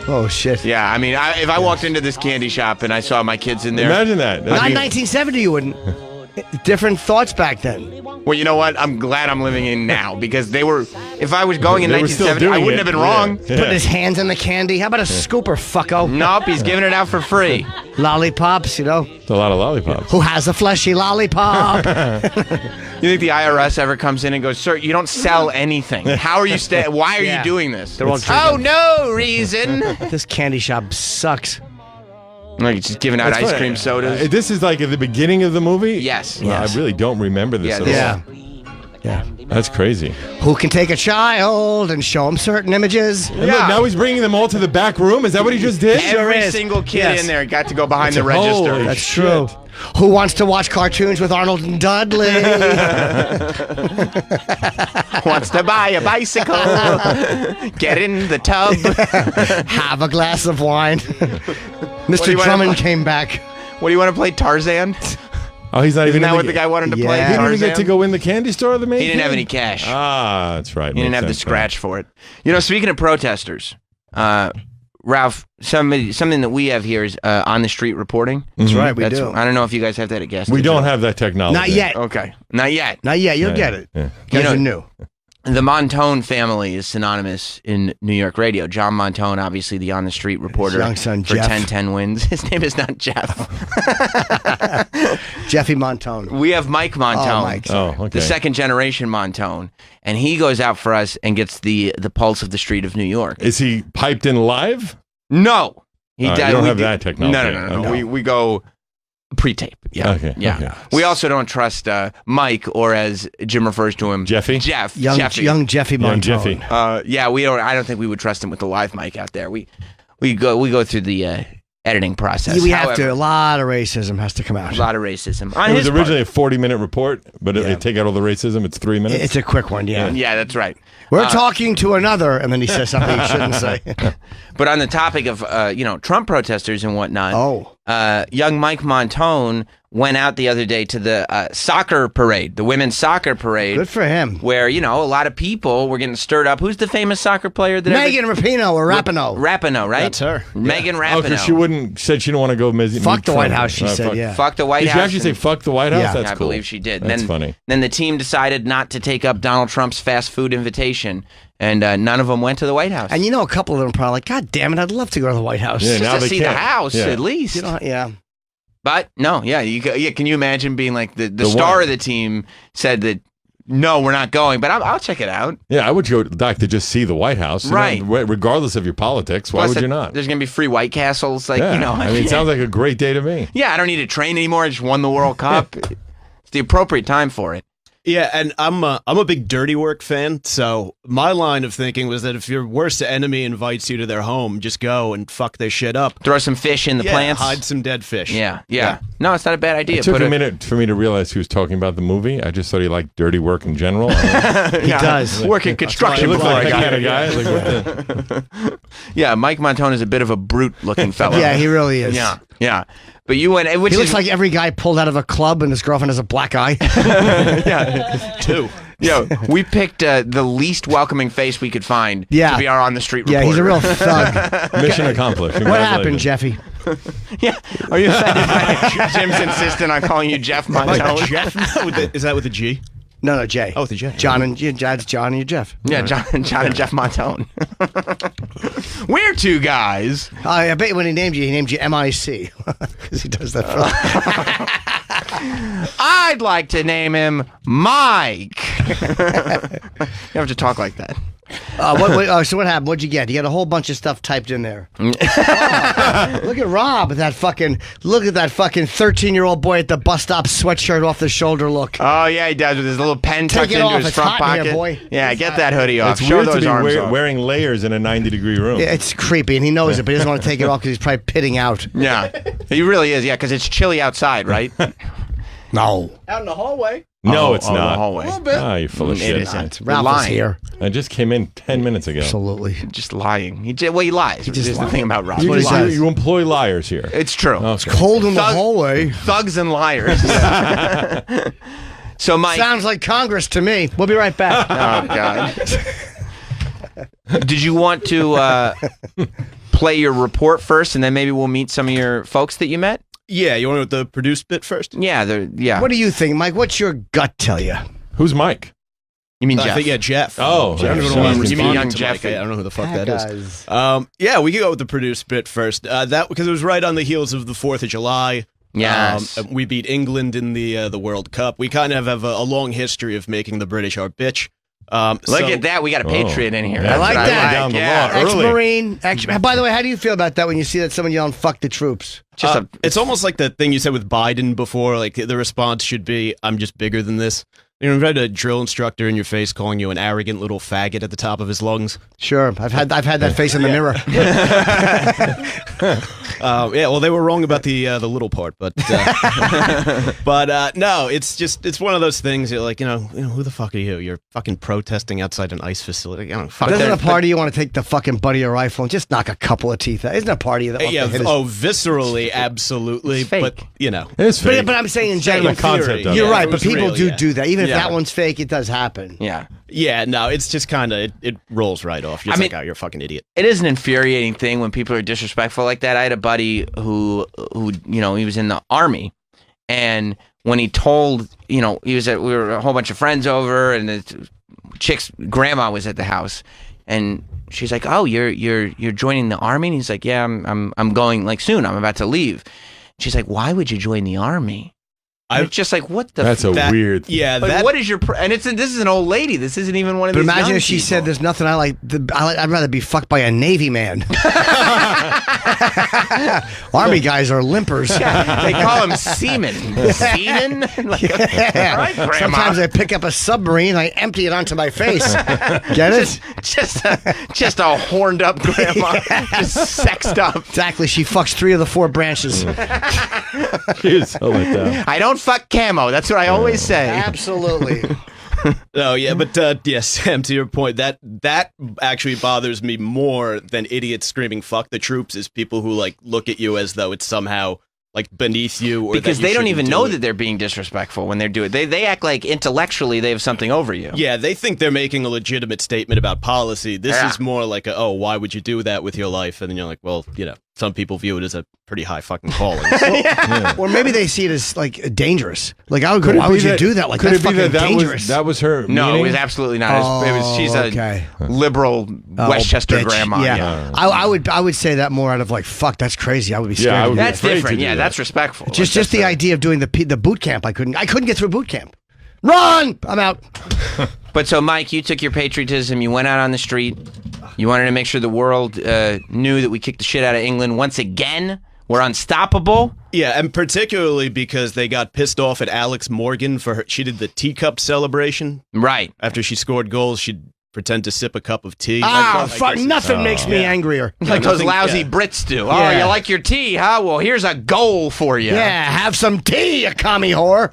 Oh, shit. Yeah, I mean, if I walked into this candy shop and I saw my kids in there. Imagine that. Not in 1970, you wouldn't. Different thoughts back then. Well, you know what? I'm glad I'm living in now because they were. If I was going in They were still 1970, I doing wouldn't it. have been wrong. Yeah. Putting his hands in the candy. How about a scooper, fucko? Nope, he's giving it out for free. Lollipops, you know. It's a lot of lollipops. Who has a fleshy lollipop? You think the IRS ever comes in and goes, "Sir, you don't sell anything. How are you Why are Yeah. you doing this?" They're all Oh, no reason. This candy shop sucks. Like it's just giving out That's ice funny. cream sodas. This is like at the beginning of the movie? Yes. Well, Yes. I really don't remember this at all. Yeah. Yeah. That's crazy. Who can take a child and show him certain images? And look, now he's bringing them all to the back room. Is that what he just did? Every is. single kid Yes. in there got to go behind the register. Holy That's shit. true. Who wants to watch cartoons with Arnold and Dudley? Wants to buy a bicycle. Get in the tub. Have a glass of wine. What do Mr. you wanna Drummond play? came back. What do you want to play, Tarzan? Oh, he's not Isn't even that in what the guy wanted to play? Yeah. He didn't even Tarzan? get to go in the candy store, the main He didn't have kid? any cash. Ah, that's right. He didn't have the scratch for it. You know, speaking of protesters, Ralph, something that we have here is on the street reporting. That's right, we do. I don't know if you guys have that at gas We station. don't have that technology. Not yet. Okay, not yet. Not yet. You'll Yeah, get it. yeah. Because You know- you're new. the Montone family is synonymous in New York radio. John Montone, obviously the on the street reporter young son, for Jeff. 1010 Wins. His name is not Jeff. Jeffy Montone. We have Mike Montone, Mike, okay. the second generation Montone, and he goes out for us and gets the pulse of the street of New York. Is he piped in live? No, he You does. don't have that technology. No. Okay. We go pre-tape. Yeah. Okay. Yeah. Okay. We also don't trust Mike, or as Jim refers to him, Jeffy. Jeff. Young Jeffy. Jeffy Young Montone. Jeffy. Yeah, we don't. I don't think we would trust him with the live mic out there. We go through the editing process. We have However, to. A lot of racism has to come out. A lot of racism. On It was his originally a 40-minute report, but if they take out all the racism, it's 3 minutes. It's a quick one, yeah. part. Yeah, that's right. We're talking to another, and then he says something he shouldn't say. But on the topic of Trump protesters and whatnot, young Mike Montone went out the other day to the soccer parade, the women's soccer parade. Good for him. Where, a lot of people were getting stirred up. Who's the famous soccer player? Megan Rapinoe or Rapinoe. Rapinoe, right? That's her. Megan Oh, Rapinoe. because she said she didn't want to go meet Fuck the White Trump. House, she said, yeah. Fuck the White Did House. she actually say fuck the White House? Yeah. That's I cool. believe she did. That's then, funny. Then the team decided not to take up Donald Trump's fast food invitation, and none of them went to the White House. And a couple of them are probably like, God damn it, I'd love to go to the White House. Yeah, Just now to they see the can't. house, Yeah. at least. Yeah. But no, can you imagine being like the star one. of the team said that no, we're not going, but I'll check it out. Yeah, I would go, Doc, to just see the White House. Right. Regardless of your politics. Why Plus, would you not? There's gonna be free White Castles, I mean, it sounds like a great day to me. Yeah, I don't need to train anymore. I just won the World Cup. It's the appropriate time for it. Yeah, and I'm a big Dirty Work fan, so my line of thinking was that if your worst enemy invites you to their home, just go and fuck their shit up. Throw some fish in the plants. Hide some dead fish. Yeah. No, it's not a bad idea. It took a minute for me to realize he was talking about the movie. I just thought he liked dirty work in general. He does. Working construction He looked before like I that got kind of here. guy. Like, what the? Yeah, Mike Montone is a bit of a brute-looking fellow. Yeah, he really is. Yeah. But you went. Which He looks is, like every guy pulled out of a club and his girlfriend has a black eye. Two. Yo, we picked the least welcoming face we could find Yeah. to be our on the street Yeah, reporter. he's a real thug. Mission accomplished. What happened, Jeffy? Yeah. Are you offended by Jim's insistent on calling you Jeff Montone? Jeff? Is that with a G? No, Jay. Oh, with a J. John and you're Jeff. Yeah, John and Jeff Montone. We're two guys. I bet when he named you MIC because he does that. I'd like to name him Mike. You have to talk like that. So what happened? What'd you get? You got a whole bunch of stuff typed in there. Look at Rob with that fucking 13-year-old boy at the bus stop, sweatshirt off the shoulder look. Oh yeah, he does with his little pen Take tucked it into off. his It's front hot in pocket. here, boy. Yeah, get that hoodie off. It's Show weird to those be arms off. wearing layers in a 90-degree room. Yeah, it's creepy, and he knows it, but he doesn't want to take it off because he's probably pitting out. Yeah, he really is. Yeah, because it's chilly outside, right? No. Out in the hallway. No, it's the not. hallway. A little bit. Ah, you're full of It shit. isn't. Ralph is lying. here. I just came in 10 minutes ago. Absolutely. Just lying. He lies. just Here's the lies. thing about Rob. You, he says. you employ liars here. It's true. Okay. Cold in the hallway. Thugs and liars. So, Mike. Sounds like Congress to me. We'll be right back. Oh, God. Did you want to play your report first, and then maybe we'll meet some of your folks that you met? Yeah, you want to with the produced bit first? Yeah, yeah. What do you think, Mike? What's your gut tell you? Who's Mike? You mean I Jeff? think, yeah, Jeff. Oh, Jeff. yeah, I don't know you mean young to Jeff. Mike. I don't know who the fuck that That is. guy's- Yeah, we could go with the produced bit first. That because it was right on the heels of the 4th of July. Yes. We beat England in the World Cup. We kind of have a long history of making the British our bitch. Look at that. We got a Patriot in here. Yeah, I like That's what that. Down the Yeah. law early. Ex-Marine. By the way, how do you feel about that when you see that someone yelling "fuck the troops"? It's almost like the thing you said with Biden before. Like the response should be, "I'm just bigger than this." You know, you've had a drill instructor in your face calling you an arrogant little faggot at the top of his lungs. Sure, I've had that face in the mirror. Yeah, well, they were wrong about the little part, but no, it's one of those things. You're like, you know, who the fuck are you? You're fucking protesting outside an ice facility. I don't fuck. Doesn't a part of you want to take the fucking butt of your rifle and just knock a couple of teeth out? Isn't a part of you that wants Yeah, to hit his- viscerally, absolutely, It's fake. but you know, It's fake. But I'm saying in The general, concept of you're it. right. It But was people real, do yeah. do that. Even if Yeah. that one's fake, it does happen. Yeah. no, it's just kind of it rolls right off. Just like, oh, you're a fucking idiot. It is an infuriating thing when people are disrespectful like that. I had a buddy who he was in the Army, and when he told, we were a whole bunch of friends over, and chick's grandma was at the house, and she's like, "Oh, you're joining the army?" And he's like, "Yeah, I'm going like soon. I'm about to leave." She's like, "Why would you join the army?" And it's just like, what the? That's a weird. Yeah, like, what is your? And this is an old lady. This isn't even one of But these. imagine young if she people. said, "There's nothing I like. I'd rather be fucked by a Navy man." Army guys are limpers. Yeah, they call them seamen. Seamen. Like, Yeah. all right, Grandma. Sometimes I pick up a submarine, I empty it onto my face. Get it? Just a horned up grandma, just sexed up. Exactly. She fucks 3 of the 4 branches. She is so let down. I don't fuck camo. That's what I always say. Absolutely. Oh yeah, but yes, Sam, to your point, that actually bothers me more than idiots screaming "fuck the troops" is people who like look at you as though it's somehow like beneath you, or Because that you they don't shouldn't even do know it. that they're being disrespectful when they do it. They act like intellectually they have something over you. Yeah, they think they're making a legitimate statement about policy. This Yeah. is more like oh, why would you do that with your life? And then you're like, well, some people view it as a pretty high fucking calling. Or maybe they see it as like dangerous. Like I would Could go, it why be would you that- do that? Like could that's it be fucking that dangerous. that was her? No, meaning? it was absolutely not. She's okay. a liberal Oh, Westchester bitch. grandma. Yeah, I would say that more out of like, fuck, that's crazy. I would be scared. I to would do be that. That's afraid to different. do Yeah, that. that's respectful. Just the idea of doing the boot camp. I couldn't get through boot camp. Run! I'm out. But so, Mike, you took your patriotism. You went out on the street. You wanted to make sure the world knew that we kicked the shit out of England once again. We're unstoppable. Yeah, and particularly because they got pissed off at Alex Morgan for her. She did the teacup celebration. Right. After she scored goals, she'd pretend to sip a cup of tea. Fuck, nothing makes me angrier. Like those lousy Brits do. Oh, Yeah. you like your tea, huh? Well, here's a goal for you. Yeah, have some tea, you commie whore.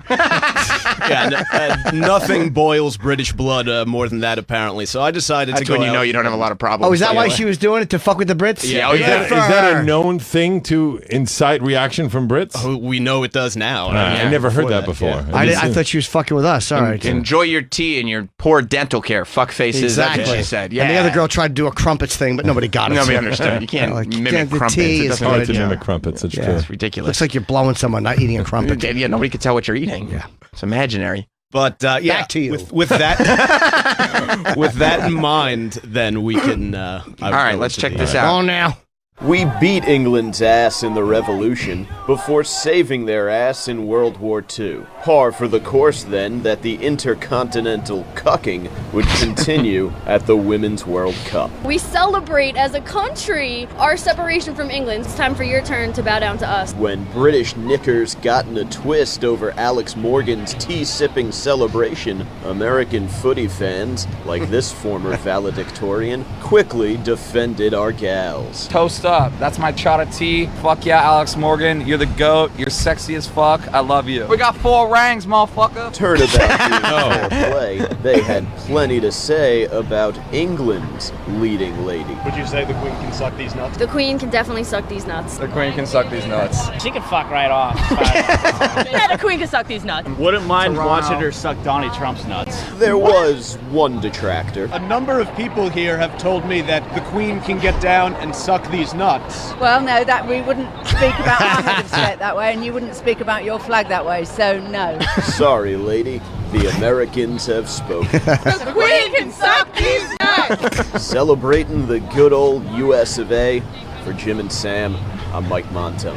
Nothing boils British blood more than that, apparently. So I decided to That's go when you out. know you don't have a lot of problems. Oh, is that why she was doing it, to fuck with the Brits? Yeah, Is that a known thing to incite reaction from Brits? Oh, we know it does now. I never heard that before. I thought she was fucking with us. All right. Enjoy your tea and your poor dental care. Fuck faces. Exactly. That's what she said. Yeah. And the other girl tried to do a crumpets thing, but nobody got it. Nobody understood. You can't mimic the crumpets. tea It is doesn't Hard good, to yeah. mimic crumpets. It's Yeah. true. It's ridiculous. Looks like you're blowing someone, not eating a crumpet. Yeah, nobody can tell what you're eating. Yeah. It's imaginary. But yeah, Back to you. with that with that in mind, then we can. All right, let's check this out. Oh, now. We beat England's ass in the Revolution before saving their ass in World War II. Par for the course, then, that the intercontinental cucking would continue at the Women's World Cup. We celebrate as a country our separation from England. It's time for your turn to bow down to us. When British knickers got in a twist over Alex Morgan's tea-sipping celebration, American footy fans, like this former valedictorian, quickly defended our gals. Toast up. That's my shot of tea. Fuck yeah, Alex Morgan. You're the GOAT. You're sexy as fuck. I love you. We got 4 rangs, motherfucker. Turnabout being fair play, they had plenty to say about England's leading lady. Would you say the Queen can suck these nuts? The Queen can definitely suck these nuts. The Queen can suck these nuts. She can fuck right off. Yeah, the Queen can suck these nuts. Wouldn't mind Toronto. watching her suck Donnie Trump's nuts. There was one detractor. A number of people here have told me that the Queen can get down and suck these nuts. Well, no, that we wouldn't speak about our head of state that way, and you wouldn't speak about your flag that way, so no. Sorry, lady. The Americans have spoken. The Queen can suck these nuts. Celebrating the good old US of A. For Jim and Sam, I'm Mike Montone.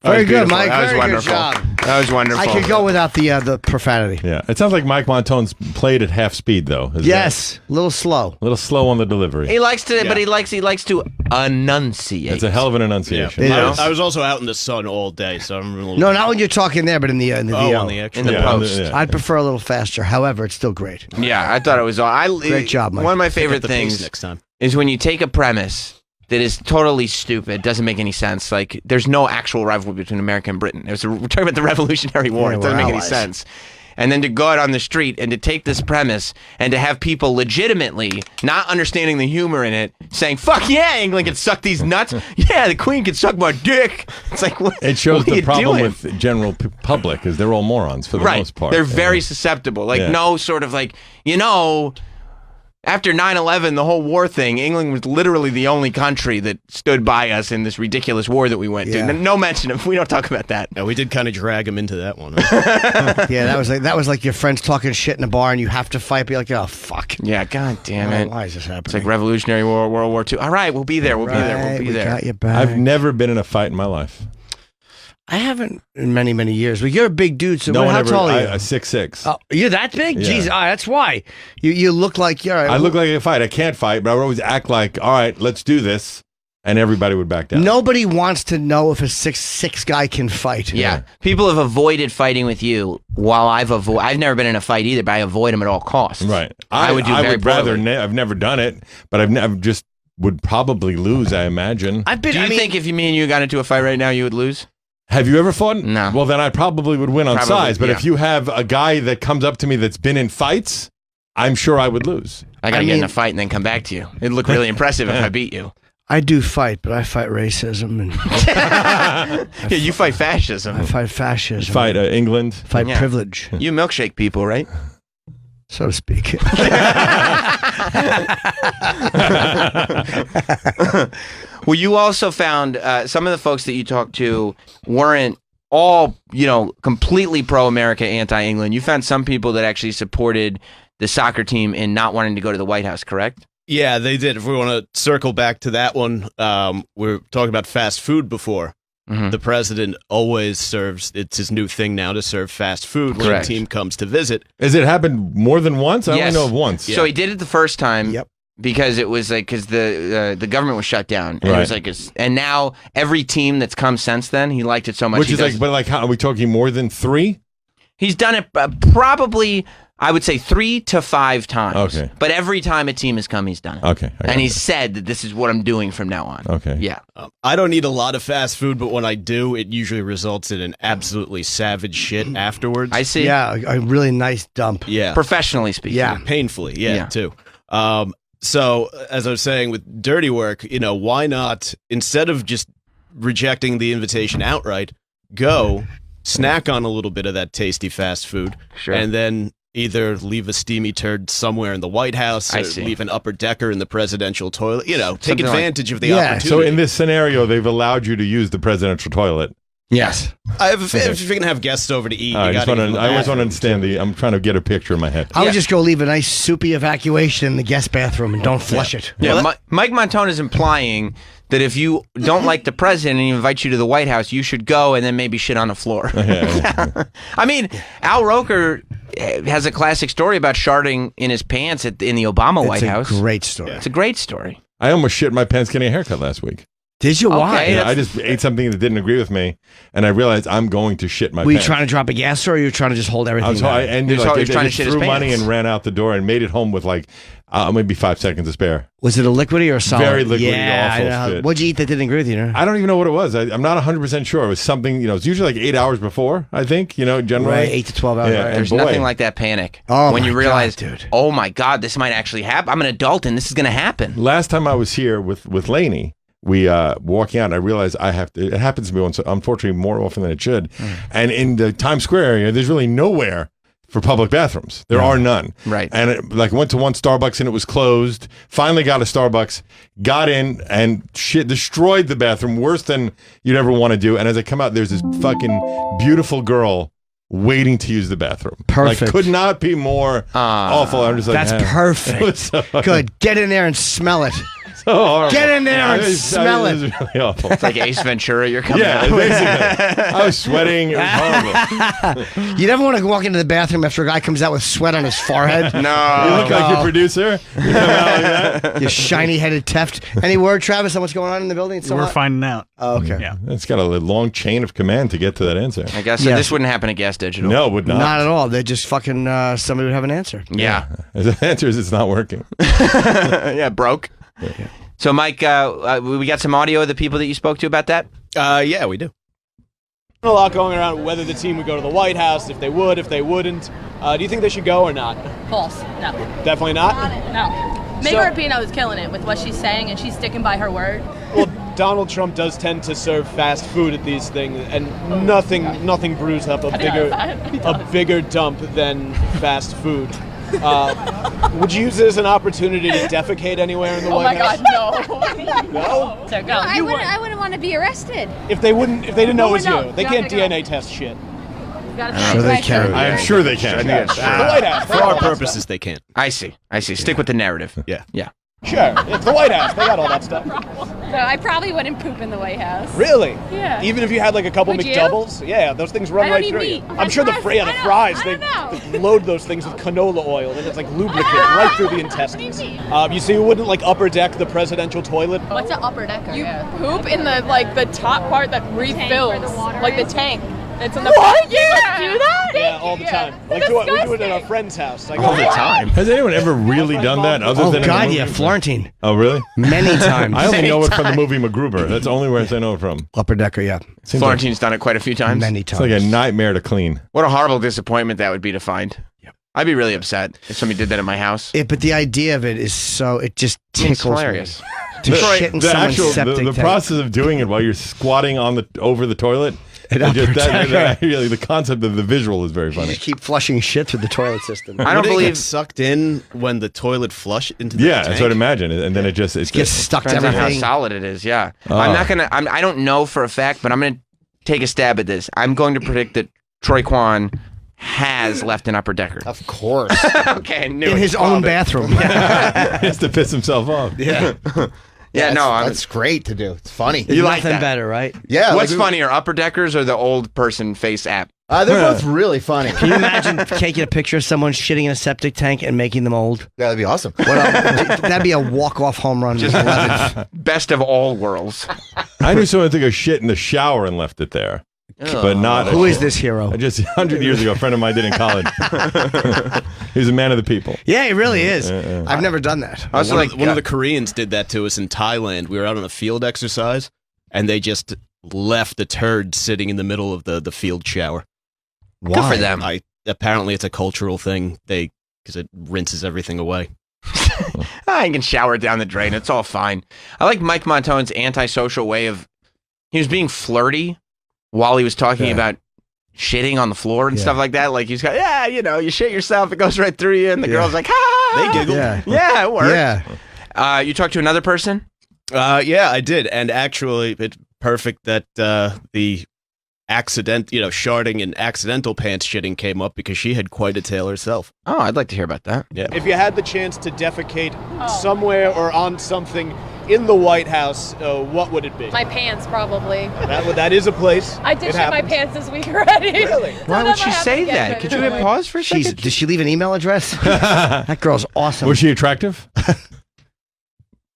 Very good, beautiful. Mike. That was Very good wonderful. job. That was wonderful. I could go without the profanity. Yeah, it sounds like Mike Montone's played at half speed, though. Is Yes, a little slow. that- a little slow on the delivery. He likes to, but he likes to enunciate. It's a hell of an enunciation. It I, is. I was also out in the sun all day, so I'm a little. No, not when you're talking there, but in the Oh, VO. on the actual. in the Yeah, post. yeah. I'd prefer a little faster. However, it's still great. Yeah, I thought it was. Great job, Mike. One of my Pick up favorite the pace things next time. is when you take a premise that is totally stupid, doesn't make any sense. Like, there's no actual rivalry between America and Britain. We're talking about the Revolutionary War. Yeah, It doesn't we're make any allies. sense. And then to go out on the street and to take this premise and to have people legitimately not understanding the humor in it, saying, "Fuck yeah, England can suck these nuts. Yeah, the Queen can suck my dick." It's like, what? It shows what are the you problem doing? with general public is they're all morons for the Right. most part. They're very susceptible. Like, Yeah. no sort of like, After 9/11, the whole war thing, England was literally the only country that stood by us in this ridiculous war that we went to. No mention of. We don't talk about that. Yeah, we did kind of drag him into that one. Yeah, that was like your friends talking shit in a bar and you have to fight. Be like, oh fuck. Yeah, god damn it. Why is this happening? It's like Revolutionary War, World War II. All right, we'll be there. We'll be there. We'll be there. Got you back. I've never been in a fight in my life. I haven't in many, many years. But you're a big dude, so No one how ever. tall are you? 6'6". Oh, you're that big? Yeah. Jeez, that's why. You look like you're. I look like a fight. I can't fight, but I would always act like, all right, let's do this, and everybody would back down. Nobody wants to know if a 6'6" guy can fight. Yeah. People have avoided fighting with you while I've never been in a fight either, but I avoid them at all costs. Right. I would do very poorly. I've never done it, but I've just would probably lose, I imagine. Do you think if me and you got into a fight right now, you would lose? Have you ever fought? No. Well, then I probably would win on size. But if you have a guy that comes up to me that's been in fights, I'm sure I would lose. I got to get in a fight and then come back to you. It'd look really impressive if I beat you. I do fight, but I fight racism and Yeah, you fight fascism. I fight fascism. Fight England. Fight privilege. You milkshake people, right? So to speak. Well, you also found some of the folks that you talked to weren't all, completely pro-America, anti-England. You found some people that actually supported the soccer team in not wanting to go to the White House, correct? Yeah, they did. If we want to circle back to that one, we were talking about fast food before. Mm-hmm. The president always serves, it's his new thing now to serve fast food when Correct. a team comes to visit. Has it happened more than once? I Yes. only know of once. So he did it the first time. Yep. Because it was like, because the government was shut down, and it Right. was like, and now every team that's come since then, he liked it so much. Which he is does- like, but like, how are we talking more than 3? He's done it probably, I would say 3 to 5 times. Okay. But every time a team has come, he's done it. Okay. And he's said that this is what I'm doing from now on. Okay. Yeah. I don't eat a lot of fast food, but when I do, it usually results in an absolutely savage shit afterwards. I see. Yeah, a really nice dump. Yeah. Professionally speaking. Yeah. Painfully, Yeah. too. So, as I was saying with dirty work, why not, instead of just rejecting the invitation outright, go snack on a little bit of that tasty fast food, Sure. and then either leave a steamy turd somewhere in the White House I or see. leave an upper decker in the presidential toilet. Take Something like- advantage of the Yeah, opportunity. So in this scenario, they've allowed you to use the presidential toilet. Yes. I have if you're going to have guests over to eat, I you just gotta want eat in to. the I always want to bathroom. understand I'm trying to get a picture in my head. I would just go leave a nice soupy evacuation in the guest bathroom and don't flush it. Yeah, Mike Montone is implying that if you don't like the president and he invites you to the White House, you should go and then maybe shit on the floor. I mean, Al Roker has a classic story about sharding in his pants in the Obama White House. It's a great story. It's a great story. I almost shit my pants getting a haircut last week. Did you? Why? Okay, Yeah, I just ate something that didn't agree with me, and I realized I'm going to shit my Were you pants. trying to drop a gas or were you trying to just hold everything I down? ended He like was I trying to just shit his threw money pants. and ran out the door and made it home with like maybe 5 seconds to spare. Was it a liquidy or a solid? Very liquidy, Yeah, awful I know. shit. What'd you eat that didn't agree with you? I don't even know what it was. I'm not 100% sure. It was something, it's usually like 8 hours before, I think, generally. Right, 8 to 12 hours. Yeah, right. and There's boy, nothing like that panic. Oh, when my you realize, God, dude. oh my God, this might actually happen. I'm an adult and this is going to happen. Last time I was here with Lainey, we walking out and I realized it happens to me once, unfortunately more often than it should. And in the Times Square area, there's really nowhere for public bathrooms. There are none. Right. And went to one Starbucks and it was closed. Finally got a Starbucks, got in and shit destroyed the bathroom worse than you'd ever want to do. And as I come out, there's this fucking beautiful girl waiting to use the bathroom. Perfect. Like, could not be more awful. I'm just like, That's perfect. It was so Good. Get in there and smell it. so horrible. Get in there and It was- smell it it. was really awful. It's like Ace Ventura. You're coming Yeah, out. basically. I was sweating. It was horrible. You never want to walk into the bathroom after a guy comes out with sweat on his forehead. You No. look like your producer. You come out like that. You shiny-headed teft. Any word, Travis, on what's going on in the building? We're finding out. Oh, okay. Yeah. It's got a long chain of command to get to that answer. I guess Yes. this wouldn't happen at Gas Digital. No, it would not. Not at all. They're just fucking, somebody would have an answer. Yeah. The answer is it's not working. Yeah, broke. So, Mike, we got some audio of the people that you spoke to about that? Yeah, we do. A lot going around whether the team would go to the White House, if they would, if they wouldn't. Do you think they should go or not? False. No. Definitely not? No. Megan Rapinoe is killing it with what she's saying, and she's sticking by her word. Well, Donald Trump does tend to serve fast food at these things, and nothing brews up a bigger dump than fast food. Would you use it as an opportunity to defecate anywhere in the White House? no. No? So go. I wouldn't want to be arrested. If they didn't know it was No, you, they no, can't no. DNA test shit. Sure they can. I'm sure they can. The White House. For our purposes, they can't. I see. Stick with the narrative. Yeah. Yeah. Sure, it's the White House. They got all that stuff. So I probably wouldn't poop in the White House. Really? Yeah. Even if you had like a couple Would you? McDoubles? Yeah, those things run I don't right eat through meat. you. I'm sure the fries, they load those things with canola oil and it's like lubricant right through the intestines. You see, you wouldn't like upper deck the presidential toilet? What's an upper decker? You poop in the top part that refills, like the tank. It's in the What? You Yeah. do that? Yeah, all the time. Like we do it at our friend's house. Like, All the time. Has anyone ever really done that? Other Oh than in God, the yeah, movie? Florentine. Oh, really? Many times. I only Many know it from the times. movie MacGruber. That's the only where I know it from. Upper Decker, yeah. Seems Florentine's done it quite a few times. Many It's like a nightmare to clean. What a horrible disappointment that would be to find. I'd be really upset if somebody did that in my house. But the idea of it is so, it just tickles It's hilarious. me. To shit in someone's septic the tank. process of doing it while you're squatting over the toilet. An and just upper decker. really, the concept of the visual is very funny. You keep flushing shit through the toilet system. I don't Would it believe get sucked in when the toilet flush into the Yeah, tank? that's what I imagine. And then it just gets stuck to Depends on how everything. solid it is. Yeah, Oh. I'm not gonna. I don't know for a fact, but I'm gonna take a stab at this. I'm going to predict that Troy Kwan has left an upper decker. Of course. Okay, I knew In it. his own bathroom. He has to piss himself off. Yeah. Yeah, no, that's great to do. It's funny. You like Nothing that. better, right? Yeah. What's like, funnier, upper deckers or the old person face app? They're both really funny. Can you imagine taking a picture of someone shitting in a septic tank and making them old? Yeah, that'd be awesome. That'd be a walk-off home run. Just best of all worlds. I knew someone took a shit in the shower and left it there. But not. Who is this hero? Just 100 years ago, a friend of mine did in college. He's a man of the people. Yeah, he really is. I've never done that. Also, one of the Koreans did that to us in Thailand. We were out on a field exercise, and they just left a turd sitting in the middle of the field shower. Why? Good for them. Apparently, it's a cultural thing. Because it rinses everything away. I can shower it down the drain. It's all fine. I like Mike Montone's antisocial way of. He was being flirty while he was talking about shitting on the floor and stuff like that. Like he's got, you shit yourself, it goes right through you, and the girl's like, ha! They giggle. Yeah, it worked. Yeah. You talked to another person? Yeah, I did. And actually, it's perfect that the sharding and accidental pants shitting came up because she had quite a tale herself. Oh, I'd like to hear about that. Yeah. If you had the chance to defecate somewhere or on something in the White House, what would it be? My pants, probably. That is a place. I did It shit my happens. pants this week already. Really? Why would she say that? Could you hit pause for a second? Did she leave an email address? That girl's awesome. Was she attractive?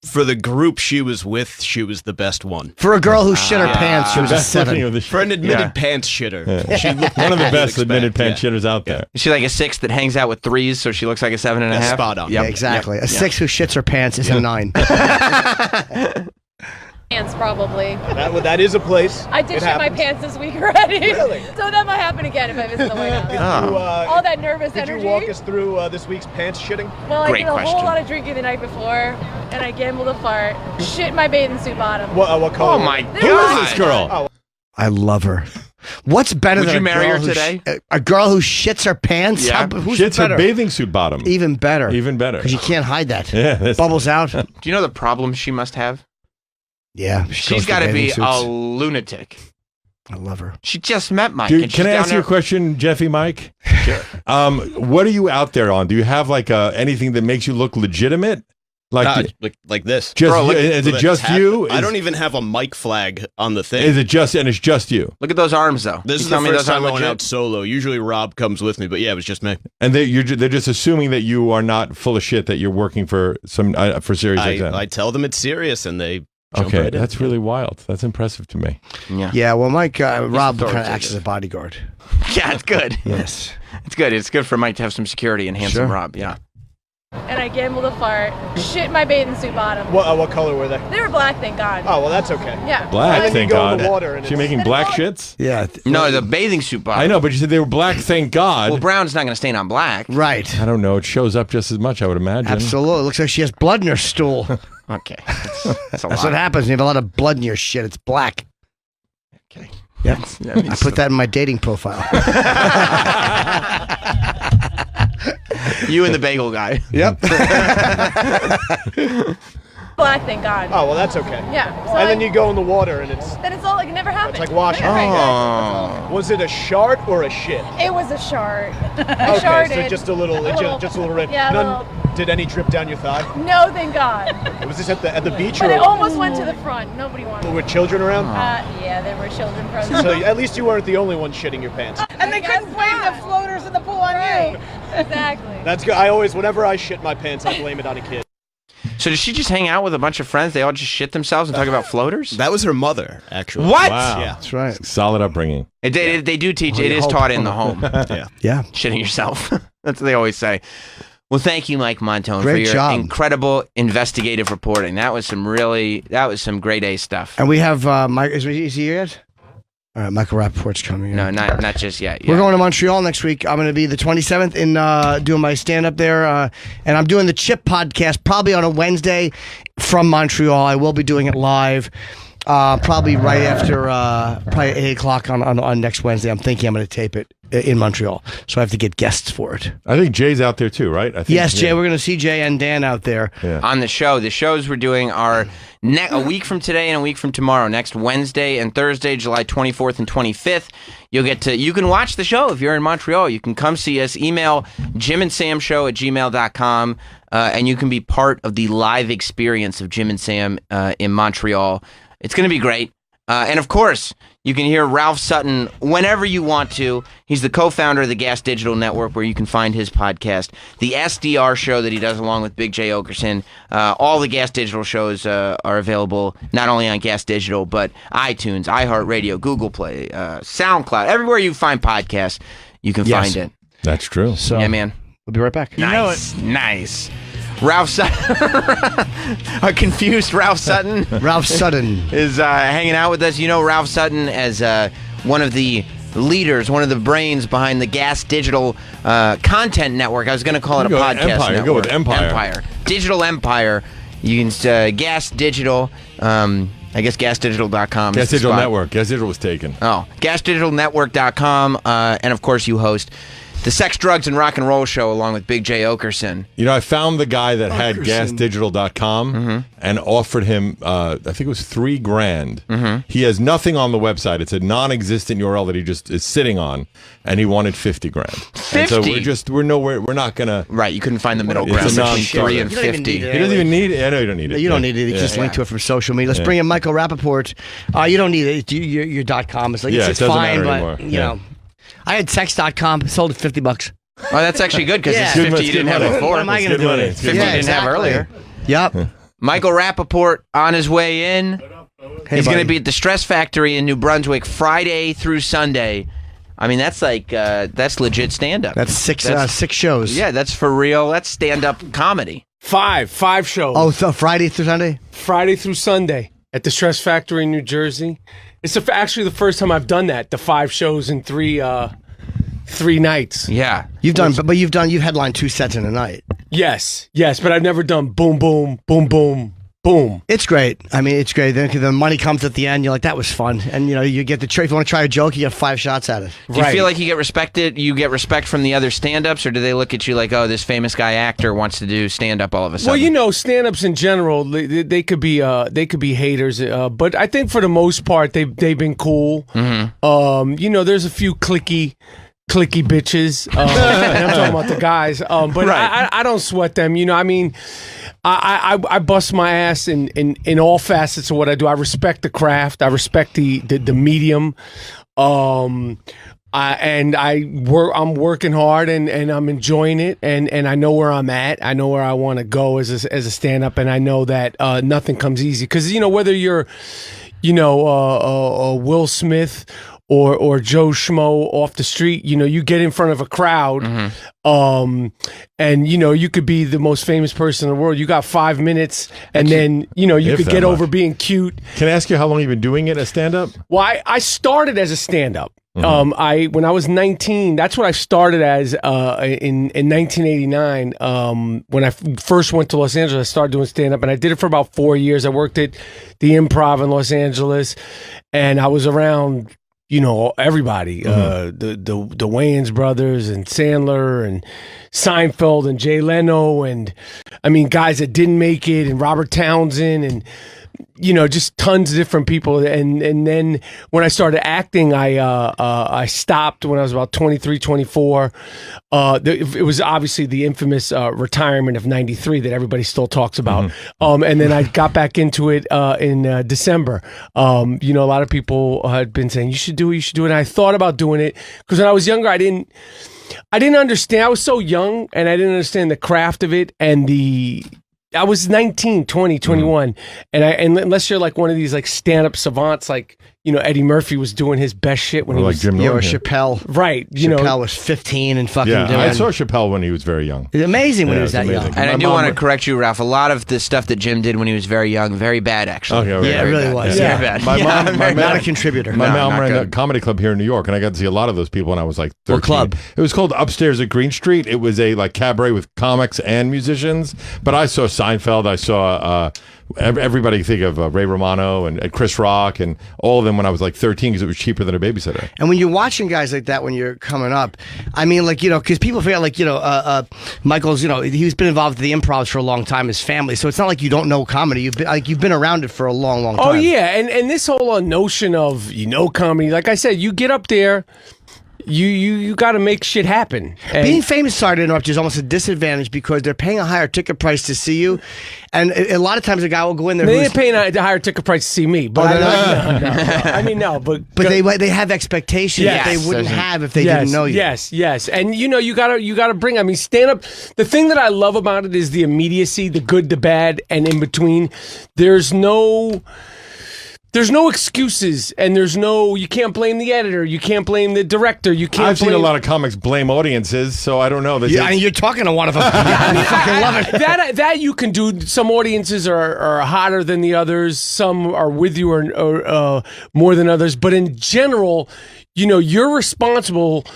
For the group she was with, she was the best one. For a girl who shit her pants, she The was a best looking 7. of the For an admitted pants shitter, she looked one of the like best you'd admitted expect. pants shitters out there. Is she like a 6 that hangs out with 3s, so she looks like a 7.5? Yeah, spot on. Yeah, exactly. A 6 who shits her pants is a 9. Pants, probably. That is a place. I did It shit my happens. pants this week already. Really? So that might happen again if I visit the White House. Did you, All that nervous did energy. you walk us through this week's pants shitting? Well, Great I did a question. whole lot of drinking the night before, and I gambled a fart. Shit my bathing suit bottom. What color? Oh my was it? God. Who is this girl? Oh, I love her. What's better Would than you a marry girl her who today? a girl who shits her pants? Yeah. Who's Shits better? her bathing suit bottom. Even better. Even better. Because you can't hide that. Yeah, that's- Bubbles out. Do you know the problem she must have? Yeah. She's got to be a lunatic. I love her. She just met Mike. Dude, and can she's I down ask you a there- question, Jeffy Mike? Sure. What are you out there on? Do you have like anything that makes you look legitimate? Like this. Just Bro, look- is it look, just tap- you? I don't even have a mic flag on the thing. Is it just and it's just you? Look at those arms, though. This You is tell the me first those time are I went legit? out solo. Usually Rob comes with me, but yeah, it was just me. And they're just assuming that you are not full of shit. That you're working for for Sirius XM. I tell them it's serious, and they jump Okay, right in. that's really wild. That's impressive to me. Yeah, well, Mike, Rob kind of authoritative. acts as a bodyguard. Yeah, it's good. Yes. It's good. It's good for Mike to have some security and handsome Sure. Rob. Yeah. And I gambled a fart. Shit my bathing suit bottom. What color were they? They were black, thank God. Oh, well, that's okay. Yeah. Black, And then thank you go in God. the water and She it's- making black shits? Yeah. No, the bathing suit bottom. I know, but you said they were black, thank God. Well, brown's not going to stain on black. Right. I don't know. It shows up just as much, I would imagine. Absolutely. It looks like she has blood in her stool. Okay. That's a That's lot. what happens when you have a lot of blood in your shit. It's black. Okay. Yep. I put that in my dating profile. You and the bagel guy. Yep. Black, thank God. Oh, well, that's okay. Yeah. So And then you go in the water and it's Then it's all like it never happened. like washing. Oh. Was it a shart or a shit? It was a shard. I Okay, so sharded. just a little, just a little red. Yeah, a None, did any drip down your thigh? No, thank God. Was this at the beach But or it almost went to the front. Nobody wanted. were children around? Yeah, there were children present. So at least you weren't the only one shitting your pants. And they couldn't blame the floaters in the pool on you. Exactly. That's good. I always, whenever I shit my pants, I blame it on a kid. So does she just hang out with a bunch of friends? They all just shit themselves and talk about floaters? That was her mother, actually. What? Wow. Yeah. That's right. Solid upbringing. They do teach. It is taught in the home. Yeah. Yeah. Shitting yourself. That's what they always say. Well, thank you, Mike Montone, Great for your job. incredible investigative reporting. That was some grade A stuff. And we have Mike. Is he here yet? All right, Michael Rappaport's coming in. No, not just yet. We're going to Montreal next week. I'm going to be the 27th in doing my stand-up there. And I'm doing the Chip podcast probably on a Wednesday from Montreal. I will be doing it live probably right after probably 8 o'clock on next Wednesday. I'm thinking I'm going to tape it in Montreal. So I have to get guests for it. I think Jay's out there too, right? I think, Yes, Jay. We're going to see Jay and Dan out there. Yeah. On the show. The shows we're doing are a week from today and a week from tomorrow. Next Wednesday and Thursday, July 24th and 25th. You can watch the show if you're in Montreal. You can come see us. Email jimandsamshow@gmail.com and you can be part of the live experience of Jim and Sam in Montreal. It's going to be great. And of course, you can hear Ralph Sutton whenever you want to. He's the co-founder of the Gas Digital Network, where you can find his podcast, the SDR show that he does along with Big J. Okerson. All the Gas Digital shows are available not only on Gas Digital, but iTunes, iHeartRadio, Google Play, SoundCloud. Everywhere you find podcasts, you can find it. That's true. So, yeah, man. We'll be right back. Nice. Ralph Sutton, a confused Ralph Sutton. Ralph Sutton is hanging out with us. You know Ralph Sutton as one of the leaders, one of the brains behind the Gas Digital Content Network. I was going to call it a podcast Empire. network. Go with Empire. Digital Empire. You can Gas Digital. I guess gasdigital.com. Gas Digital Network. Gas Digital was taken. Oh, gasdigitalnetwork.com. And of course, you host the Sex, Drugs, and Rock and Roll Show along with Big J. Okerson. You know, I found the guy that had gasdigital.com and offered him, I think it was $3,000. He has nothing on the website. It's a non-existent URL that he just is sitting on, and he wanted $50,000. And so we're nowhere. We're not gonna. Right, you couldn't find the middle ground between 3 and 50. He doesn't even need it. I know you don't need it. You don't need it. You just link to it from social media. Let's bring in Michael Rappaport. You don't need it. Your .com is like it's it doesn't fine, matter but anymore. you know. I had sex.com, sold it $50. Oh, that's actually good because it's 50 you didn't have before. What am I going to do with it? 50 you didn't have earlier. Yep. Michael Rappaport on his way in. He's going to be at the Stress Factory in New Brunswick Friday through Sunday. I mean, that's that's legit stand-up. That's six shows. Yeah, that's for real. That's stand-up comedy. Five shows. Oh, so Friday through Sunday? Friday through Sunday at the Stress Factory in New Jersey. It's actually the first time I've done that. The 5 shows in 3 nights. Yeah, you've headlined 2 sets in a night. Yes, but I've never done boom, boom, boom, boom, boom. It's great. I mean, it's great. The money comes at the end. You're like, that was fun, and you know, you get if you want to try a joke, you get 5 shots at it. Do you feel like you get respected? You get respect from the other stand-ups, or do they look at you like, oh, this famous guy actor wants to do stand-up all of a sudden? Well, you know, stand-ups in general, they could be haters, but I think for the most part, they've been cool. You know, there's a few clicky bitches, and I'm talking about the guys, but I don't sweat them. You know, I mean, I bust my ass in all facets of what I do. I respect the craft. I respect the medium. I'm working hard and I'm enjoying it, and I know where I'm at. I know where I want to go as a stand-up, and I know that nothing comes easy, because you know, whether you're, you know, Will Smith or Joe Schmo off the street, you know, you get in front of a crowd, and you know, you could be the most famous person in the world. You got 5 minutes, and then you know, you could get over being cute. Can I ask you how long you've been doing it as stand-up? Well, I started as a stand-up. When I was 19, that's what I started as in 1989. When I first went to Los Angeles, I started doing stand-up, and I did it for about 4 years. I worked at the Improv in Los Angeles, and I was around, everybody, the Wayans brothers and Sandler and Seinfeld and Jay Leno, and I mean guys that didn't make it, and Robert Townsend, and just tons of different people. And then when I started acting, I stopped when I was about 23, 24. It was obviously the infamous retirement of '93 that everybody still talks about. And then I got back into it in December. A lot of people had been saying, you should do it. And I thought about doing it because when I was younger, I didn't understand. I was so young and I didn't understand the craft of it and I was 19, 20, 21. And unless you're like one of these like stand-up savants, like, Eddie Murphy was doing his best shit when he was Jim Norton. Or Chappelle. Right. Chappelle was 15 and fucking doing. I saw Chappelle when he was very young. It's amazing when he was that young. And I do want to correct you, Ralph. A lot of the stuff that Jim did when he was very young, very bad, actually. Okay, it really was. Very bad. My mom, not a contributor. My mom ran a good. comedy club here in New York, and I got to see a lot of those people when I was like 13. What club? It was called Upstairs at Green Street. It was a like cabaret with comics and musicians. But I saw Seinfeld. I saw everybody think of Ray Romano and Chris Rock and all of them when I was like 13 because it was cheaper than a babysitter. And when you're watching guys like that when you're coming up, I mean, like, because people forget, like, Michael's, he's been involved with the Improvs for a long time, his family. So it's not like you don't know comedy. You've been around it for a long, long time. Oh, yeah. And this whole notion of, comedy, like I said, you get up there, you got to make shit happen. And being famous, sorry to interrupt you, is almost a disadvantage because they're paying a higher ticket price to see you. And a lot of times a guy will go in there. They're paying a higher ticket price to see me. But But they have expectations that they wouldn't have if they didn't know you. Yes. And you gotta bring. I mean, stand up. The thing that I love about it is the immediacy, the good, the bad, and in between. There's no excuses, and you can't blame the editor, you can't blame the director, you can't. I've seen a lot of comics blame audiences, so I don't know. I mean, you're talking to one of them. I fucking love it. That you can do. Some audiences are hotter than the others. Some are with you or more than others. But in general, you're responsible.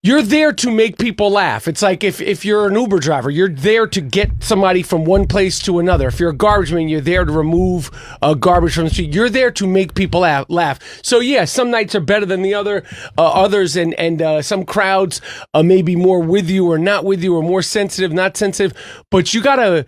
You're there to make people laugh. It's like if you're an Uber driver, you're there to get somebody from one place to another. If you're a garbage man, you're there to remove garbage from the street. You're there to make people laugh. So yeah, some nights are better than the others, and some crowds may be more with you or not with you, or more sensitive, not sensitive. But you gotta.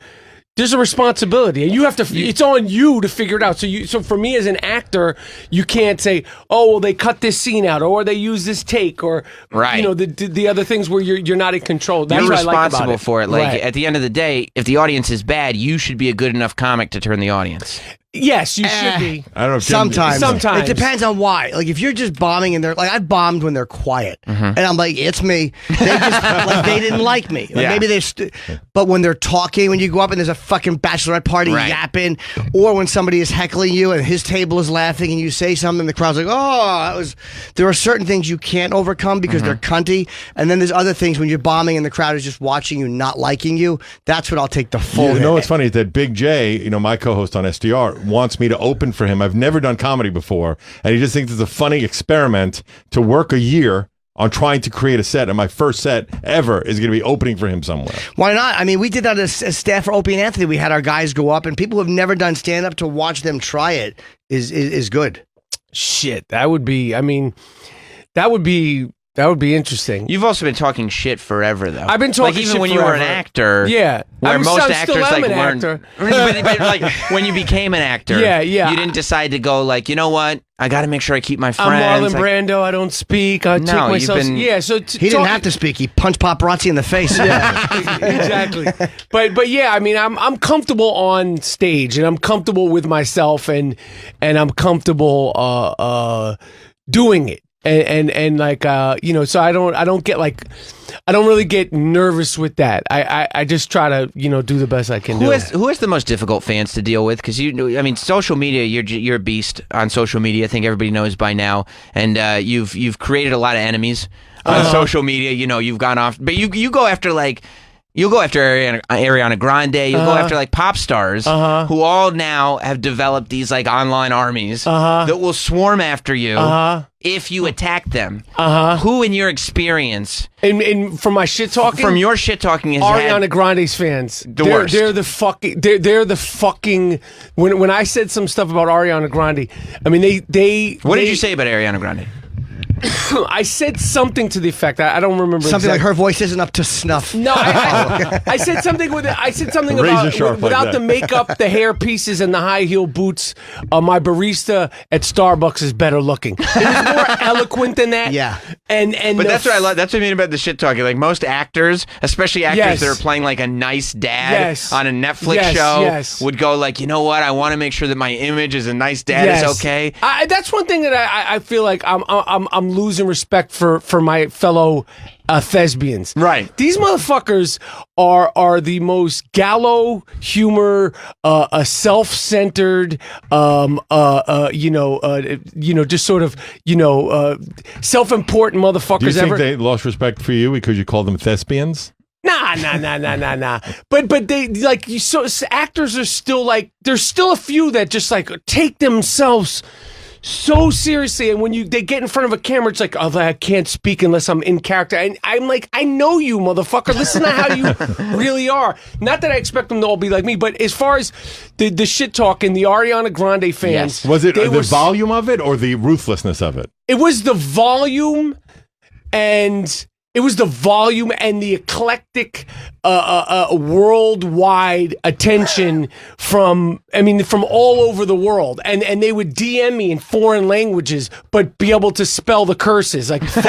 There's a responsibility, and you have to. It's on you to figure it out. So for me as an actor, you can't say, "Oh, well, they cut this scene out, or they use this take, or the other things where you're not in control." That's you're what I like responsible about it. for it. Like at the end of the day, if the audience is bad, you should be a good enough comic to turn the audience. Yes, you should be. I don't know. If Sometimes. It depends on why. Like, if you're just bombing and they're like, I've bombed when they're quiet. And I'm like, it's me. They just, like, they didn't like me. Like, maybe they but when they're talking, when you go up and there's a fucking bachelorette party yapping, or when somebody is heckling you and his table is laughing and you say something, the crowd's like, oh, there are certain things you can't overcome because they're cunty. And then there's other things when you're bombing and the crowd is just watching you, not liking you. That's when I'll take the full hit. What's funny is that Big J, my co-host on SDR, wants me to open for him. I've never done comedy before, and he just thinks it's a funny experiment to work a year on trying to create a set, and my first set ever is going to be opening for him somewhere. Why not? I mean, we did that as staff for Opie and Anthony. We had our guys go up, and people who have never done stand-up, to watch them try it is good. Shit, that would be interesting. You've also been talking shit forever, though. I've been talking even shit when forever. you were an actor. Yeah. Where most still actors am like an weren't. actor. But like when you became an actor, yeah. you didn't decide to go like, you know what? I got to make sure I keep my friends. I'm Marlon like, Brando. I don't speak. I take myself. So he didn't have to speak. He punched paparazzi in the face. Yeah, exactly. But yeah, I mean, I'm comfortable on stage, and I'm comfortable with myself, and I'm comfortable doing it. And like so I don't get like, I don't really get nervous with that. I just try to do the best I can do. Who is the most difficult fans to deal with? Because social media, you're a beast on social media. I think everybody knows by now, and you've created a lot of enemies on social media. You've gone off, but you go after like. You'll go after Ariana Grande. You'll go after like pop stars who all now have developed these like online armies that will swarm after you if you attack them. Who, in your experience, from my shit talking, from your shit talking, is Ariana Grande's fans? Worst. They're the fucking. They're the fucking. When I said some stuff about Ariana Grande, I mean they. What did you say about Ariana Grande? I said something to the effect. I don't remember Something like exactly. her voice isn't up to snuff. No, I said something with it. I said something Razor about sharp like without that. the makeup, the hair pieces, and the high heel boots. My barista at Starbucks is better looking. It was more eloquent than that. Yeah. And But that's what I love. That's what I mean about the shit talking. Like most actors, especially actors Yes. that are playing like a nice dad Yes. on a Netflix Yes, show, yes. would go like, you know what? I want to make sure that my image as a nice dad is okay. That's one thing that I feel like I'm losing respect for my fellow thespians. Right. These motherfuckers are the most gallow humor, self-centered, just sort of self-important motherfuckers Do you think ever. they lost respect for you because you called them thespians? Nah. But they like so actors are still like there's still a few that just like take themselves so seriously, and when they get in front of a camera, it's like, oh, I can't speak unless I'm in character. And I'm like, I know you, motherfucker. This is not how you really are. Not that I expect them to all be like me, but as far as the shit talking, the Ariana Grande fans, Was it they the volume of it or the ruthlessness of it? It was the volume and. It was the volume and the eclectic, worldwide attention from all over the world. And they would DM me in foreign languages, but be able to spell the curses, like fuck,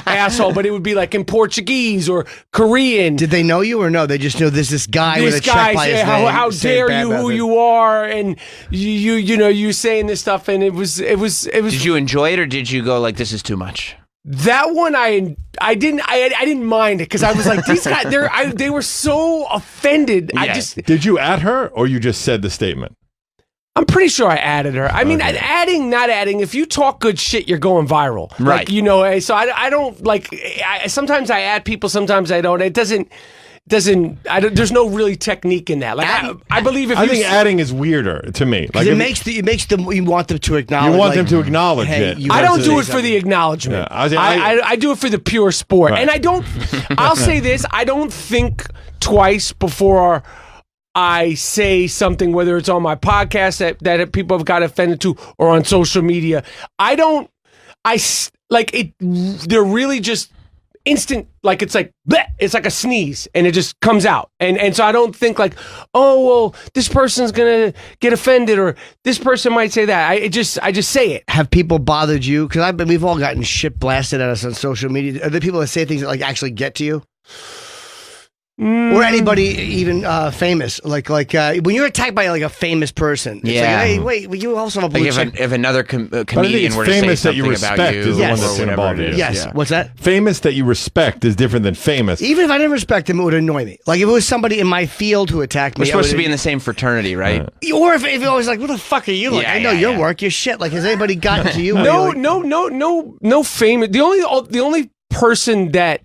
asshole, but it would be like in Portuguese or Korean. Did they know you or no? They just know this guy with a check by his name. How saying dare bad you about who it. you are, and you saying this stuff, and it was. Did you enjoy it or did you go like, this is too much? That one I didn't mind it because I was like, these guys they were so offended. Yeah. Did you at her or you just said the statement? I'm pretty sure I added her. I mean, adding, not adding. If you talk good shit, you're going viral, right? Like, so I don't like. Sometimes I add people, sometimes I don't. It doesn't. There's no really technique in that. Like I believe if I you think adding is weirder to me. Like it makes them. You want them to acknowledge. You want like, them to acknowledge hey, it. I don't do it for the acknowledgement. Yeah, I do it for the pure sport. Right. And I don't. I'll say this: I don't think twice before I say something, whether it's on my podcast that people have got offended to or on social media. They're really just instant, like it's like bleh, it's like a sneeze and it just comes out, and so I don't think like, oh well, this person's gonna get offended or this person might say that. I just say it. Have people bothered you? Because we've all gotten shit blasted at us on social media. Are there people that say things that like actually get to you? Or anybody even famous, like when you're attacked by like a famous person, it's Yeah. like, hey, wait, well, you also have a blue Like check. if another But I think comedian it's were to say famous that something you about respect you, is the one or that's whatever involved. it is. Yes. Yeah. What's that? Famous that you respect is different than famous. Even if I didn't respect him, it would annoy me. Like if it was somebody in my field who attacked me, We're supposed I to would- be in the same fraternity, right? Or if it was like, what the fuck are you? Like, Yeah, I know yeah, your yeah. work, your shit. Like, has anybody gotten to you? No famous. The only person that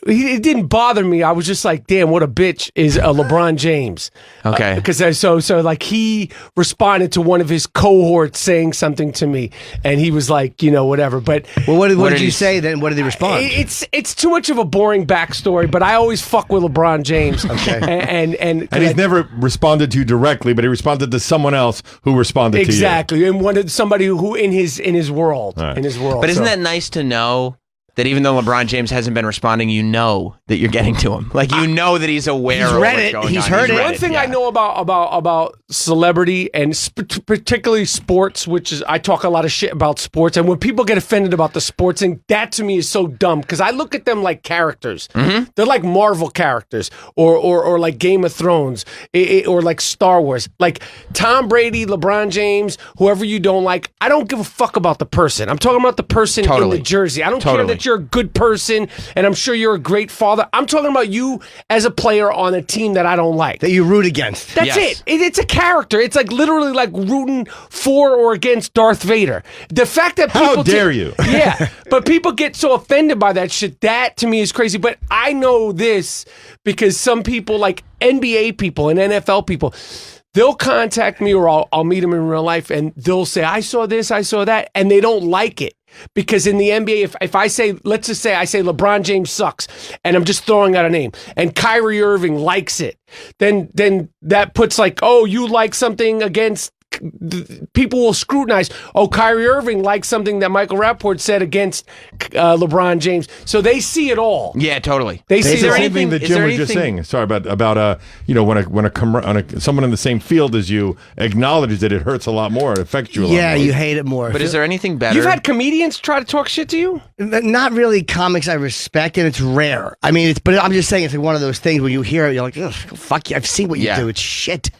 it didn't bother me. I was just like, damn, what a bitch is LeBron James. Okay. Because so like he responded to one of his cohorts saying something to me, and he was like, whatever. But well, what did you say then? What did he respond? It's too much of a boring backstory. But I always fuck with LeBron James. Okay. and he's never responded to you directly, but he responded to someone else who responded to you. exactly, and wanted somebody who in his world, Right. in his world. But isn't So- that nice to know that even though LeBron James hasn't been responding, you know that you're getting to him. Like you know that he's aware. He's of read what's it. going He's on. heard it. read One thing yeah. I know about celebrity and particularly sports, which is I talk a lot of shit about sports, and when people get offended about the sports thing, that to me is so dumb because I look at them like characters. Mm-hmm. They're like Marvel characters or like Game of Thrones or like Star Wars. Like Tom Brady, LeBron James, whoever you don't like, I don't give a fuck about the person. I'm talking about the person in Totally. the jersey. I don't care Totally. that you're a good person and I'm sure you're a great father. I'm talking about you as a player on a team that I don't like. That you root against. That's Yes. it. It's a character. It's like literally like rooting for or against Darth Vader. The fact that people How dare you? Yeah, but people get so offended by that shit. That to me is crazy. But I know this because some people, like NBA people and NFL people, they'll contact me or I'll meet them in real life and they'll say, I saw this, I saw that, and they don't like it. Because in the NBA, if I say, let's just say I say LeBron James sucks, and I'm just throwing out a name, and Kyrie Irving likes it, then that puts like, oh, you like something against people will scrutinize. Oh, Kyrie Irving liked something that Michael Rappaport said against LeBron James, so they see it all. Yeah, totally. They see It's the it all. same thing that Jim was just saying. Sorry about when someone in the same field as you acknowledges it hurts a lot more. It affects you a lot more. Yeah, you hate it more. But is there anything better? You've had comedians try to talk shit to you? Not really comics I respect, and it's rare. I mean, but I'm just saying it's like one of those things when you hear it, you're like, ugh, fuck you. I've seen what you do. It's shit.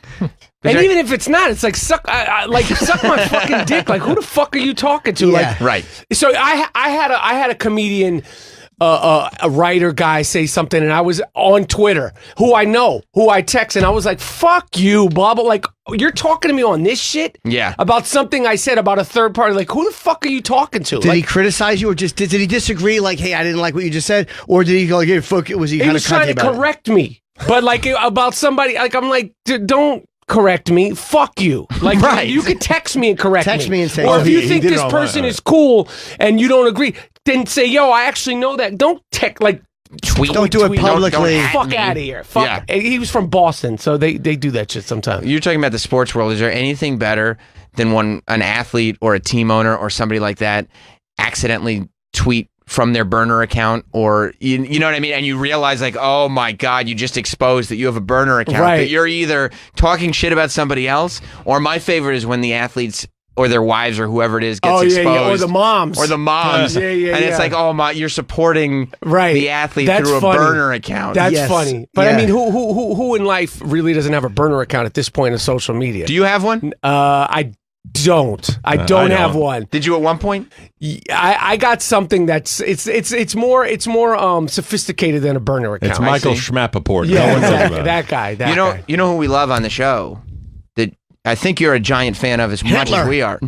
And even if it's not, it's like suck my fucking dick. Like, who the fuck are you talking to? Yeah. Like, right. So I had a comedian, a writer guy say something, and I was on Twitter, who I know, who I text, and I was like, "Fuck you, blah blah." Like, you're talking to me on this shit? Yeah. About something I said about a third party. Like, who the fuck are you talking to? Did he criticize you, or just did he disagree? Like, hey, I didn't like what you just said, or did he go, "Yeah, fuck it"? Was he He kind was of trying to correct me, but like about somebody. Like, I'm like, don't correct me. Fuck you. Like, Right. you could text me and correct me. Text me and say, or oh, if he you think did it this online, person right. is cool and you don't agree, then say, yo, I actually know that. Don't text, like, Tweet. Don't do it tweet. publicly. Don't Fuck me. out of here. Fuck. Yeah. He was from Boston, so they do that shit sometimes. You're talking about the sports world. Is there anything better than when an athlete or a team owner or somebody like that accidentally tweet from their burner account, or you know what I mean, and you realize like, oh my god, you just exposed that you have a burner account, Right. that you're either talking shit about somebody else, or my favorite is when the athletes or their wives or whoever it is gets exposed, or the moms, and it's like, oh my, you're supporting the athlete That's through a funny. burner account. That's Yes. funny. But Yeah. I mean, who in life really doesn't have a burner account at this point in social media? Do you have one? I don't. I don't have one. Did you at one point? I got something that's it's more sophisticated than a burner account. It's Michael Schmappaport. Yeah, No one knows exactly. about it. That guy. That guy. You know who we love on the show that I think you're a giant fan of as much as we are.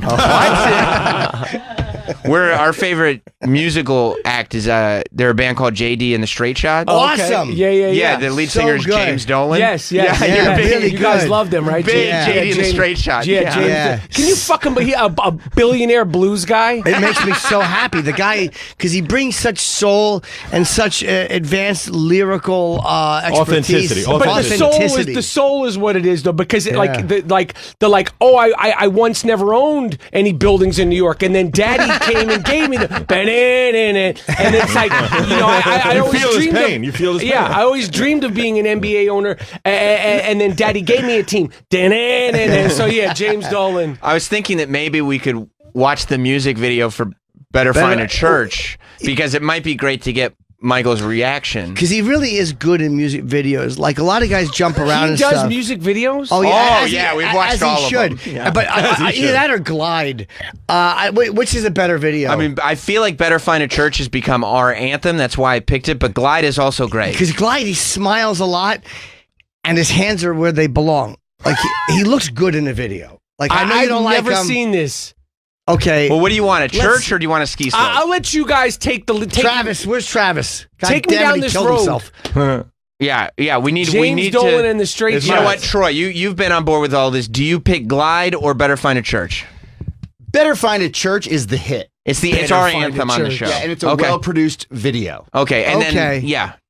We're our favorite musical act is they're a band called JD and the Straight Shots. Oh, okay. Awesome. Yeah. The lead So singer is good. James Dolan. Yes. Yeah, Yeah, you're big, really you guys good. love them, right? big Yeah. JD and the Straight Shots. Yeah, Yeah. James. Yeah. Can you fucking be a billionaire blues guy? It makes me so happy. The guy, because he brings such soul and such advanced lyrical expertise. Authenticity. But the soul is what it is, though, because it, oh, I once never owned any buildings in New York, and then Daddy came and gave me the and it's like, you know, I You always feel his dreamed pain. of, You feel his yeah, pain. I always dreamed of being an NBA owner, and then Daddy gave me a team. So yeah, James Dolan. I was thinking that maybe we could watch the music video for Better Find a Church, because it might be great to get Michael's reaction. Because he really is good in music videos. Like, a lot of guys jump around He and does stuff. music videos. Oh yeah, we've watched as all he of should. them. Yeah. But As he either should. that or Glide. Which is a better video? I mean, I feel like Better Find a Church has become our anthem. That's why I picked it. But Glide is also great. because Glide, he smiles a lot, and his hands are where they belong. Like, he looks good in a video. Like, I know you don't I've like never seen this. Okay. Well, what do you want? A Let's- church or do you want a ski slope? I'll let you guys take the Travis, where's Travis? God Take me damn it, down he this killed road. himself. Yeah. We need. James we need Dolan to. and the Straight You know Shots. what, Troy? You've been on board with all this. Do you pick Glide or Better Find a Church? Better Find a Church is the hit. It's Better our Find a anthem on the Church. show. Yeah, and it's a Okay. well-produced video. Okay, and Okay.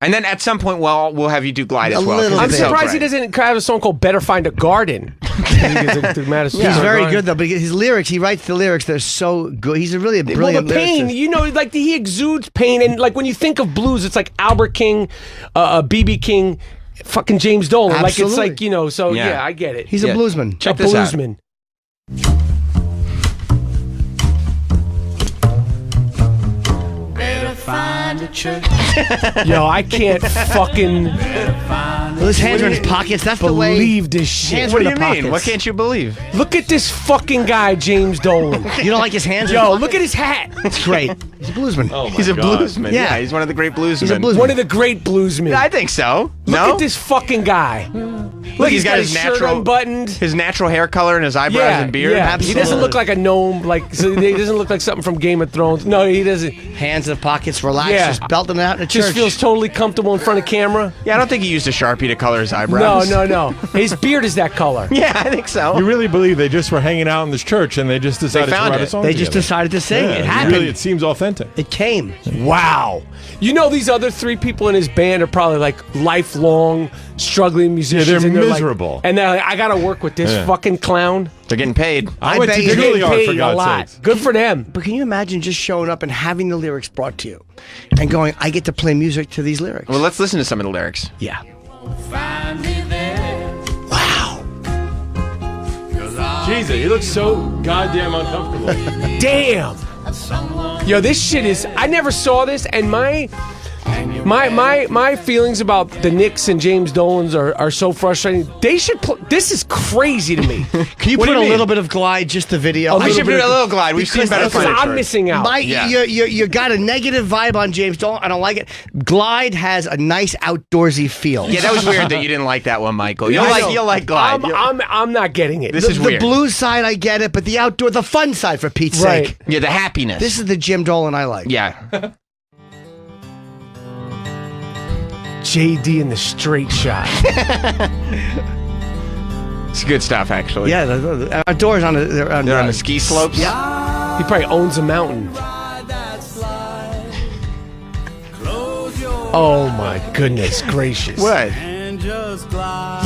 then at some point, we'll have you do Glide as A well. 'cause little I'm it's so surprised he great. doesn't have a song called "Better Find a Garden." He's very good though, but his lyrics, he writes the lyrics. They're so good. He's a really brilliant Well, the pain, lyricist. you know, like he exudes pain, and like when you think of blues, it's like Albert King, BB King, fucking James Dolan. Like it's Absolutely. like, you know. So Yeah. yeah, I get it. He's a bluesman. Check a this out. bluesman. Yo, I can't fucking Well, his hands are in his pockets. That's the way. believe this shit. Hands What are do in you the mean? pockets. What can't you believe? Look at this fucking guy, James Dolan. You don't like his hands? Yo, look at his hat. It's great. He's a bluesman. Oh my He's a God. bluesman. Yeah. Yeah, he's one of the great bluesmen. He's a bluesman. One of the great bluesmen. I think so. Look no? at this fucking guy. Look, he's got his shirt natural unbuttoned. his natural hair color and his eyebrows Yeah, and beard. yeah. He doesn't look like a gnome. Like so he doesn't look like something from Game of Thrones. No, he doesn't. Hands in the pockets, relaxed, Yeah. just belting it out in the Just church. feels totally comfortable in front of camera. Yeah, I don't think he used a Sharpie to color his eyebrows. No. His beard is that color. Yeah, I think so. You really believe they just were hanging out in this church and they just decided to found write it. a song They just together? decided to sing. Yeah, It happened. Really, it seems authentic. It came. Wow. You know these other three people in his band are probably like lifelong struggling musicians. Yeah, they're in they're miserable. Like, and they're like, I got to work with this Yeah. fucking clown. They're getting paid. I went to They're getting Juilliard, paid for a God's lot. sakes. Good for them. But can you imagine just showing up and having the lyrics brought to you and going, I get to play music to these lyrics? Well, let's listen to some of the lyrics. Yeah. Jesus, he looks so goddamn uncomfortable. Damn. Yo, this shit is. I never saw this, and my feelings about the Knicks and James Dolan's are so frustrating. They should. This is crazy to me. Can you What put do a mean? little bit of Glide, just the video? I should put a little Glide. We've seen better Because footage. I'm missing out. You got a negative vibe on James Dolan. I don't like it. Glide has a nice outdoorsy feel. Yeah, that was weird that you didn't like that one, Michael. I know. You'll like Glide. I'm not getting it. This is weird. The blues side, I get it, but the outdoor, the fun side, for Pete's Right. sake. Yeah, the happiness. This is the Jim Dolan I like. Yeah. JD in the straight shot. It's good stuff, actually. Yeah, the outdoors on They're on the ski slopes. Yeah. He probably owns a mountain. Oh my goodness gracious! What?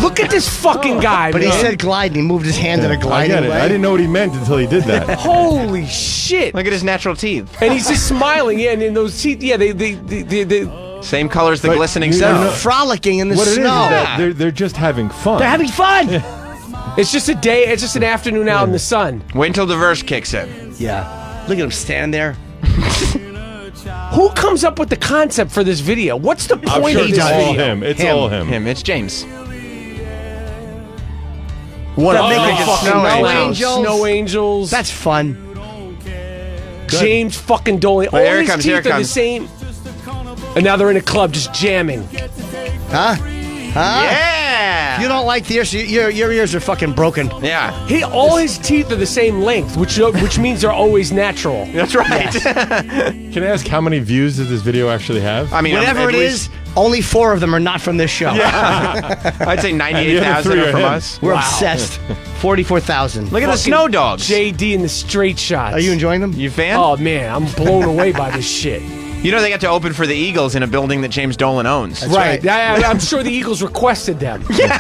Look at this fucking guy, But man. he said glide and he moved his hand in a I gliding get it. way. I didn't know what he meant until he did that. Holy shit! Look at his natural teeth. And he's just smiling, yeah. And in those teeth, yeah, they Same color as the But glistening you snow. know- Frolicking in the What it is snow. that they're just having fun. They're having fun. It's just a day. It's just an afternoon out in the sun. Wait until the verse kicks in. Yeah. Look at him standing there. Who comes up with the concept for this video? What's the I'm point sure of it's this all video? him. It's all him. It's James. What Oh, a making fucking snow clowns. angels. Snow angels. That's fun. James fucking Dolan. All Wait, here it his comes, teeth here it are the comes. same. And now they're in a club just jamming. Huh? Huh? Yeah. You don't like the ears? Your ears are fucking broken. Yeah. All his teeth are the same length, which means they're always natural. That's right. Can I ask how many views does this video actually have? I mean, Whatever at it least- is, only 4 of them are not from this show. I'd say And the 98,000 other 3 are are from him. us. We're Wow. obsessed. 44,000. Look at the snow dogs. JD in the straight shots. Are you enjoying them? You fan? Oh man, I'm blown away by this shit. You know they got to open for the Eagles in a building that James Dolan owns. Right. I'm sure the Eagles requested them. Yeah.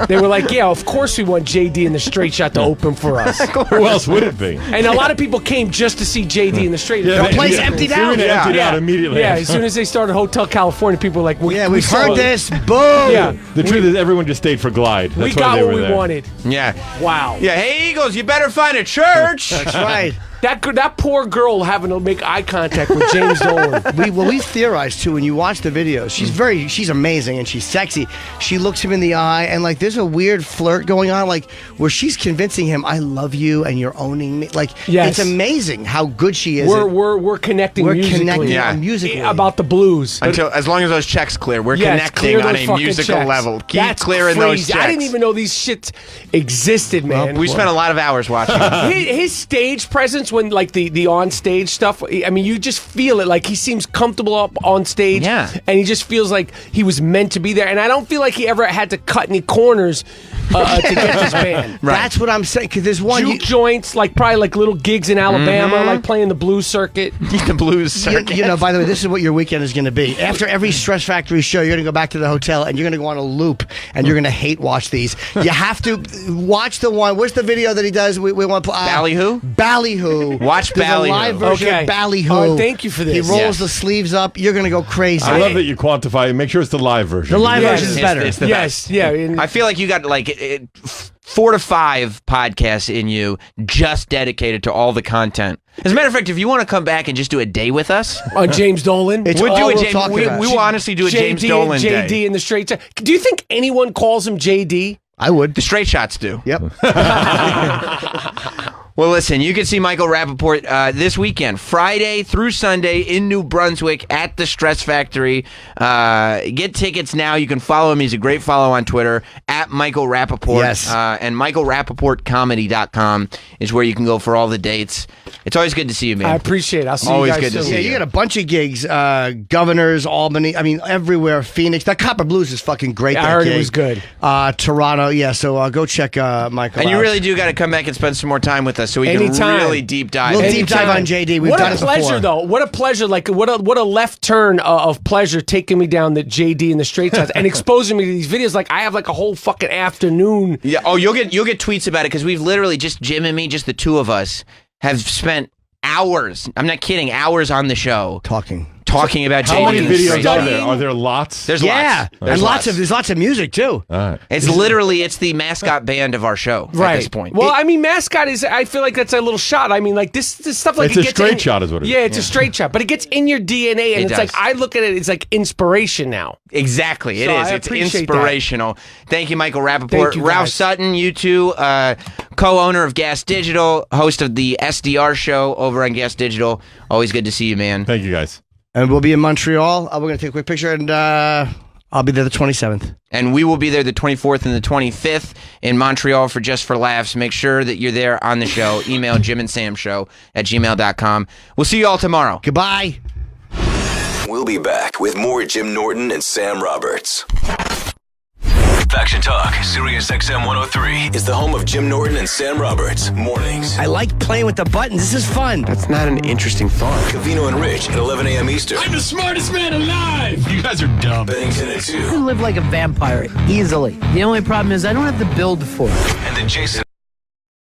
They were like, yeah, of course we want JD in the straight shot to open for us. Who else would it be? And a lot of people came just to see JD in the straight. Yeah, The they- place yeah, emptied they out. emptied out immediately. Yeah, as soon as they started Hotel California, people were like, Yeah, we've saw heard it. this. Boom. Yeah. The truth is, everyone just stayed for Glide. We That's why got they what were we there. wanted. Yeah. Wow. Yeah. Hey Eagles, you better find a church. That's right. That poor girl having to make eye contact with James Dolan. We theorized too when you watch the videos. She's amazing and she's sexy. She looks him in the eye and like there's a weird flirt going on, like where she's convincing him, "I love you and you're owning me." Like Yes. it's amazing how good she is. We're connecting. We're musically. connecting Yeah. musically about the blues. As long as those checks clear, we're Yes, connecting clear on those a fucking musical checks. level. Keep That's clearing those crazy. checks. I didn't even know these shits existed, man. We spent a lot of hours watching. his stage presence when like the on stage stuff, I mean, you just feel it. Like he seems comfortable up on stage. Yeah. And he just feels like he was meant to be there. And I don't feel like he ever had to cut any corners to get this band. That's what I'm saying. Because there's one Juke joints, like probably like little gigs in Alabama, like playing the blues circuit. The blues circuit. You know, by the way, this is what your weekend is going to be. After every Stress Factory show, you're going to go back to the hotel and you're going to go on a loop and you're going to hate watch these. You have to watch the one. What's the video that he does? We want Ballyhoo? Ballyhoo. Watch There's Ballyhoo. a live version Okay. of Ballyhoo. Oh, thank you for this. He rolls Yes. the sleeves up. You're going to go crazy. I love that you quantify it. Make sure it's the live version. The live Yes. version is better. It's the Yes, best. yeah. and- I feel like you got like 4 to 5 podcasts in you just dedicated to all the content. As a matter of fact, if you want to come back and just do a day with us, on James Dolan. It's we'll all do a we'll James. talk about. We will honestly do a James Dolan JD day. in the straight shot. Do you think anyone calls him JD? I would. The straight shots do. Yep. Well, listen, you can see Michael Rappaport this weekend, Friday through Sunday in New Brunswick at the Stress Factory. Get tickets now. You can follow him. He's a great follow on Twitter, at Michael Rappaport. Yes. And MichaelRappaportComedy.com is where you can go for all the dates. It's always good to see you, man. I appreciate it. I'll see Always you guys good to soon. see Yeah, you got a bunch of gigs. Governors, Albany. I mean, everywhere. Phoenix. That Copper Blues is fucking great. I that heard it gig. was good. Toronto. Yeah. So go check Michael. And you out. really do got to come back and spend some more time with us so we Anytime. can really deep dive. We'll in. deep dive on JD. We've what done a it pleasure, before. though. What a pleasure! Like what a left turn of pleasure taking me down the JD and the straight shots and exposing me to these videos. Like I have like a whole fucking fucking afternoon. Yeah. Oh, you'll get tweets about it because we've literally just Jim and me, just the two of us, have spent hours. I'm not kidding. Hours on the show talking about How JD many and the videos Straight are Man. there? Are there lots? There's Yeah, lots. and there's lots of music too. All right. It's the mascot band of our show at this point. Well, I mean, mascot is. I feel like that's a little shot. I mean, like this stuff like It's it a gets straight in- shot is what it is. Yeah, it's a straight shot, but it gets in your DNA, and It it's like does. I look at it. It's like inspiration now. Exactly, it So is. I It's appreciate inspirational. Thank you, Michael Rappaport. Thank you, Ralph guys. Sutton, you two, co-owner of Gas Digital, host of the SDR show over on Gas Digital. Always good to see you, man. Thank you, guys. And we'll be in Montreal. We're going to take a quick picture, and I'll be there the 27th. And we will be there the 24th and the 25th in Montreal for Just for Laughs. Make sure that you're there on the show. Email jimandsamshow@gmail.com. We'll see you all tomorrow. Goodbye. We'll be back with more Jim Norton and Sam Roberts. Faction Talk, Sirius XM 103 is the home of Jim Norton and Sam Roberts. Mornings. I like playing with the buttons. This is fun. That's not an interesting thought. Cavino and Rich at 11 a.m. Eastern. I'm the smartest man alive. You guys are dumb. Bennington at 2. I live like a vampire easily. The only problem is I don't have the build for it. And then Jason